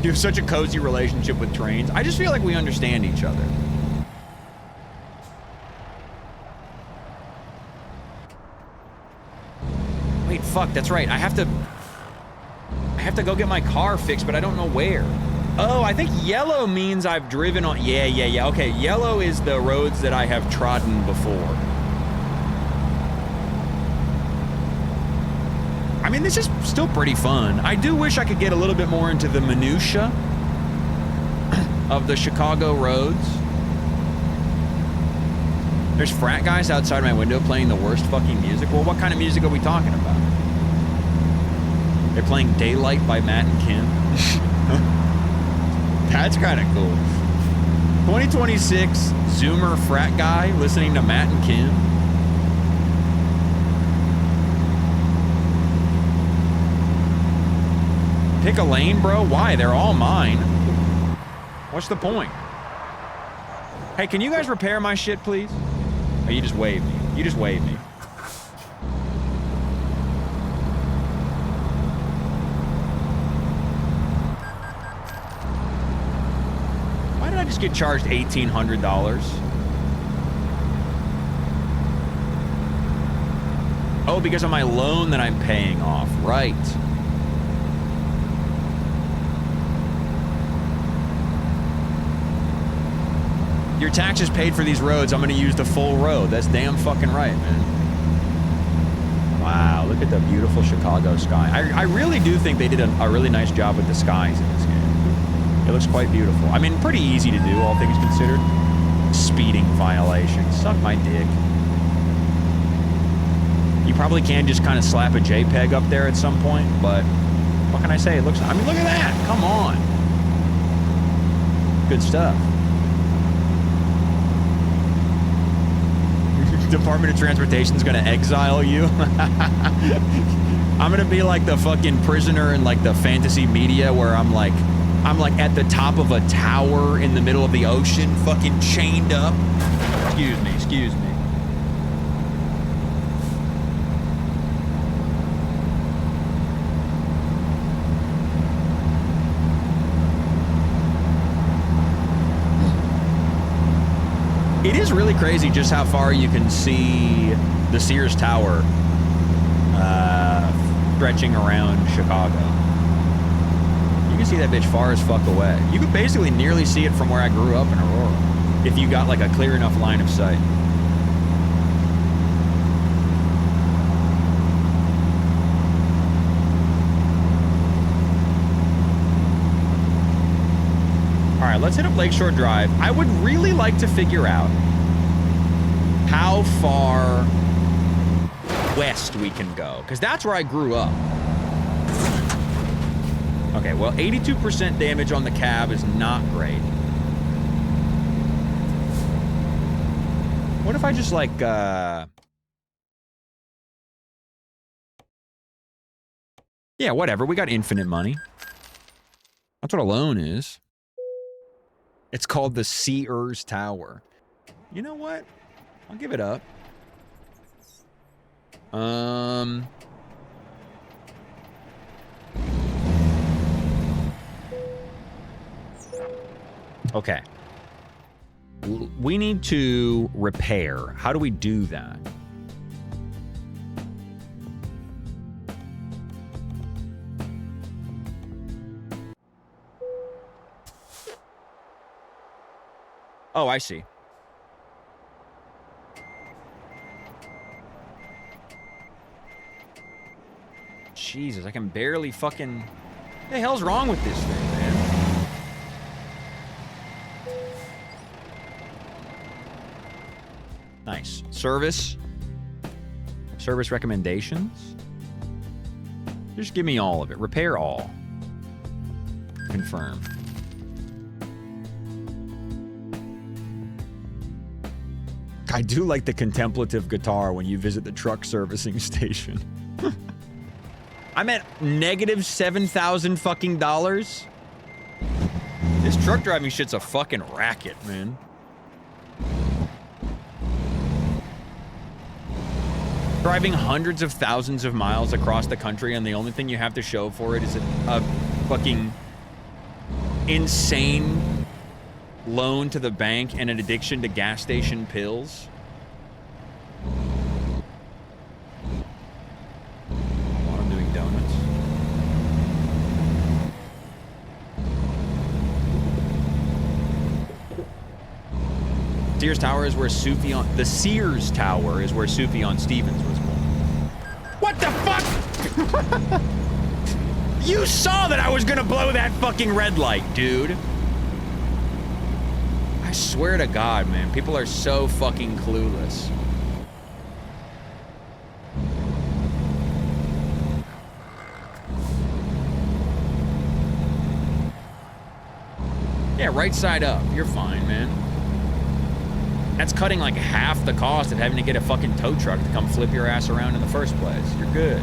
You have such a cozy relationship with trains. I just feel like we understand each other. Wait, fuck, that's right. I have to go get my car fixed, but I don't know where. Oh, I think yellow means I've driven on... Yeah. Okay, yellow is the roads that I have trodden before. I mean, this is still pretty fun. I do wish I could get a little bit more into the minutia of the Chicago roads. There's frat guys outside my window playing the worst fucking music. Well, what kind of music are we talking about? They're playing Daylight by Matt and Kim. That's kind of cool. 2026 Zoomer frat guy listening to Matt and Kim. Pick a lane, bro? Why? They're all mine. What's the point? Hey, can you guys repair my shit, please? Oh, you just waved me. You just waved me. Why did I just get charged $1,800? Oh, because of my loan that I'm paying off. Right. Your taxes paid for these roads. I'm going to use the full road. That's damn fucking right, man. Wow, look at the beautiful Chicago sky. I really do think they did a really nice job with the skies in this game. It looks quite beautiful. I mean, pretty easy to do, all things considered. Speeding violation. Suck my dick. You probably can just kind of slap a JPEG up there at some point, but what can I say? It looks... I mean, look at that. Come on. Good stuff. Department of Transportation is going to exile you. I'm going to be like the fucking prisoner in like the fantasy media where I'm like at the top of a tower in the middle of the ocean, fucking chained up. Excuse me. It is really crazy just how far you can see the Sears Tower stretching around Chicago. You can see that bitch far as fuck away. You could basically nearly see it from where I grew up in Aurora if you got like a clear enough line of sight. All right, let's hit up Lakeshore Drive. I would really like to figure out how far west we can go? Because that's where I grew up. Okay, well, 82% damage on the cab is not great. What if I just, like, yeah, whatever. We got infinite money. That's what a loan is. It's called the Sears Tower. You know what? I'll give it up. Okay. We need to repair. How do we do that? Oh, I see. Jesus, I can barely fucking... What the hell's wrong with this thing, man? Nice. Service. Service recommendations. Just give me all of it. Repair all. Confirm. I do like the contemplative guitar when you visit the truck servicing station. I'm at negative 7,000 fucking dollars. This truck driving shit's a fucking racket, man. Driving hundreds of thousands of miles across the country, and the only thing you have to show for it is a fucking insane loan to the bank and an addiction to gas station pills. While I'm doing donuts. Sears Tower is where Sufjan... The Sears Tower is where Sufjan Stevens was born. What the fuck? You saw that I was gonna blow that fucking red light, dude. I swear to God, man. People are so fucking clueless. Yeah, right side up. You're fine, man. That's cutting like half the cost of having to get a fucking tow truck to come flip your ass around in the first place. You're good.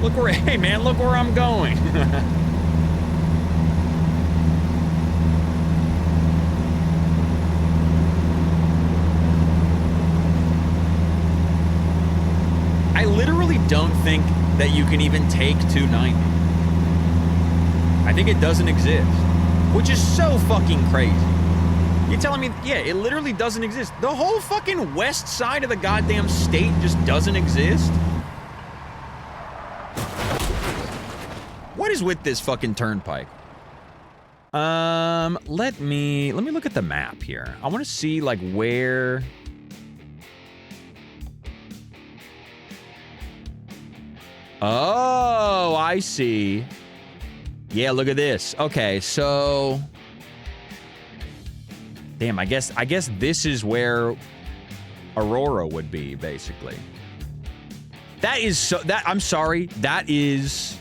Look where, hey man, look where I'm going. I literally don't think that you can even take 290. I think it doesn't exist. Which is so fucking crazy. You're telling me, yeah, it literally doesn't exist. The whole fucking west side of the goddamn state just doesn't exist? What is with this fucking turnpike? Let me look at the map here. I want to see, like, where... Oh, I see. Yeah, look at this. Okay, so... Damn, I guess this is where Aurora would be, basically. That is so... I'm sorry. That is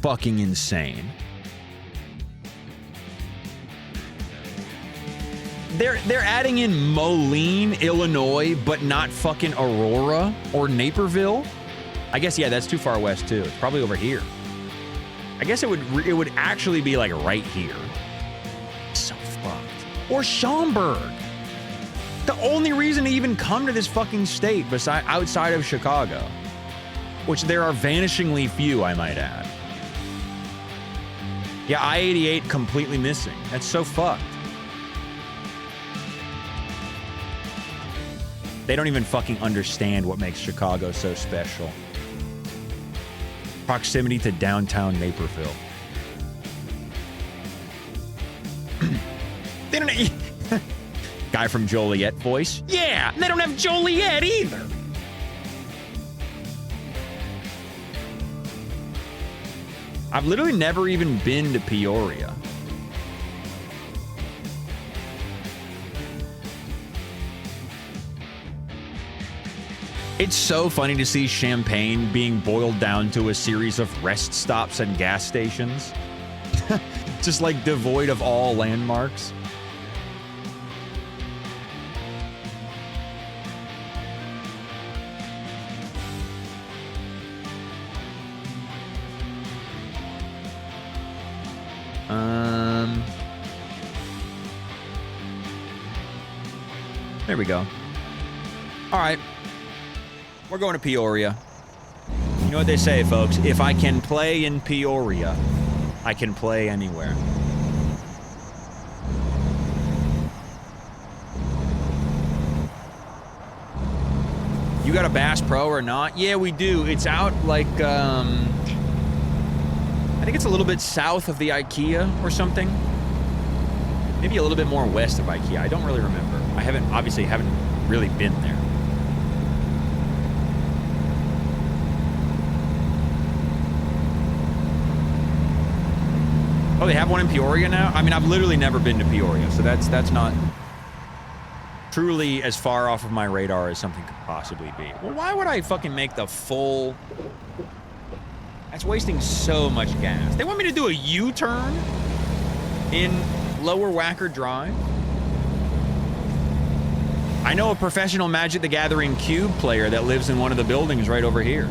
fucking insane. They're adding in Moline, Illinois, but not fucking Aurora or Naperville? I guess, yeah, that's too far west, too. It's probably over here. I guess it would actually be like right here. So fucked. Or Schaumburg. The only reason to even come to this fucking state outside of Chicago, which there are vanishingly few, I might add. Yeah, I-88 completely missing. That's so fucked. They don't even fucking understand what makes Chicago so special. Proximity to downtown Naperville. They don't... Guy from Joliet voice. Yeah, they don't have Joliet either. I've literally never even been to Peoria. It's so funny to see Champaign being boiled down to a series of rest stops and gas stations. Just like devoid of all landmarks. There we go. All right. We're going to Peoria. You know what they say, folks? If I can play in Peoria, I can play anywhere. You got a Bass Pro or not? Yeah, we do. It's out like, I think it's a little bit south of the IKEA or something. Maybe a little bit more west of IKEA. I don't really remember. I obviously haven't really been there. Oh, they have one in Peoria now? I mean, I've literally never been to Peoria, so that's not truly as far off of my radar as something could possibly be. Well, why would I fucking make the full... That's wasting so much gas. They want me to do a U-turn in Lower Wacker Drive? I know a professional Magic the Gathering Cube player that lives in one of the buildings right over here.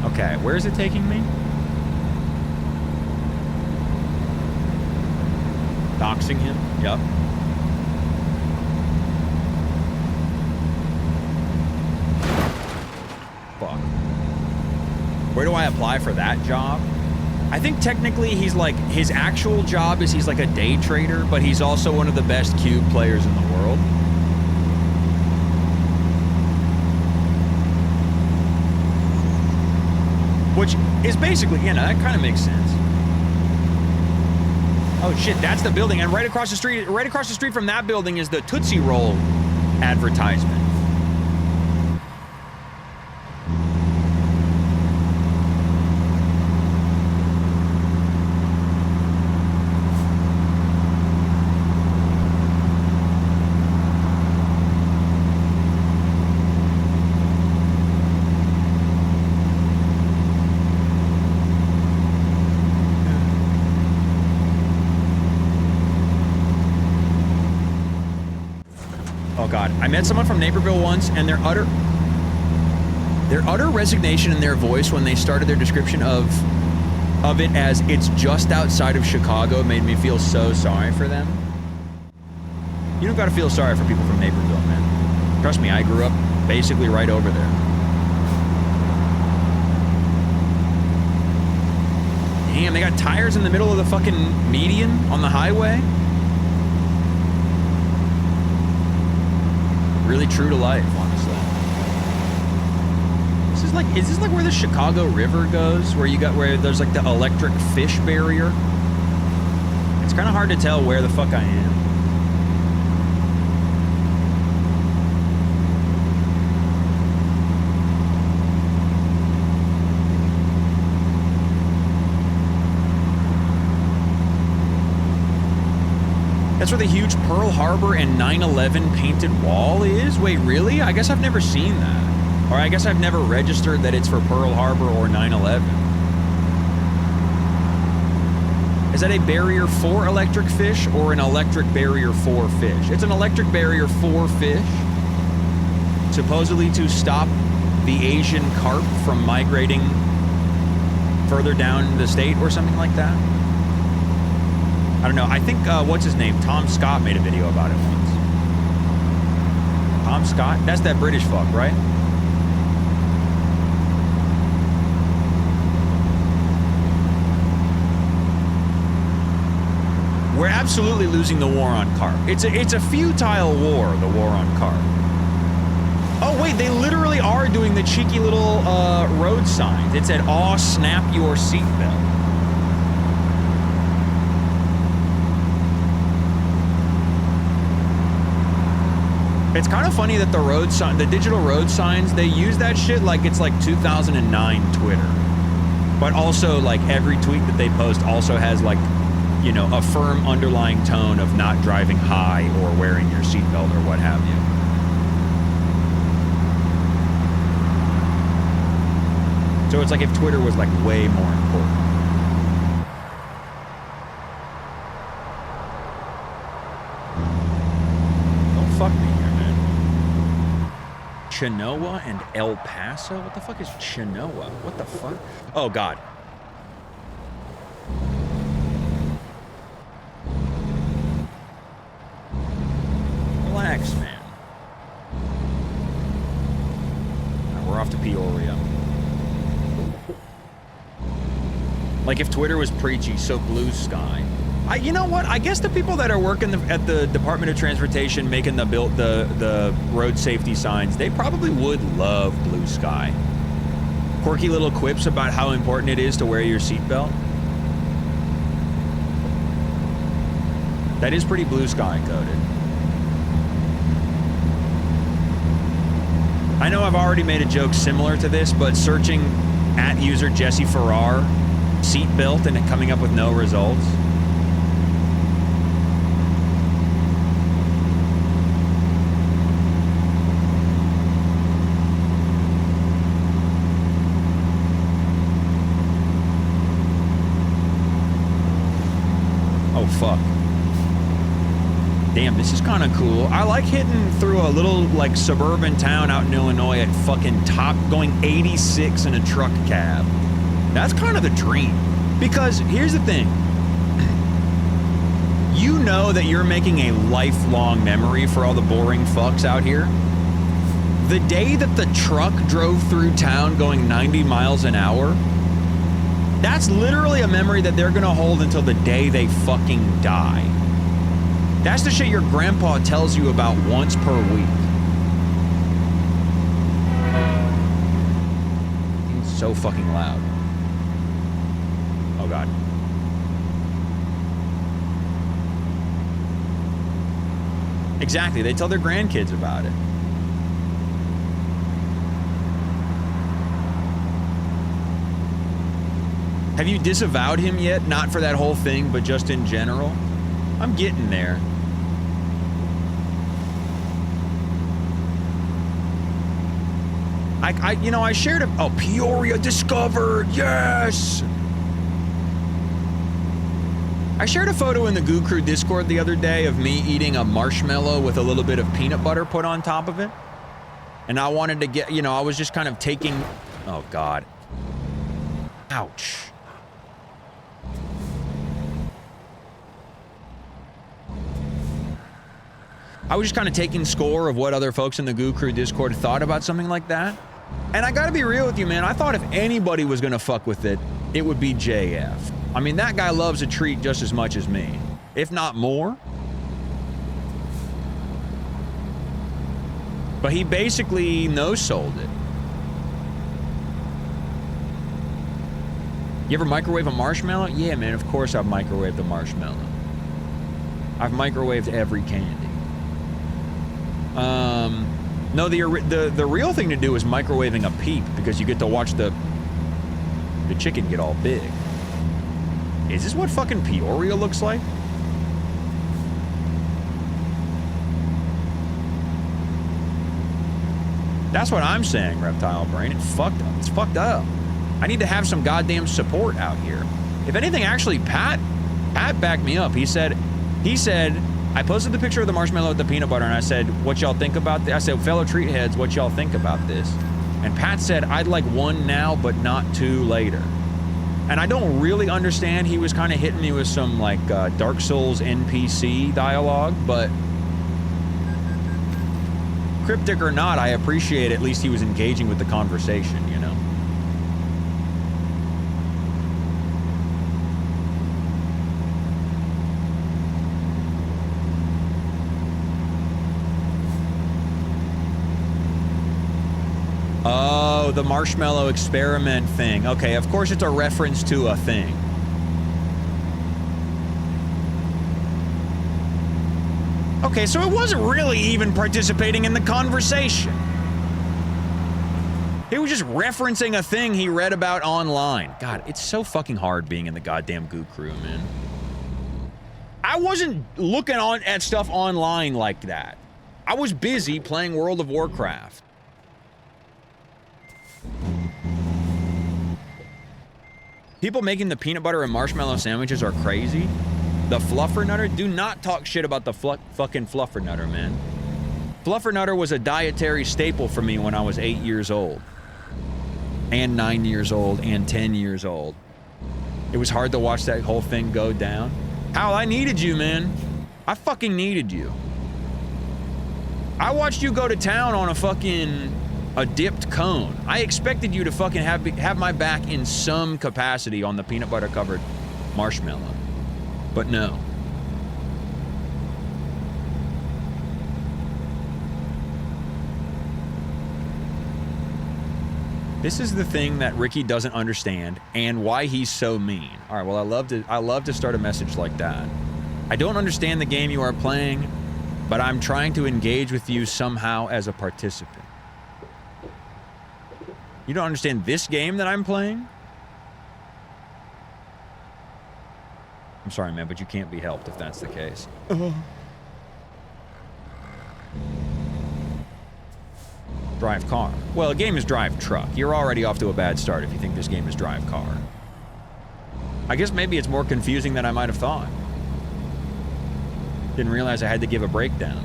Okay, where is it taking me? Doxing him? Yep. Fuck. Where do I apply for that job? I think technically he's like, his actual job is he's like a day trader, but he's also one of the best cube players in the world. Which is basically, you know, that kind of makes sense. Oh shit, that's the building, and right across the street from that building is the Tootsie Roll advertisement. Oh God, I met someone from Naperville once, and their utter resignation in their voice when they started their description of it as it's just outside of Chicago made me feel so sorry for them. You don't gotta feel sorry for people from Naperville, man. Trust me, I grew up basically right over there. Damn, they got tires in the middle of the fucking median on the highway? Really true to life, honestly. Is this like where the Chicago River goes? Where there's like the electric fish barrier? It's kind of hard to tell where the fuck I am. That's where the huge Pearl Harbor and 9/11 painted wall is? Wait, really? I guess I've never seen that. Or I guess I've never registered that it's for Pearl Harbor or 9/11. Is that a barrier for electric fish or an electric barrier for fish? It's an electric barrier for fish, supposedly to stop the Asian carp from migrating further down the state or something like that. I don't know. I think, what's his name? Tom Scott made a video about it once. Tom Scott? That's that British fuck, right? We're absolutely losing the war on carp. It's a futile war, the war on carp. Oh, wait, they literally are doing the cheeky little road signs. It said, "Aw, snap your seatbelt." It's kind of funny that the digital road signs, they use that shit like it's like 2009 Twitter. But also, like, every tweet that they post also has, like, you know, a firm underlying tone of not driving high or wearing your seatbelt or what have you. So it's like if Twitter was, like, way more important. Don't fuck me here, man. Chenoa and El Paso? What the fuck is Chenoa? What the fuck? Oh, God. Relax, man. Right, we're off to Peoria. Like if Twitter was preachy, so blue sky. You know what? I guess the people that are working at the Department of Transportation making the road safety signs, they probably would love blue sky. Quirky little quips about how important it is to wear your seatbelt. That is pretty blue sky coded. I know I've already made a joke similar to this, but searching at user Jesse Farrar seatbelt and coming up with no results. Oh, fuck. Damn, this is kind of cool. I like hitting through a little, like, suburban town out in Illinois at fucking top, going 86 in a truck cab. That's kind of the dream. Because here's the thing. You know that you're making a lifelong memory for all the boring fucks out here. The day that the truck drove through town going 90 miles an hour, that's literally a memory that they're gonna hold until the day they fucking die. That's the shit your grandpa tells you about once per week. It's so fucking loud. Oh, God. Exactly. They tell their grandkids about it. Have you disavowed him yet? Not for that whole thing, but just in general? I'm getting there. I shared a... Oh, Peoria discovered! Yes! I shared a photo in the Goo Crew Discord the other day of me eating a marshmallow with a little bit of peanut butter put on top of it. And I wanted to get, I was just kind of taking... Oh, God. Ouch. I was just kind of taking score of what other folks in the Goo Crew Discord thought about something like that. And I gotta be real with you, man. I thought if anybody was gonna fuck with it, it would be JF. I mean, that guy loves a treat just as much as me, if not more. But he basically no-sold it. You ever microwave a marshmallow? Yeah, man, of course I've microwaved a marshmallow. I've microwaved every candy. No, the real thing to do is microwaving a peep, because you get to watch the chicken get all big. Is this what fucking Peoria looks like? That's what I'm saying, Reptile Brain. It's fucked up. It's fucked up. I need to have some goddamn support out here. If anything, actually, Pat backed me up. He said, I posted the picture of the marshmallow with the peanut butter, and I said, what y'all think about this? I said, fellow treat heads, what y'all think about this? And Pat said, I'd like one now, but not two later. And I don't really understand. He was kind of hitting me with some, like, Dark Souls NPC dialogue, but cryptic or not, I appreciate at least he was engaging with the conversation, you know? Oh, the marshmallow experiment thing. Okay, of course it's a reference to a thing. Okay, so it wasn't really even participating in the conversation. He was just referencing a thing he read about online. God, it's so fucking hard being in the goddamn Goo Crew, man. I wasn't looking at stuff online like that. I was busy playing World of Warcraft. People making the peanut butter and marshmallow sandwiches are crazy. The Fluffernutter? Do not talk shit about the fucking Fluffernutter, man. Fluffernutter was a dietary staple for me when I was 8 years old. And 9 years old and 10 years old. It was hard to watch that whole thing go down. Hal, I needed you, man. I fucking needed you. I watched you go to town on a dipped cone. I expected you to fucking have my back in some capacity on the peanut butter covered marshmallow. But no. This is the thing that Ricky doesn't understand and why he's so mean. All right, well, I love to start a message like that. I don't understand the game you are playing, but I'm trying to engage with you somehow as a participant. You don't understand this game that I'm playing? I'm sorry, man, but you can't be helped if that's the case. Drive car. Well, the game is drive truck. You're already off to a bad start if you think this game is drive car. I guess maybe it's more confusing than I might have thought. Didn't realize I had to give a breakdown.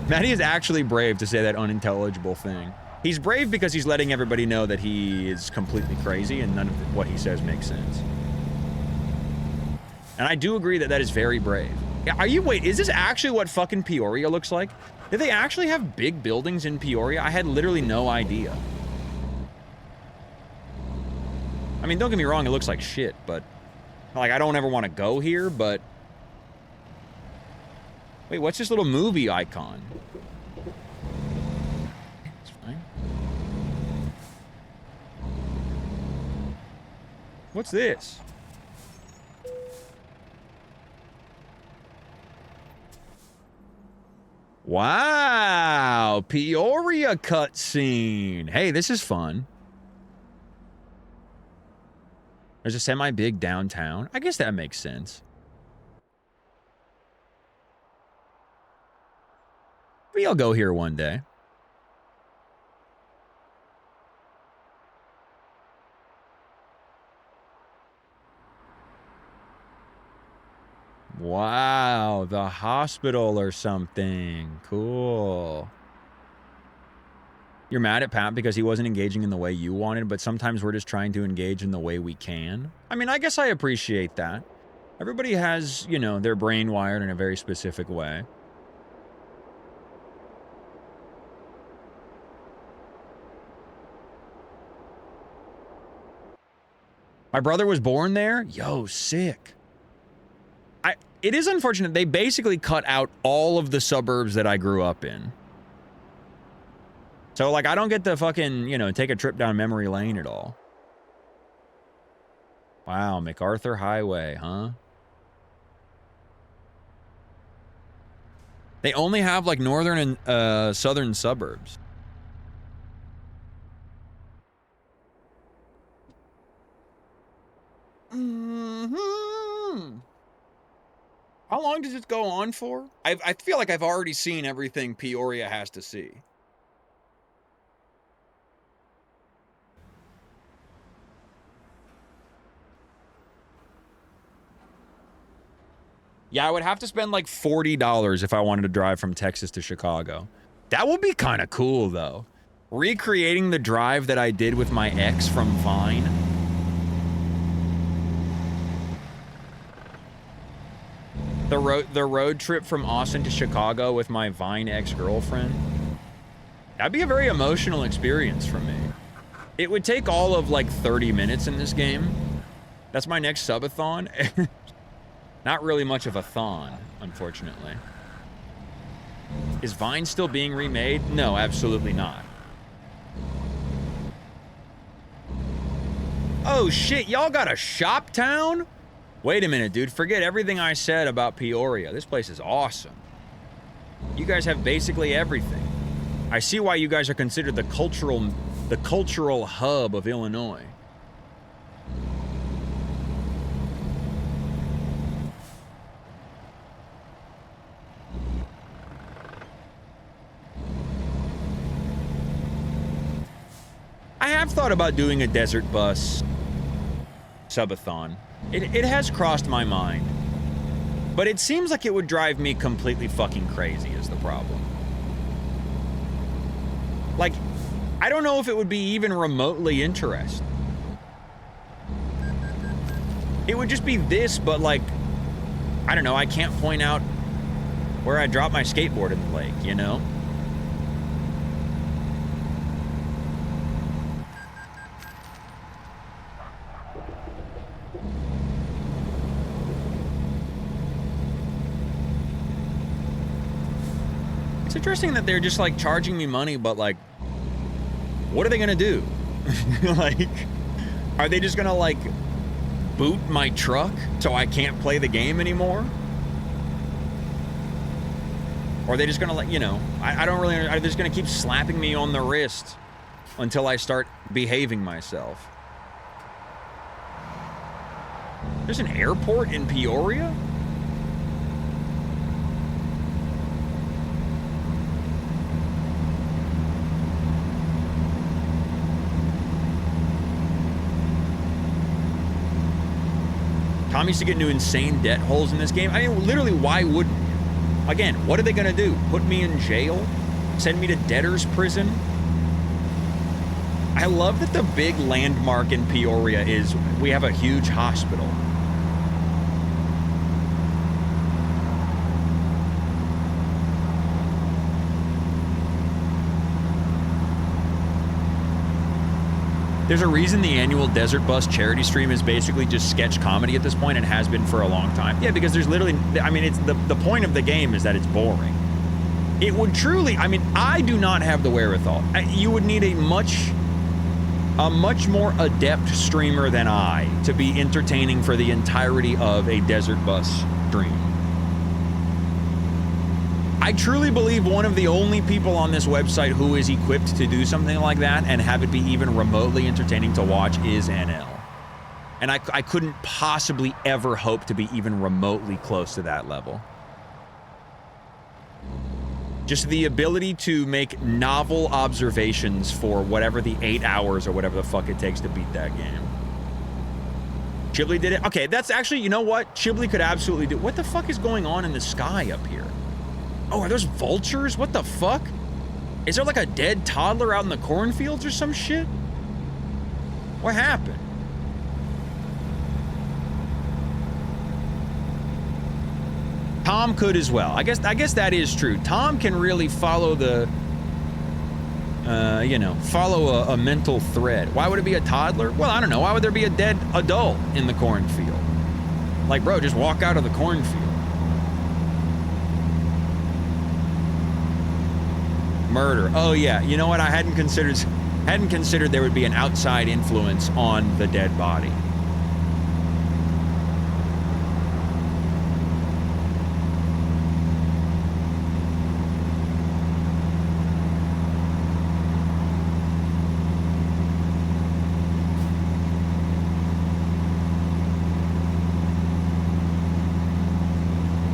Maddie is actually brave to say that unintelligible thing. He's brave because he's letting everybody know that he is completely crazy and none of what he says makes sense. And I do agree that that is very brave. Wait, is this actually what fucking Peoria looks like? Did they actually have big buildings in Peoria? I had literally no idea. I mean, don't get me wrong, it looks like shit, but... Like, I don't ever want to go here, but... Wait, what's this little movie icon? It's fine. What's this? Wow, Peoria cutscene. Hey, this is fun. There's a semi-big downtown. I guess that makes sense. Maybe I'll go here one day. Wow, the hospital or something. Cool. You're mad at Pat because he wasn't engaging in the way you wanted, but sometimes we're just trying to engage in the way we can. I mean, I guess I appreciate that. Everybody has, you know, their brain wired in a very specific way. My brother was born there? Yo, sick. It is unfortunate. They basically cut out all of the suburbs that I grew up in. So, like, I don't get to fucking, you know, take a trip down memory lane at all. Wow, MacArthur Highway, huh? They only have, like, northern and southern suburbs. Mm-hmm. How long does it go on for? I feel like I've already seen everything Peoria has to see. Yeah, I would have to spend like $40 if I wanted to drive from Texas to Chicago. That would be kind of cool, though. Recreating the drive that I did with my ex from Vine. The road trip from Austin to Chicago with my Vine ex-girlfriend. That'd be a very emotional experience for me. It would take all of like 30 minutes in this game. That's my next subathon. Not really much of a thon, unfortunately. Is Vine still being remade? No, absolutely not. Oh shit, y'all got a shop town? Wait a minute, dude. Forget everything I said about Peoria. This place is awesome. You guys have basically everything. I see why you guys are considered the cultural hub of Illinois. I have thought about doing a desert bus subathon. It has crossed my mind. But it seems like it would drive me completely fucking crazy is the problem. Like, I don't know if it would be even remotely interesting. It would just be this, but like, I don't know, I can't point out where I dropped my skateboard in the lake, you know? It's interesting that they're just like charging me money, but like, what are they gonna do? Like, are they just gonna like boot my truck so I can't play the game anymore? Or are they just gonna like, you know, I don't really, are they just gonna keep slapping me on the wrist until I start behaving myself? There's an airport in Peoria? Tom used to get into insane debt holes in this game. I mean, literally, why wouldn't you? Again, what are they gonna do? Put me in jail? Send me to debtor's prison? I love that the big landmark in Peoria is we have a huge hospital. There's a reason the annual Desert Bus charity stream is basically just sketch comedy at this point and has been for a long time. Yeah, because there's literally, I mean, it's the point of the game is that it's boring. It would truly, I mean, I do not have the wherewithal. You would need a much more adept streamer than I to be entertaining for the entirety of a Desert Bus stream. I truly believe one of the only people on this website who is equipped to do something like that and have it be even remotely entertaining to watch is NL. And I couldn't possibly ever hope to be even remotely close to that level. Just the ability to make novel observations for whatever the 8 hours or whatever the fuck it takes to beat that game. Chiblee did it? Okay, that's actually, you know what? Chiblee could absolutely do. What the fuck is going on in the sky up here? Oh, are those vultures? What the fuck? Is there like a dead toddler out in the cornfields or some shit? What happened? Tom could as well. I guess that is true. Tom can really follow the, you know, follow a mental thread. Why would it be a toddler? Well, I don't know. Why would there be a dead adult in the cornfield? Like, bro, just walk out of the cornfield. Murder. Oh yeah, you know what? I hadn't considered there would be an outside influence on the dead body.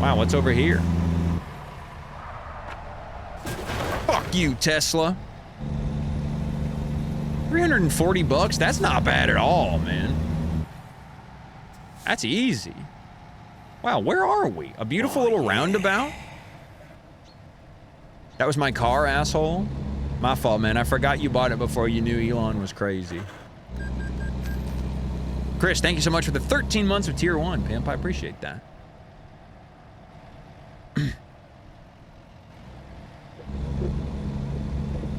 Wow, what's over here? Fuck you, Tesla. 340 bucks? That's not bad at all, man. That's easy. Wow, where are we? A beautiful little roundabout? That was my car, asshole. My fault, man. I forgot you bought it before you knew Elon was crazy. Chris, thank you so much for the 13 months of Tier 1, pimp. I appreciate that.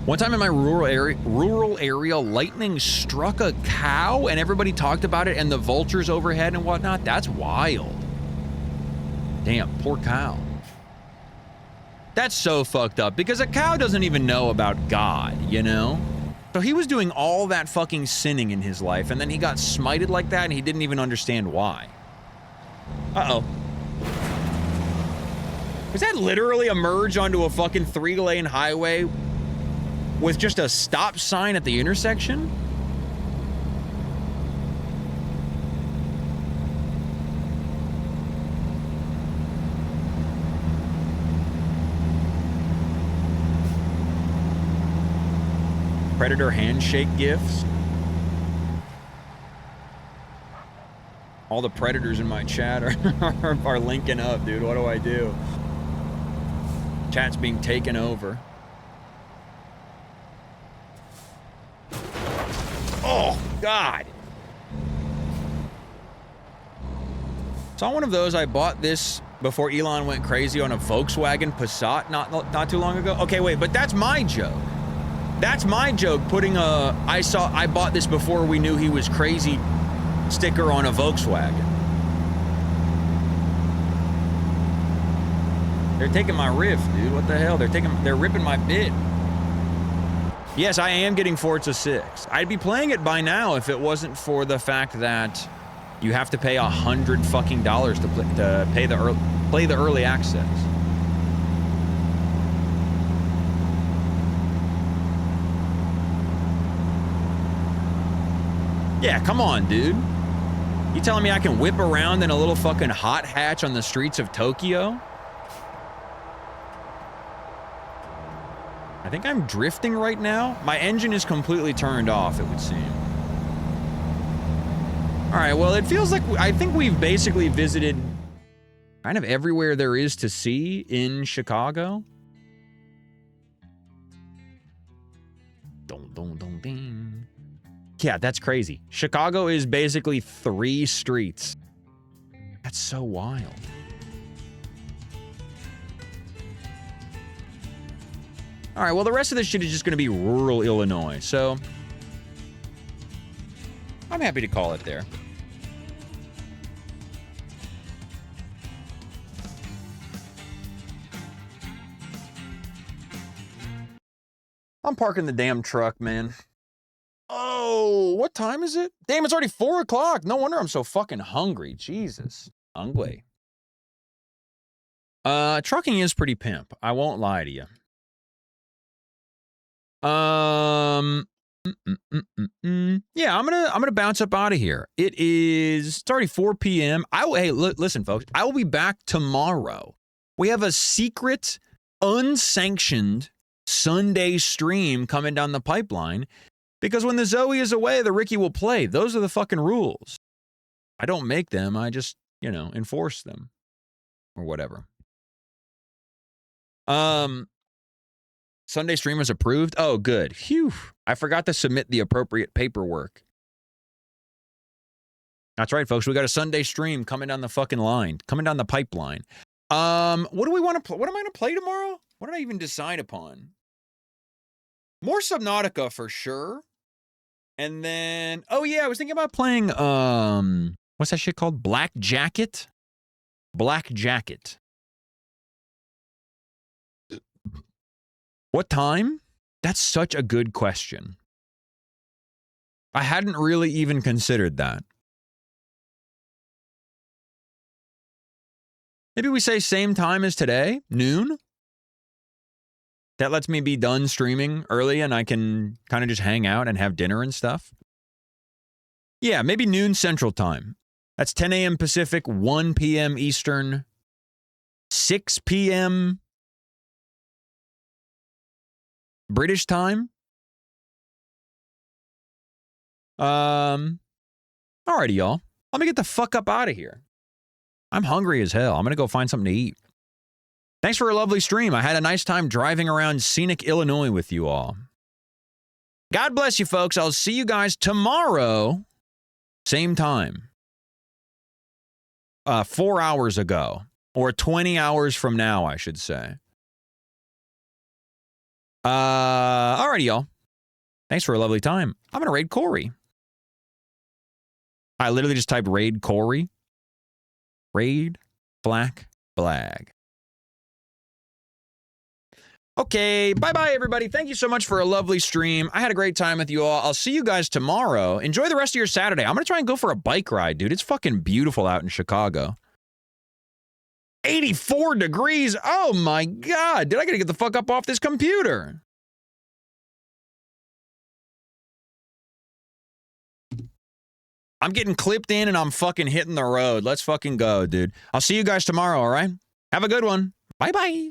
One time in my rural area, lightning struck a cow and everybody talked about it and the vultures overhead and whatnot. That's wild. Damn, poor cow. That's so fucked up because a cow doesn't even know about God, you know? So he was doing all that fucking sinning in his life and then he got smited like that and he didn't even understand why. Uh-oh. Was that literally a merge onto a fucking 3-lane highway with just a stop sign at the intersection? Predator handshake gifts. All the predators in my chat are linking up, dude. What do I do? Chat's being taken over. Oh, God. Saw one of those. I bought this before Elon went crazy on a Volkswagen Passat not too long ago. Okay, wait, but that's my joke. That's my joke, putting a I bought this before we knew he was crazy sticker on a Volkswagen. They're taking my riff, dude. What the hell? They're ripping my bit. Yes, I am getting Forza 6. I'd be playing it by now if it wasn't for the fact that you have to pay $100 fucking to play the early access. Yeah, come on, dude. You telling me I can whip around in a little fucking hot hatch on the streets of Tokyo? I think I'm drifting right now. My engine is completely turned off, it would seem. All right, well, it feels like I think we've basically visited kind of everywhere there is to see in Chicago. Ding. Yeah, that's crazy. Chicago is basically 3 streets. That's so wild. All right, well, the rest of this shit is just going to be rural Illinois, so I'm happy to call it there. I'm parking the damn truck, man. Oh, what time is it? Damn, it's already 4 o'clock. No wonder I'm so fucking hungry. Jesus. Hungry. Trucking is pretty pimp. I won't lie to you. Yeah, I'm gonna bounce up out of here. It's already 4 p.m. Hey, listen, folks. I will be back tomorrow. We have a secret, unsanctioned Sunday stream coming down the pipeline. Because when the Zoe is away, the Ricky will play. Those are the fucking rules. I don't make them. I just, enforce them. Or whatever. Sunday stream was approved? Oh, good. Phew. I forgot to submit the appropriate paperwork. That's right, folks. We got a Sunday stream coming down the fucking line. Coming down the pipeline. What do we want to play? What am I going to play tomorrow? What did I even decide upon? More Subnautica for sure. And then, oh yeah, I was thinking about playing, what's that shit called? Black Jacket? Black Jacket. What time? That's such a good question. I hadn't really even considered that. Maybe we say same time as today, noon? That lets me be done streaming early and I can kind of just hang out and have dinner and stuff. Yeah, maybe noon Central Time. That's 10 a.m. Pacific, 1 p.m. Eastern, 6 p.m. British time. Alrighty, y'all. Let me get the fuck up out of here. I'm hungry as hell. I'm gonna go find something to eat. Thanks for a lovely stream. I had a nice time driving around scenic Illinois with you all. God bless you, folks. I'll see you guys tomorrow, same time. 4 hours ago, or 20 hours from now, I should say. Alrighty, y'all. Thanks for a lovely time. I'm gonna raid Corey. I literally just typed raid Corey. Raid Black Blag. Okay, bye-bye, everybody. Thank you so much for a lovely stream. I had a great time with you all. I'll see you guys tomorrow. Enjoy the rest of your Saturday. I'm going to try and go for a bike ride, dude. It's fucking beautiful out in Chicago. 84 degrees. Oh, my God. Dude, I got to get the fuck up off this computer. I'm getting clipped in and I'm fucking hitting the road. Let's fucking go, dude. I'll see you guys tomorrow, all right? Have a good one. Bye-bye.